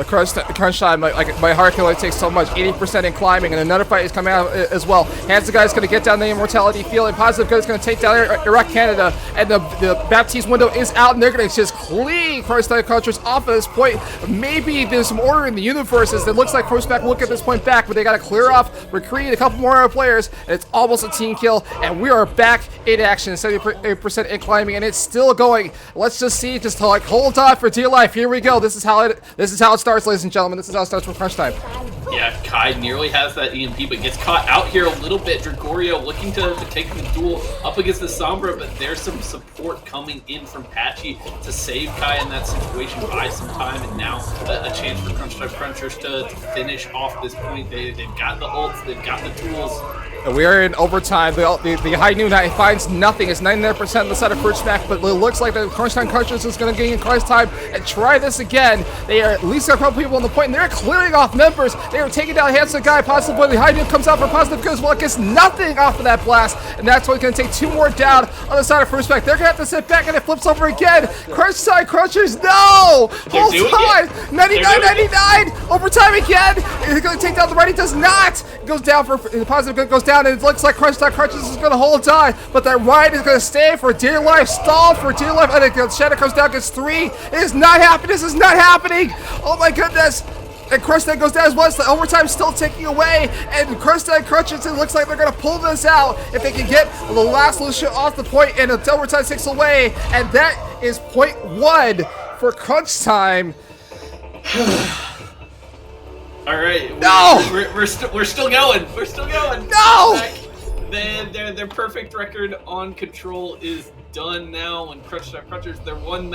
Crunch time, my heart can only take so much. 80% in climbing, and another fight is coming out as well. Handsome Guy's going to get down the Immortality Field, and Positive Good is going to take down Iraq Canada, and the Baptiste window is out, and they're going to just clean Crunch Time Crunchers off at this point. Maybe there's some order in the universe as it looks like Crunch Back will look at this point back, but they got to clear off, recruit a couple more players, and it's almost a team kill, and we are back in action. 78% in climbing, and it's still going. Let's just see, just to hold on for dear life. Here we go. This is how it starts, ladies and gentlemen. This is how it starts for Crunch Time.
Yeah, Kai nearly has that EMP, but gets caught out here a little bit. Dragorio looking to take the duel up against the Sombra, but there's some support coming in from Patchy to save Kai in that situation, buy some time, and now a chance for Crunch Time Crunchers to finish off this point. They've got the ults, they've got the tools.
We are in overtime. The High Noon finds nothing. It's 99% on the side of Fruit Smack, but it looks like the Crunch Time Crunchers is going to gain Crunch Time and try this again. They are at least got a couple people on the point, and they're clearing off members. They are taking down Handsome Guy. Positive Good. The High Noon comes out for Positive Good as well. It gets nothing off of that blast, and that's why it's going to take 2 more down on the side of Fruit Smack. They're going to have to sit back, and it flips over again. Crunch Time Crunchers, no! Hold on! 99-99! Overtime again! It's going to take down the right. He does not! It goes down for Positive Good, goes down, and it looks like Crunch Time Crunchers is going to hold on, but that ride is going to stay for dear life, stalled for dear life, and the Shadow comes down, gets 3. It is not happening. This is not happening. Oh my goodness. And Crunch Time goes down as well. So the overtime's still ticking away, and Crunch Time Crunchers, it looks like they're going to pull this out if they can get the last Lucia off the point, and the overtime ticks away, and that is point 1 for Crunch Time.
All right.
No!
We're still going. We're still going.
No!
Their perfect record on control is done now, and Crunch Time Crunchers, they're one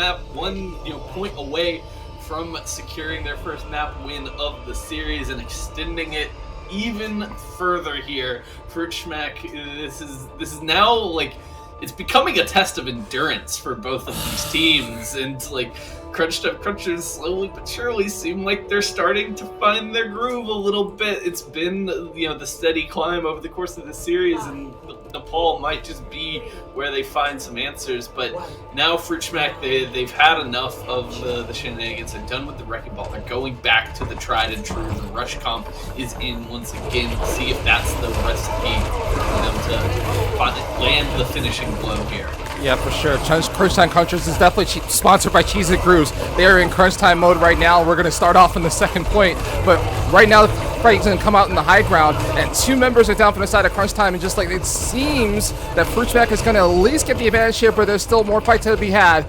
point away from securing their first map win of the series and extending it even further here. Fruit Smack, this is now like it's becoming a test of endurance for both of these teams, and like Crunch Time Crunchers slowly but surely seem like they're starting to find their groove a little bit. It's been the steady climb over the course of the series, and Nepal might just be where they find some answers. But now Fruit Smack, they've had enough of the shenanigans. They're done with the Wrecking Ball. They're going back to the tried and true. The Rush Comp is in once again. See if that's the recipe for them to land the finishing blow here.
Yeah, for sure. Crunch Time Crunchers is definitely sponsored by Cheez It Grooves. They are in crunch time mode right now. We're going to start off in the second point, but right now the fight's going to come out in the high ground, and two members are down from the side of Crunch Time, and just like it seems that Fruit Smack is going to at least get the advantage here, but there's still more fight to be had.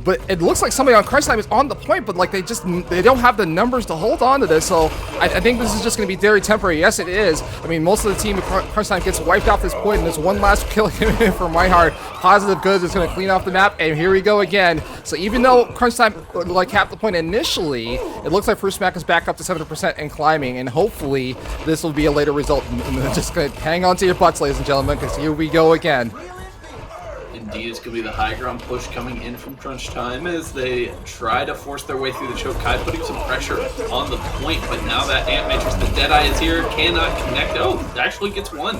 But it looks like somebody on Crunch Time is on the point, but like they don't have the numbers to hold on to this. So I think this is just going to be very temporary. Yes, it is. I mean, most of the team at Crunch Time gets wiped off this point, and there's one last kill for Myhard. Positive Goods is going to clean off the map, and here we go again. So even though Crunch Time like capped the point initially, it looks like Fruit Smack is back up to 70% and climbing, and hopefully this will be a later result. Just going to hang on to your butts, ladies and gentlemen, because here we go again.
Indeed, it's going to be the high ground push coming in from Crunch Time as they try to force their way through the choke. Kai putting some pressure on the point, but now that Ant Matrix, the Deadeye is here, cannot connect. Oh, actually gets one.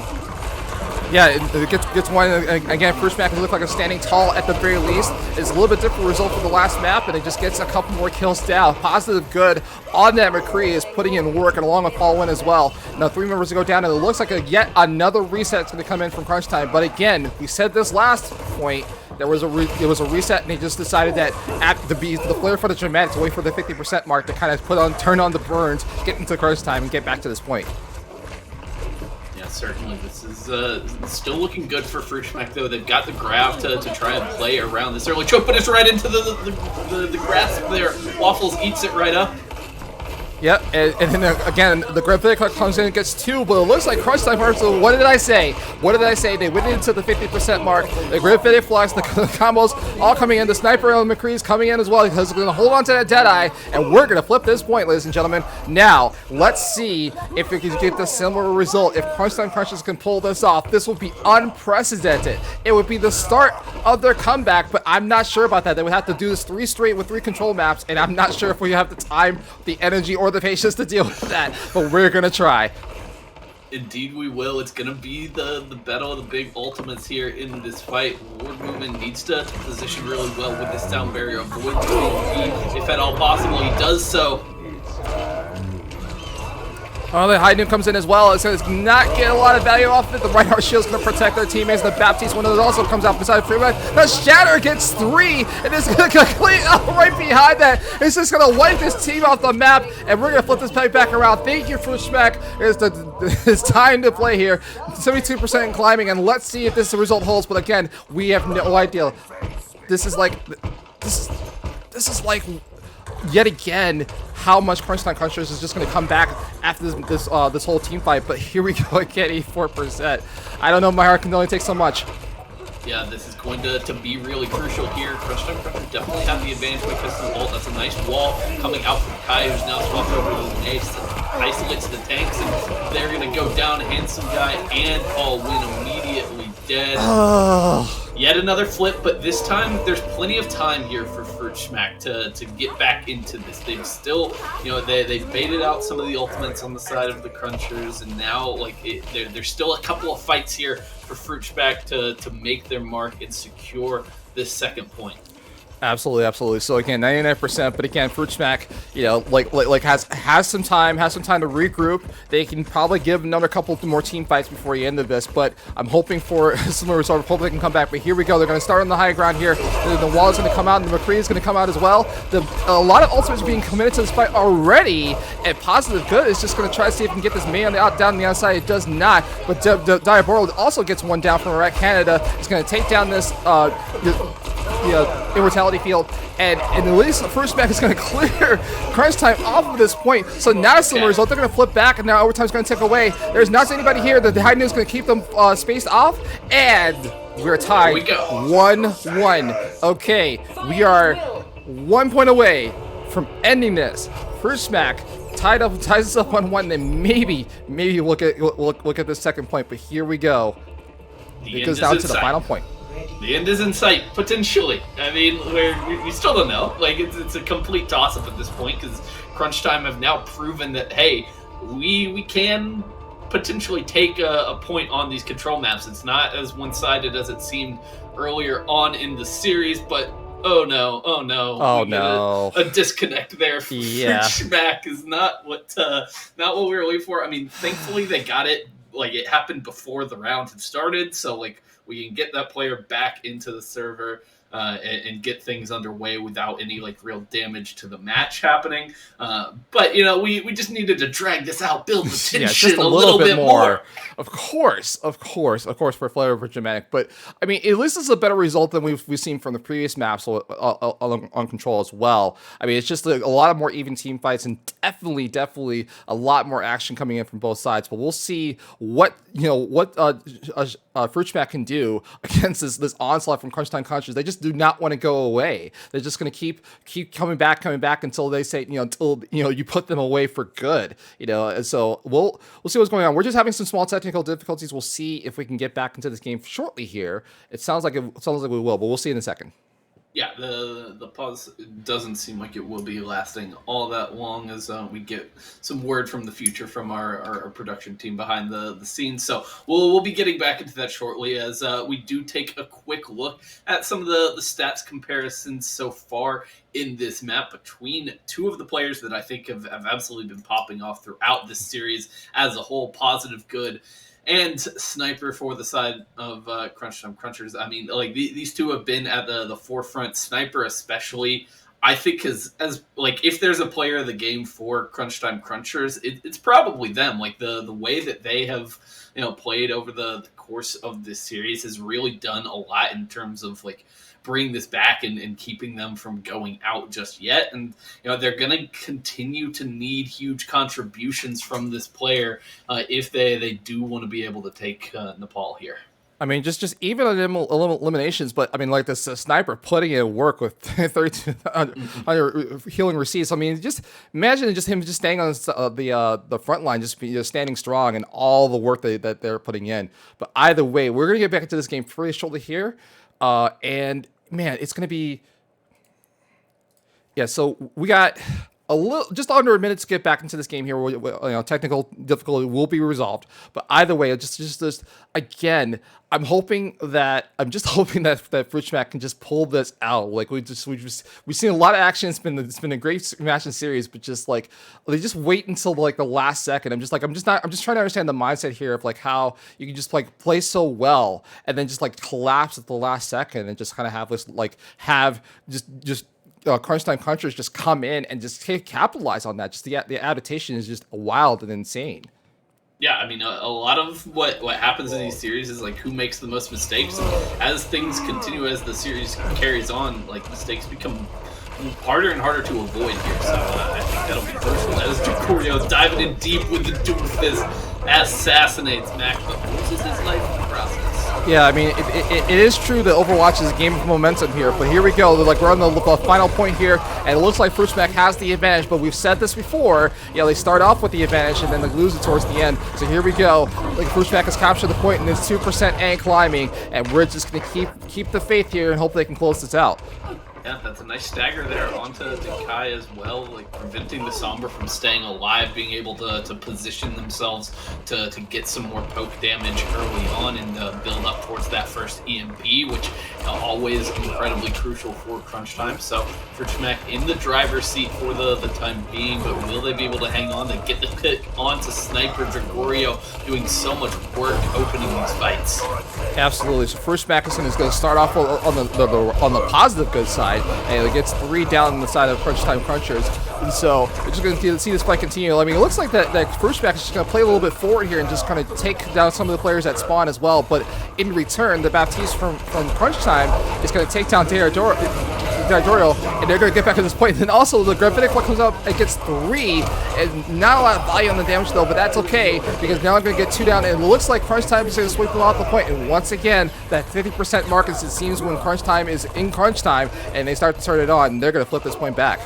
Yeah, it gets one. Again, Fruit Smack can look like a standing tall at the very least. It's a little bit different result for the last map, and it just gets a couple more kills down. Positive Good on that McCree is putting in work, and along with Paul Wynn as well. Now 3 members to go down, and it looks like yet another reset is going to come in from Crunch Time. But again, we said this last point. There was a reset, and they just decided that at the flare for the dramatics, wait for the 50% mark to kind of turn on the burns, get into Crunch Time, and get back to this point.
Certainly, this is still looking good for Fruit Smack, though. They've got the grab to try and play around this early choke, but it's right into the grasp there. Waffles eats it right up.
Yep, and then again, the Gravitic comes in and gets 2, but it looks like Crunch Time first. So what did I say? They went into the 50% mark. The Gravitic Flux, the combos all coming in. The Sniper and McCree's coming in as well because they're going to hold on to that Deadeye, and we're going to flip this point, ladies and gentlemen. Now, let's see if we can get the similar result. If Crunch Time Crunchers can pull this off, this would be unprecedented. It would be the start of their comeback, but I'm not sure about that. They would have to do this 3 straight with 3 control maps, and I'm not sure if we have the time, the energy, or the patience to deal with that, but we're gonna try.
Indeed we will. It's gonna be the battle of the big ultimates here in this fight. Ward Movement needs to position really well with this sound barrier, avoid the PvP if at all possible. He does so.
Oh, the High Noon comes in as well. It's going to not get a lot of value off of it. The Right Heart Shield's going to protect their teammates. The Baptiste one of those also comes out beside Freeman. The Shatter gets 3, and it's going to complete right behind that. It's just going to wipe this team off the map, and we're going to flip this peg back around. Thank you, Fruit Smack. It's time to play here. 72% in climbing, and let's see if this result holds. But again, we have no idea. This is like yet again how much Crunch Time Crunchers is just going to come back after this whole team fight. But here we go again, 84%. I don't know, my heart can only take so much.
Yeah, this is going to be really crucial here. Crunch Time Crunchers definitely have the advantage with Pistol Bolt. That's a nice wall coming out from Kai, who's now swapped over to the Ace. Isolates the tanks, and they're going to go down. Handsome Guy and Paul Wynn immediately dead. Yet another flip, but this time there's plenty of time here for Fruit Smack to get back into this. They've still, they baited out some of the ultimates on the side of the Crunchers, and now there's still a couple of fights here for Fruit Smack to make their mark and secure this second point.
Absolutely. So again, 99%. But again, Fruit Smack, has some time to regroup. They can probably give another couple more team fights before the end of this. But I'm hoping for a similar result. Hopefully they can come back. But here we go. They're going to start on the high ground here. The wall is going to come out, and the McCree is going to come out as well. A lot of ultimates are being committed to this fight already. And Positive Good is just going to try to see if he can get this man down on the outside. It does not. But Diaboro also gets one down from Iraq Canada. He's going to take down this Immortality Field, and at least the Fruit Smack is going to clear Crunch Time off of this point. So now it's the result. They're going to flip back, and now overtime's going to tick away. There's not anybody here. The High Noon is going to keep them spaced off, and we're tied 1-1. Okay, we are 1 point away from ending this. Fruit Smack ties us up 1-1. Then maybe look at this second point. But here we go. It goes down to the final point.
The end is in sight, potentially. I mean, we still don't know. Like, it's a complete toss-up at this point, because Crunch Time have now proven that, hey, we can potentially take a point on these control maps. It's not as one-sided as it seemed earlier on in the series, but oh no,
Oh no.
a disconnect there.
Yeah.
Schmack is not what we were looking for. I mean, thankfully they got it. Like, it happened before the round had started, so like we can get that player back into the server and get things underway without any like real damage to the match happening. But you know, we just needed to drag this out, build the tension
just a
little bit more.
Of course, for Flare over Dramatic. But I mean, at least this is a better result than we've seen from the previous maps on Control as well. I mean, it's just a lot of more even team fights and definitely a lot more action coming in from both sides. But we'll see what Fruitschmack can do against this onslaught from Crunch Time Crunchers. They just do not want to go away. They're just going to keep coming back until they say, until you put them away for good. And so we'll see what's going on. We're just having some small technical difficulties. We'll see if we can get back into this game shortly here. It sounds like we will, but we'll see in a second.
Yeah, the pause doesn't seem like it will be lasting all that long as we get some word from the future from our production team behind the scenes. So we'll be getting back into that shortly as we do take a quick look at some of the stats comparisons so far in this map between two of the players that I think have absolutely been popping off throughout this series as a whole. Positive Good and Sniper for the side of Crunch Time Crunchers. I mean, like these two have been at the forefront. Sniper especially, I think, as like if there's a player of the game for Crunch Time Crunchers, it's probably them. Like the way that they have played over the course of this series has really done a lot in terms of like bringing this back and keeping them from going out just yet. And they're going to continue to need huge contributions from this player if they do want to be able to take Nepal here. I
mean, just even eliminations, but I mean, like this Sniper putting in work with 32 healing receipts. I mean, just imagine him just staying on the front line, just standing strong, and all the work that they're putting in. But either way, we're gonna get back into this game pretty shortly here, and man, it's gonna be So we got just under a minute to get back into this game here. Technical difficulty will be resolved, but either way, just again, I'm just hoping that Fruitschmack can just pull this out. Like we've seen a lot of action. It's been a great match in series, but just like they just wait until like the last second. I'm just trying to understand the mindset here of like how you can just like play so well and then just like collapse at the last second and just kind of have this Crunch Time Crunchers just come in and just capitalize on that. Just the adaptation is just wild and insane.
Yeah, I mean, a lot of what happens in these series is like who makes the most mistakes. As things continue, as the series carries on, like mistakes become harder and harder to avoid here. So I think that'll be crucial. As Jacorio diving in deep with the Doomfist, assassinates Mac, but loses his life in the process.
Yeah, I mean, it is true that Overwatch is a game of momentum here, but here we go. Like we're on the final point here, and it looks like Fruitschmack has the advantage. But we've said this before. They start off with the advantage and then they lose it towards the end. So here we go. Like Fruitschmack has captured the point, and it's 2% and climbing, and we're just gonna keep the faith here and hope they can close this out.
Yeah, that's a nice stagger there onto Kai as well, like preventing the Sombra from staying alive, being able to position themselves to get some more poke damage early on and build up towards that first EMP, which always incredibly crucial for Crunch Time. So Fruitschmack in the driver's seat for the time being, but will they be able to hang on? They get the pick onto Sniper. Jacorio doing so much work opening these fights.
Absolutely. So Fruitschmack is going to start off on the positive good side, and it gets 3 down on the side of Crunch Time Crunchers. And so we're just going to see this fight continue. I mean, it looks like that Fruitschmack is just going to play a little bit forward here and just kind of take down some of the players that spawn as well. But in return, the Baptiste from Crunch Time is going to take down Diadorio, and they're going to get back to this point. And then also the Gravitic comes up and gets 3, and not a lot of value on the damage though, but that's okay because now I'm going to get 2 down, and it looks like Crunch Time is going to sweep them off the point. And once again, that 50% mark, it seems when Crunch Time is in Crunch Time, and they start to turn it on, and they're going to flip this point back.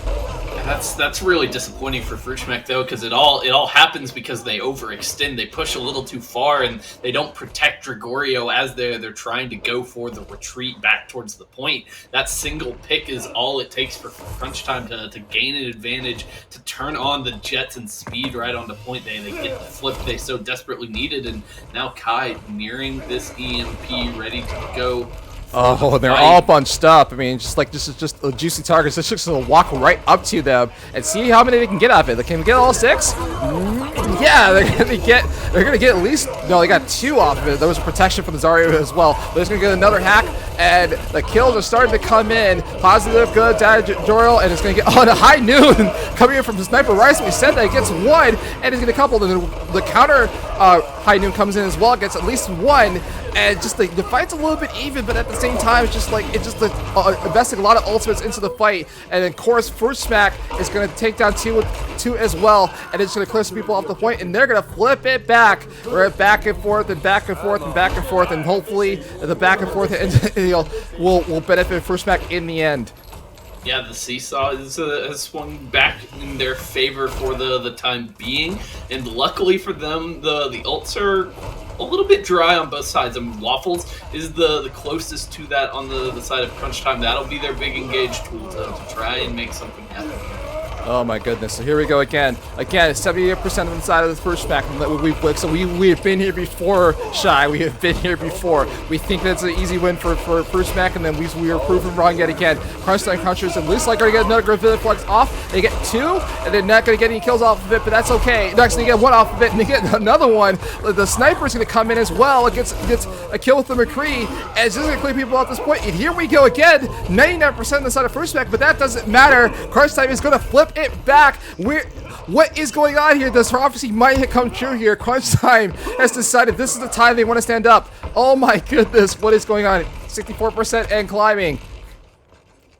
That's really disappointing for Fruchmek though, because it all happens because they overextend. They push a little too far, and they don't protect Gregorio as they're trying to go for the retreat back towards the point. That single pick is all it takes for crunch time to gain an advantage, to turn on the jets and speed right on the point. They get the flip they so desperately needed, and now Kai nearing this EMP, ready to go.
Oh, they're all bunched up. I mean, just like this is just a juicy target. They're just gonna walk right up to them and see how many they can get out of it. They can get all 6. Yeah, they're gonna get at least, no, they got 2 off of it. There was protection from the Zarya as well. They're just gonna get another hack, and the kills are starting to come in. Positive, good, Doral, and it's gonna get on a High Noon coming in from the Sniper Rice. We said that it gets 1, and it's gonna couple. And then the counter High Noon comes in as well, gets at least 1, and just the fight's a little bit even, but at the same time, it's just investing a lot of ultimates into the fight. And then, of course, Fruchmek is going to take down two as well, and it's going to clear some people off the point, and they're going to flip it back. We're back and forth and back and forth and back and forth, and hopefully the back and forth will benefit Fruchmek in the end.
Yeah, the seesaw has swung back in their favor for the time being, and luckily for them, the ults are a little bit dry on both sides. I mean, Waffles is the closest to that on the side of Crunch Time. That'll be their big engage tool to try and make something happen.
Oh my goodness! So here we go again. Again, 78% on the side of the first back. So we have been here before, Shy. We have been here before. We think that's an easy win for first back, and then we were proven wrong yet again. Crunch Time Crunchers, and looks like they're gonna get another Gravitiflex off. They get 2, and they're not gonna get any kills off of it, but that's okay. Next, they get 1 off of it, and they get another one. The Sniper's gonna come in as well. It gets a kill with the McCree, and it's just gonna clear people out at this point. And here we go again. 99% on the side of first back, but that doesn't matter. Crunch Time is gonna flip it back. What is going on here? This prophecy might come true here. Crunch Time has decided this is the time they want to stand up. Oh my goodness, what is going on? 64% and climbing.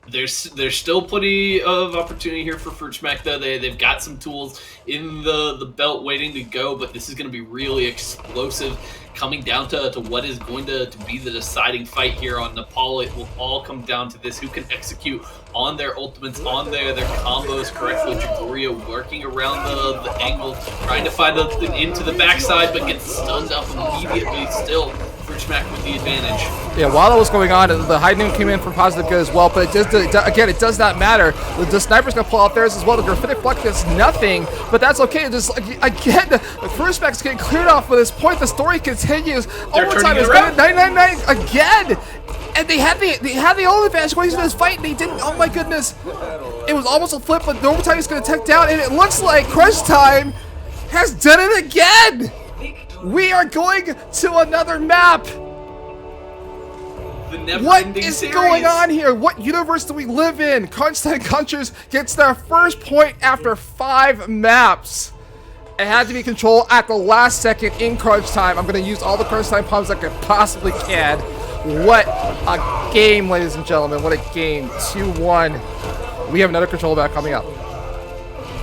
There's still plenty of opportunity here for Fruchmek though. They've got some tools in the belt waiting to go, but this is going to be really explosive, coming down to what is going to be the deciding fight here on Nepal. It will all come down to this: who can execute on their ultimates, on their combos correctly. Gregorio working around the angle, trying to find into the backside, but gets stunned up immediately. Still, Fruchmek with the advantage.
Yeah, while that was going on, the High Noon came in for positive good as well, but it does not matter. The Sniper's going to pull out theirs as well. The Graphitic Flex does nothing, but that's okay. Just again, the Fruchmek's getting cleared off with this point. The story continues. Overtime is good. 999 again. And they had the old advantage going into this fight, and they didn't. Oh my goodness! It was almost a flip, but the overtime is going to take down, and it looks like Crunch Time has done it again. We are going to another map. What is going on here? What universe do we live in? Crunch Time Crunchers gets their first point after 5 maps. It had to be controlled at the last second in Crunch Time. I'm going to use all the Crunch Time pumps I could possibly can. What a game, ladies and gentlemen. What a game. 2-1. We have another control back coming up.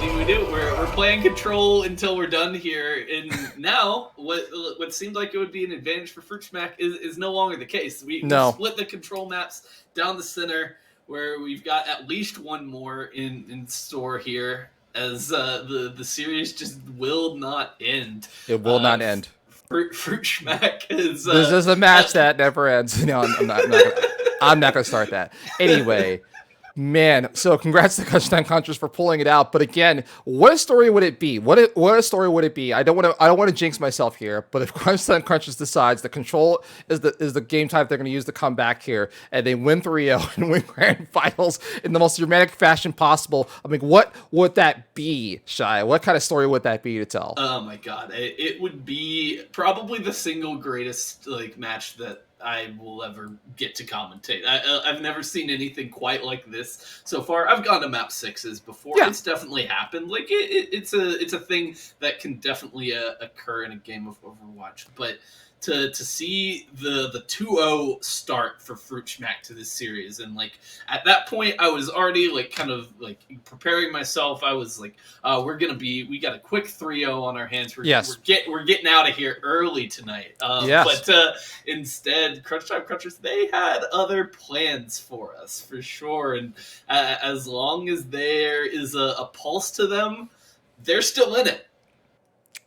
We do. We're playing control until we're done here, and now what seemed like it would be an advantage for Fruchmek is no longer the case. We split the control maps down the center, where we've got at least one more in store here, as the series just will not end.
It will not end.
Fruchmek is.
This is a match that never ends. No, I'm not gonna start that. Anyway. Man, so congrats to Crunch Time Crunchers for pulling it out. But again, what a story would it be? What a story would it be? I don't want to jinx myself here, but if Crunch Time Crunchers decides the control is the game type they're going to use to come back here, and they win 3-0 and win grand finals in the most dramatic fashion possible, I mean, what would that be, Shy? What kind of story would that be to tell?
Oh my god, it would be probably the single greatest match that I will ever get to commentate. I've never seen anything quite like this so far. I've gone to map 6s before. Yeah. It's definitely happened. It's a thing that can definitely occur in a game of Overwatch. But to see the 2-0 start for Fruit Schmack to this series. And like at that point I was already like kind of like preparing myself. I was like, we got a quick 3-0 on our hands. We're getting out of here early tonight. But instead, Crunch Time Crunchers, they had other plans for us for sure. And as long as there is a pulse to them, they're still in it.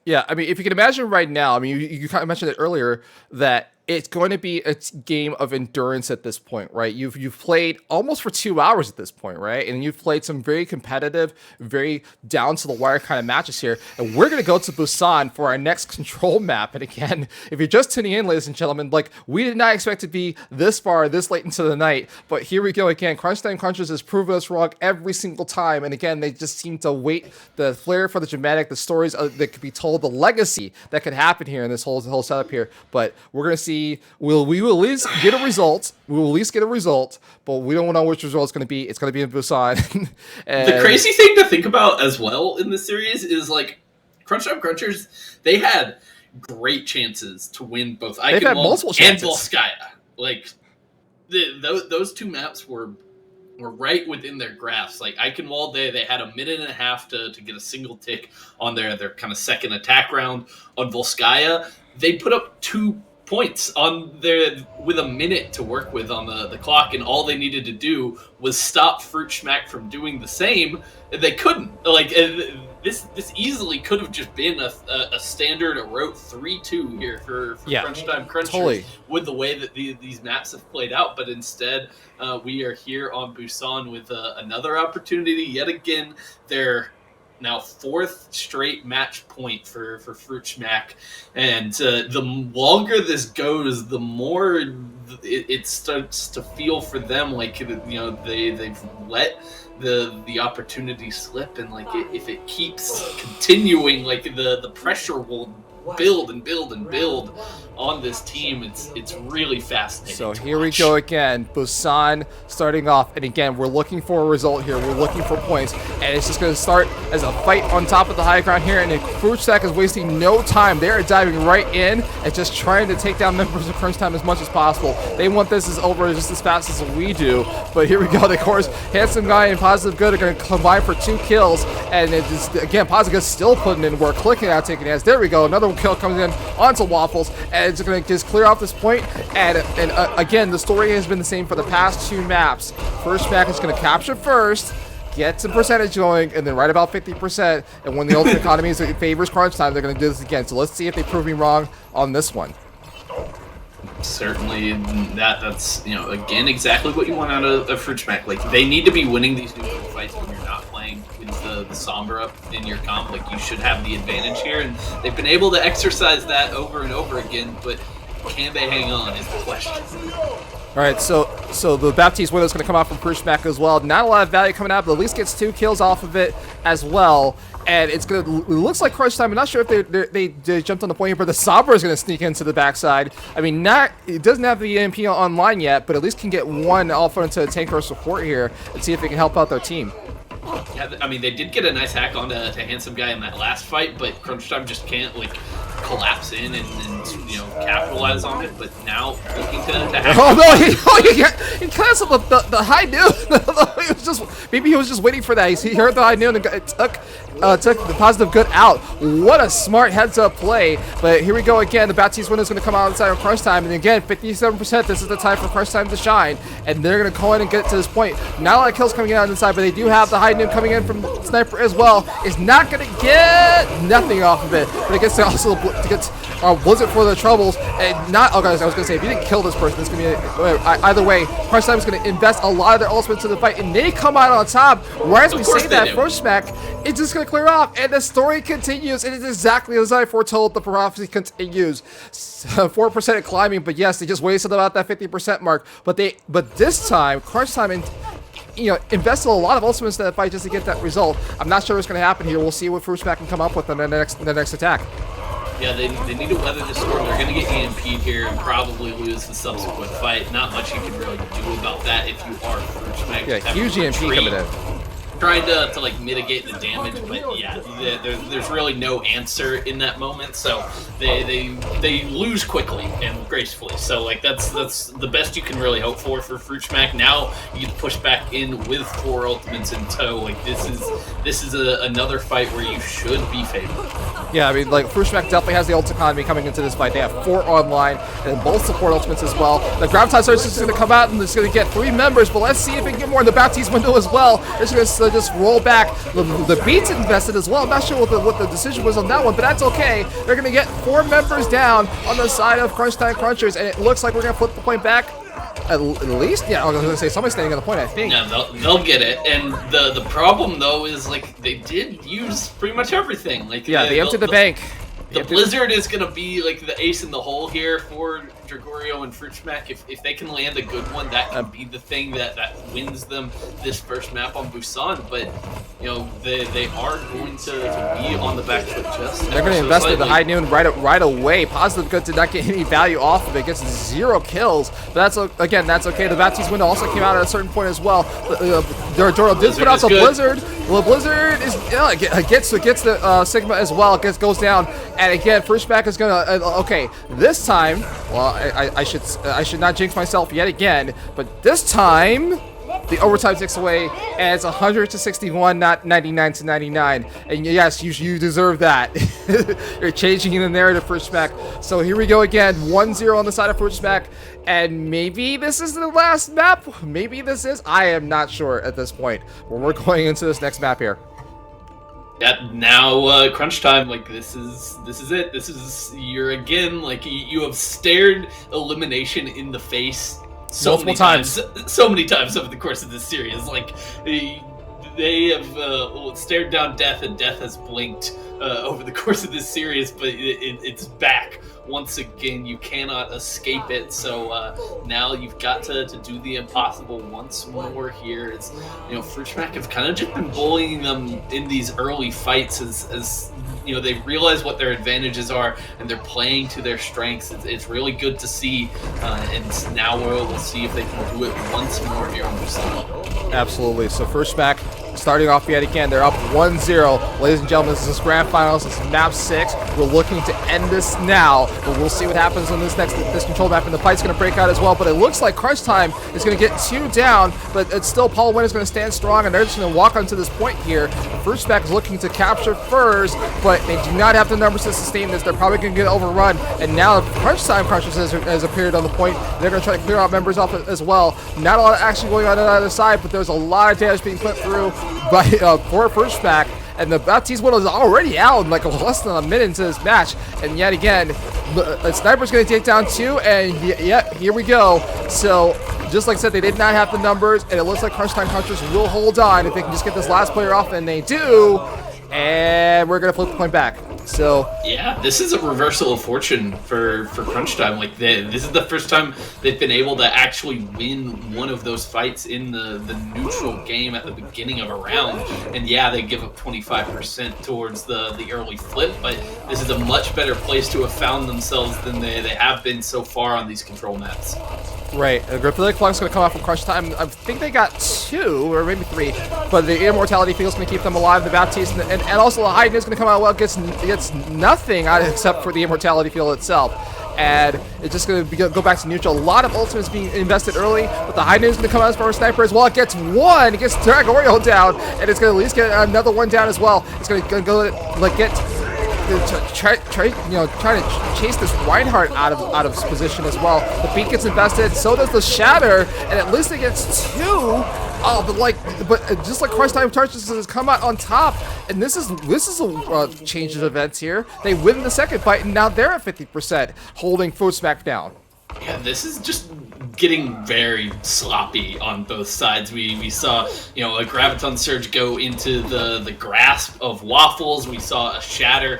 Yeah, I mean, if you can imagine right now, I mean, you kind of mentioned it earlier that it's going to be a game of endurance at this point, right? You've played almost for 2 hours at this point, right? And you've played some very competitive, very down to the wire kind of matches here. And we're going to go to Busan for our next control map. And again, if you're just tuning in, ladies and gentlemen, like we did not expect to be this far, this late into the night. But here we go again. Crunch Time Crunchers has proven us wrong every single time. And again, they just seem to wait the flair for the dramatic, the stories that could be told, the legacy that could happen here in this whole setup here. But we're going to see. We will at least get a result. We will at least get a result, but we don't know which result it's going to be. It's going to be in Busan. And
the crazy thing to think about as well in this series is like Crunch Time Crunchers, they had great chances to win both Eichenwalde and Volskaya. Like those two maps were right within their grasp. Like Eichenwalde, they had a minute and a half to get a single tick on their kind of second attack round. On Volskaya, they put up 2 points on there with a minute to work with on the clock, and all they needed to do was stop Fruit Schmack from doing the same. They couldn't. Like this easily could have just been a standard rote 3-2 here for Crunch Time Crunchers, totally, with the way that these maps have played out. But instead, we are here on Busan with another opportunity yet again. They're now 4th straight match point for Fruit Schmack, and the longer this goes, the more it starts to feel for them like they've let the opportunity slip, and like if it keeps continuing, like the pressure will build and build and build on this team. It's really fascinating.
So here we go again. Busan starting off, and again, we're looking for a result here. We're looking for points, and it's just going to start as a fight on top of the high ground here, and Fruit Schmack is wasting no time. They are diving right in and just trying to take down members of Crunch Time as much as possible. They want this as over just as fast as we do, but here we go. Of course, Handsome Guy and Positive Good are going to combine for 2 kills, and it just, again, Positive Good still putting in work, clicking out, taking hands. There we go. Another kill comes in onto Waffles, and it's going to just clear off this point. And again, the story has been the same for the past 2 maps. Fruit Schmack is going to capture first, get some percentage going, and then right about 50%. And when the ultimate economy favors Crunch Time, they're going to do this again. So let's see if they prove me wrong on this one.
Certainly, that's again exactly what you want out of Fruit Schmack. Like they need to be winning these neutral fights when you're not playing with the Sombra in your comp. Like you should have the advantage here, and they've been able to exercise that over and over again. But can they hang on is the question.
All right, so the Baptiste window is going to come out from Fruit Schmack as well. Not a lot of value coming out, but at least gets 2 kills off of it as well. And it looks like Crunch Time. I'm not sure if they jumped on the point here, but the Sombra is going to sneak into the backside. I mean, it doesn't have the EMP online yet, but at least can get 1 alpha into tank or support here and see if they can help out their team.
Yeah, I mean, they did get a nice hack onto Handsome Guy in that last fight, but Crunch Time just can't collapse in and capitalize on it. But now looking to hack.
Oh no! He canceled the high noon. Maybe he was just waiting for that. He heard the high noon and took the Positive Good out. What a smart heads-up play. But here we go again. The Baptiste window is going to come out inside of Crunch Time, and again, 57%. This is the time for Crunch Time to shine, and they're going to go in and get to this point. Not a lot of kills coming out inside, but they do have the high noon coming in from Sniper as well. Is not going to get nothing off of it, but it gets to also get Blizzard for the troubles, and not. Oh guys, I was going to say, if you didn't kill this person, it's going to be either way. Crunch Time is going to invest a lot of their ultimates into the fight, and they come out on top. Right as we say that, Fruit Schmack, it's just going to clear off, and the story continues. It is exactly as I foretold. The prophecy continues. 4% climbing, but yes, they just wasted about that 50% mark. But this time, Crunch Time invested a lot of ultimates in that fight just to get that result. I'm not sure what's going to happen here. We'll see what Fruit Schmack can come up with in the next attack.
Yeah, they need to weather the storm. They're going to get EMP'd here and probably lose the subsequent fight. Not much you can really do about that if you are Fruit Schmack.
Yeah, huge EMP coming in.
trying to like mitigate the damage, but yeah, there's really no answer in that moment, so they lose quickly and gracefully. So like that's the best you can really hope for Fruitschmack. Now you get to push back in with 4 ultimates in tow. Like this is another fight where you should be favored.
Yeah, I mean, like, Fruitschmack definitely has the ult economy coming into this fight. They have 4 online, and both support ultimates as well. The Graviton Surge is going to come out, and it's going to get 3 members, but let's see if it can get more in the Baptiste window as well. It's going to just roll back. The Beats invested as well. I'm not sure what the decision was on that one, but that's okay. They're going to get 4 members down on the side of Crunch Time Crunchers, and it looks like we're going to flip the point back. At least, yeah, I was gonna say somebody's standing on the point, I think.
Yeah, they'll get it. And the problem though is like they did use pretty much everything. Like
yeah, they emptied the bank.
The Blizzard is gonna be like the ace in the hole here for Gregorio and Fruitschmack. If they can land a good one, that can be the thing that wins them this first map on Busan. But you know they are going to be on the back foot just now.
They're going to invest in the High Noon right away. Positive Good did not get any value off of it. Gets 0 kills. But that's again, that's okay. The Baptiste window also came out at a certain point as well. Doro did put out the Blizzard. The Blizzard is gets the Sigma as well. Goes down, and again, Fruitschmack is gonna okay. This time, well, I should not jinx myself yet again, but this time the overtime takes away, and it's 100 to 61, not 99 to 99. And yes, you deserve that. You're changing the narrative, Fruitschmack. So here we go again, 1-0 on the side of Fruitschmack, and maybe this is the last map. Maybe this is. I am not sure at this point. But we're going into this next map here.
Yeah, now crunch time. Like this is it. This is you're again like you have stared elimination in the face multiple times over the course of this series. Like they have stared down death, and death has blinked over the course of this series. But it's back once again. You cannot escape it. So now you've got to do the impossible once more here. It's Fruitschmack have kind of just been bullying them in these early fights as they realize what their advantages are, and they're playing to their strengths. It's really good to see, and now we'll see if they can do it once more here on Busan.
Absolutely. So Fruitschmack starting off yet again. They're up 1-0. Ladies and gentlemen, this is Grand Finals. This is map 6. We're looking to end this now, but we'll see what happens on this control map, and the fight's going to break out as well. But it looks like Crunch Time is going to get 2 down, but it's still Paul Wynn is going to stand strong, and they're just going to walk onto this point here. Fruitschmack is looking to capture first, but they do not have the numbers to sustain this. They're probably going to get overrun, and now Crunch Time Crunchers has appeared on the point. They're going to try to clear out members off as well. Not a lot of action going on the other side, but there's a lot of damage being put through by poor Fruitschmack, and the Baptiste window is already out in like less than a minute into this match, and yet again the Sniper's going to take down 2, and here we go. So just like I said, they did not have the numbers, and it looks like Crunch Time Crunchers will hold on if they can just get this last player off, and they do, and we're going to flip the point back. So
yeah, this is a reversal of fortune for Crunch Time. Like this is the first time they've been able to actually win one of those fights in the neutral game at the beginning of a round. And yeah, they give up 25% towards the early flip, but this is a much better place to have found themselves than they have been so far on these control maps.
Right, Graphilic Flux is going to come out from Crunch Time. I think they got 2, or maybe 3, but the Immortality Field is going to keep them alive. The Baptiste and also the Haydn is going to come out well. Gets nothing out except for the Immortality Field itself. And it's just going to go back to neutral. A lot of ultimates being invested early, but the Haydn is going to come out from a Sniper as well. It gets 1, it gets Gregorio down, and it's going to at least get another 1 down as well. It's going to go like get... trying to chase this Reinhardt out of position as well. The Beat gets invested, so does the Shatter, and at least it gets 2. But just like Crunch Time Crunchers has come out on top, and this is a change of events here. They win the second fight, and now they're at 50%, holding Fruitschmack down.
Yeah, this is just getting very sloppy on both sides. We saw, a Graviton Surge go into the grasp of Waffles. We saw a Shatter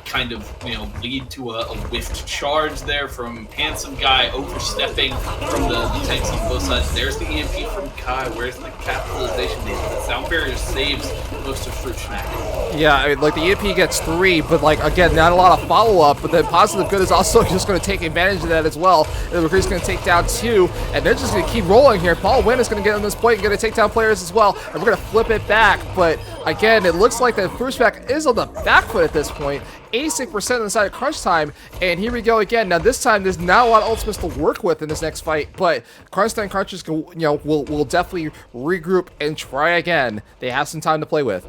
kind of, lead to a whiffed charge there from Handsome Guy, overstepping from the tanks on both sides. There's the EMP from Kai. Where's the capitalization? The Sound Barrier saves most of Fruitschmack.
Yeah, I mean, like the EMP gets 3, but like again, not a lot of follow-up. But then Positive Good is also just going to take advantage of that as well. And the McCree's going to take down 2, and they're just going to keep rolling here. Paul Wynn is going to get on this point and going to take down players as well, and we're going to flip it back. But again, it looks like the Fruitback is on the back foot at this point. 86% on the side of Crunch Time, and here we go again. Now this time there's not a lot of ultimates to work with in this next fight, but Crunch Time Crunchers will definitely regroup and try again. They have some time to play with.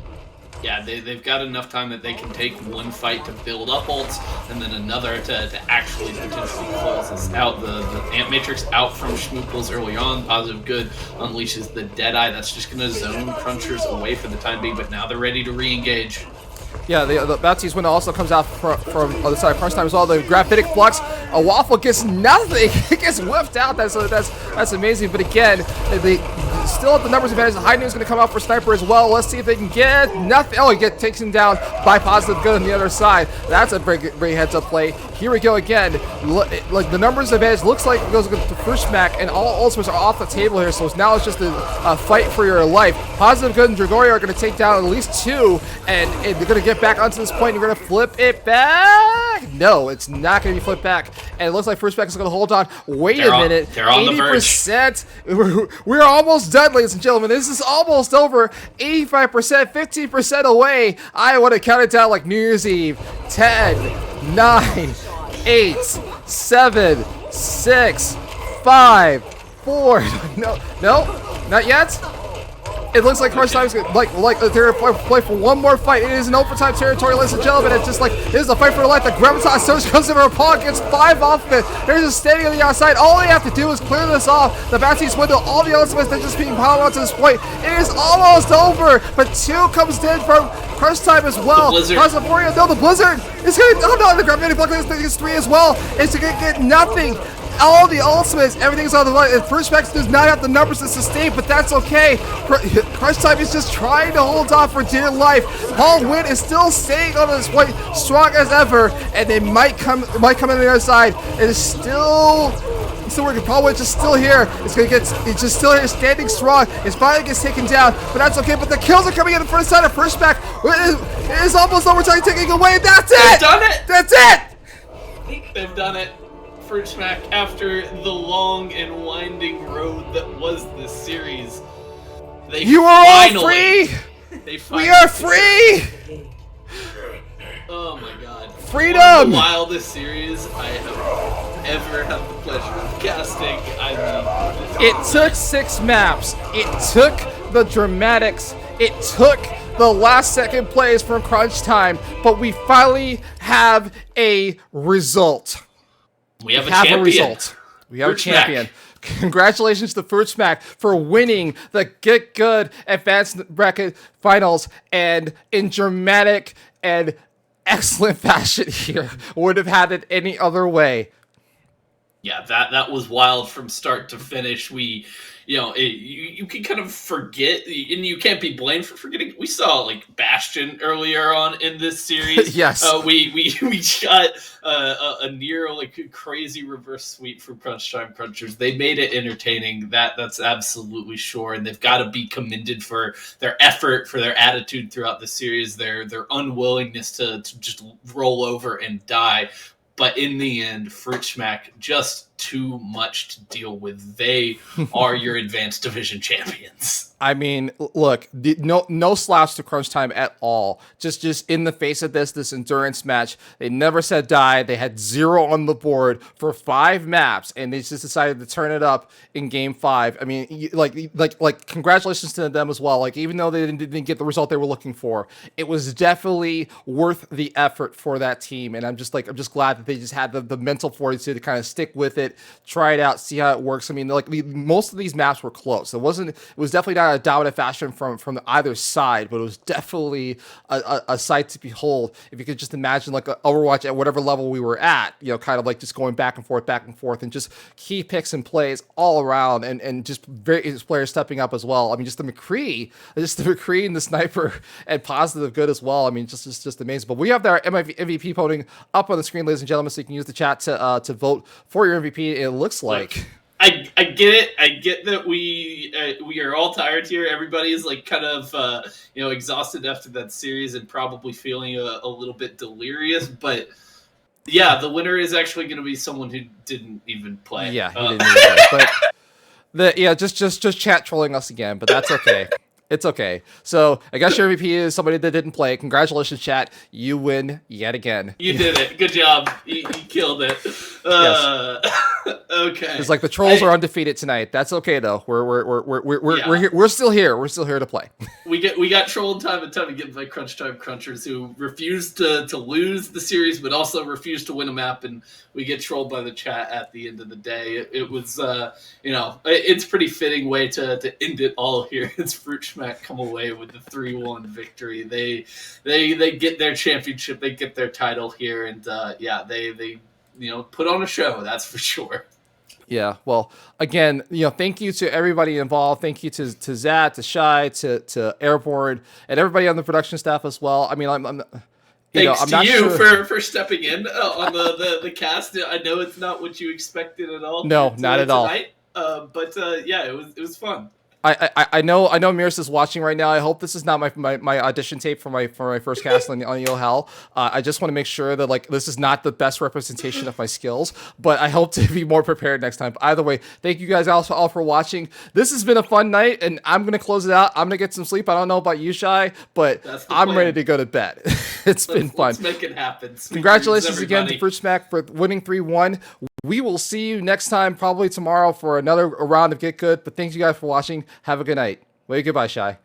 Yeah, they've got enough time that they can take one fight to build up ults, and then another to actually potentially close this out. The Amp Matrix out from Schmooples early on. Positive Good unleashes the Deadeye. That's just going to zone Crunchers away for the time being, but now they're ready to re-engage.
Yeah, the Baptiste window also comes out from other side of Crunch Time as well. The Graphitic Flux, a Waffle gets nothing. It gets whipped out. That's amazing. But again, they still have the numbers advantage. The High Noon is going to come out for Sniper as well. Let's see if they can get nothing. Oh, he takes him down by Positive Good on the other side. That's a great heads up play. Here we go again. Like the numbers advantage looks like it goes to first smack, and all ultimates are off the table here. So now it's just a fight for your life. Positive Good and Dragoria are going to take down at least 2, and they're going to get back onto this point. You're going to flip it back. No, it's not going to be flipped back. And it looks like First Back is going to hold on. Wait a minute.
They're on
80%. We're almost done, ladies and gentlemen. This is almost over. 85%, 15% away. I want to count it down like New Year's Eve. 10, 9, 8, 7, 6, 5, 4. No, not yet. It looks like Crunch Time is like they're going to play for one more fight. It is an overtime territory, ladies and gentlemen. It's just like it is a fight for the life. The Gravitas Surge comes in for a paw, gets 5 off of it. They're just standing on the outside. All they have to do is clear this off. The Baptiste window, all the ultimates, they're just being powered onto this point. It is almost over, but 2 comes in from Crunch Time as well.
The Blizzard.
No, the Blizzard is going to. Oh no, the Gravitic Flux is 3 as well. It's going to get nothing. All the ultimates, everything's on the line. First Max does not have the numbers to sustain, but that's okay. Crunch Time is just trying to hold on for dear life. Paul Wynn is still staying on this point, strong as ever, and they might come in on the other side. It is still working. Paul Wynn is still here. It's just still here, standing strong. His body gets taken down, but that's okay. But the kills are coming in the first side of First Max. It is almost overtime, taking away. That's it.
They've done it.
That's it.
They've done it. Fruit Smack, after the long and winding road that was this series,
you are all free! We are free!
Oh my god.
Freedom!
One of the wildest series I have ever had the pleasure of casting. I mean,
it took 6 maps. It took the dramatics. It took the last second plays from Crunch Time, but we finally have a result.
We have a champion.
Result. We have a champion. Congratulations to Fruit Smack for winning the Get Good Advanced Bracket Finals, and in dramatic and excellent fashion here. Would have had it any other way.
Yeah, that was wild from start to finish. You can kind of forget, and you can't be blamed for forgetting. We saw like Bastion earlier on in this series.
Yes,
we shot a near like crazy reverse sweep from Crunch Time Crunchers. They made it entertaining. That's absolutely sure, and they've got to be commended for their effort, for their attitude throughout the series, their unwillingness to just roll over and die. But in the end, Fruit Smack, just too much to deal with. They are your advanced division champions.
I mean, look, no slouch to Crunch Time at all. Just in the face of this endurance match, they never said die. They had 0 on the board for 5 maps, and they just decided to turn it up in Game 5. I mean, like, congratulations to them as well. Like, even though they didn't get the result they were looking for, it was definitely worth the effort for that team. And I'm just glad that they just had the mental fortitude to kind of stick with it, try it out, see how it works. I mean, like, most of these maps were close. It was definitely not a dominant fashion from either side, but it was definitely a sight to behold. If you could just imagine like Overwatch at whatever level we were at, kind of like just going back and forth, and just key picks and plays all around, and just various players stepping up as well. I mean, just the McCree and the Sniper and Positive Good as well. I mean, just amazing. But we have our MVP voting up on the screen, ladies and gentlemen, so you can use the chat to vote for your MVP. It looks like.
I get it. I get that we are all tired here. Everybody is like kind of exhausted after that series and probably feeling a little bit delirious. But Yeah, the winner is actually going to be someone who didn't even play.
Yeah, he didn't even play. But just chat trolling us again, but that's okay. It's okay. So I guess your MVP is somebody that didn't play. Congratulations, chat. You win yet again.
You did it. Good job. You killed it. Okay.
It's like the trolls are undefeated tonight. That's okay though. We're here. We're still here. We're still here to play.
We got trolled time and time again by Crunch Time Crunchers who refused to lose the series, but also refused to win a map, and we get trolled by the chat at the end of the day. It was it's a pretty fitting way to end it all here. It's Fruit Schmack come away with the 3-1 victory. They get their championship. They get their title here, and they put on a show. That's for sure.
Yeah, well, again, thank you to everybody involved. Thank you to Zat, to Shy, to Airborne, and everybody on the production staff as well. I mean,
Thanks
I'm
to
not
you
sure.
for stepping in on the cast. I know it's not what you expected at all.
No, not at all.
But it was fun.
I know Mirs is watching right now. I hope this is not my audition tape for my first cast on Yo Hell. I just want to make sure that this is not the best representation of my skills, but I hope to be more prepared next time. But either way, thank you guys all for watching. This has been a fun night, and I'm gonna close it out. I'm gonna get some sleep. I don't know about you, Shy, but I'm ready to go to bed. It's been fun.
Let's make it happen.
Congratulations again to Fruit Smack for winning 3-1. We will see you next time, probably tomorrow, for another round of Get Good. But thanks you guys for watching. Have a good night. Wave goodbye, Shy.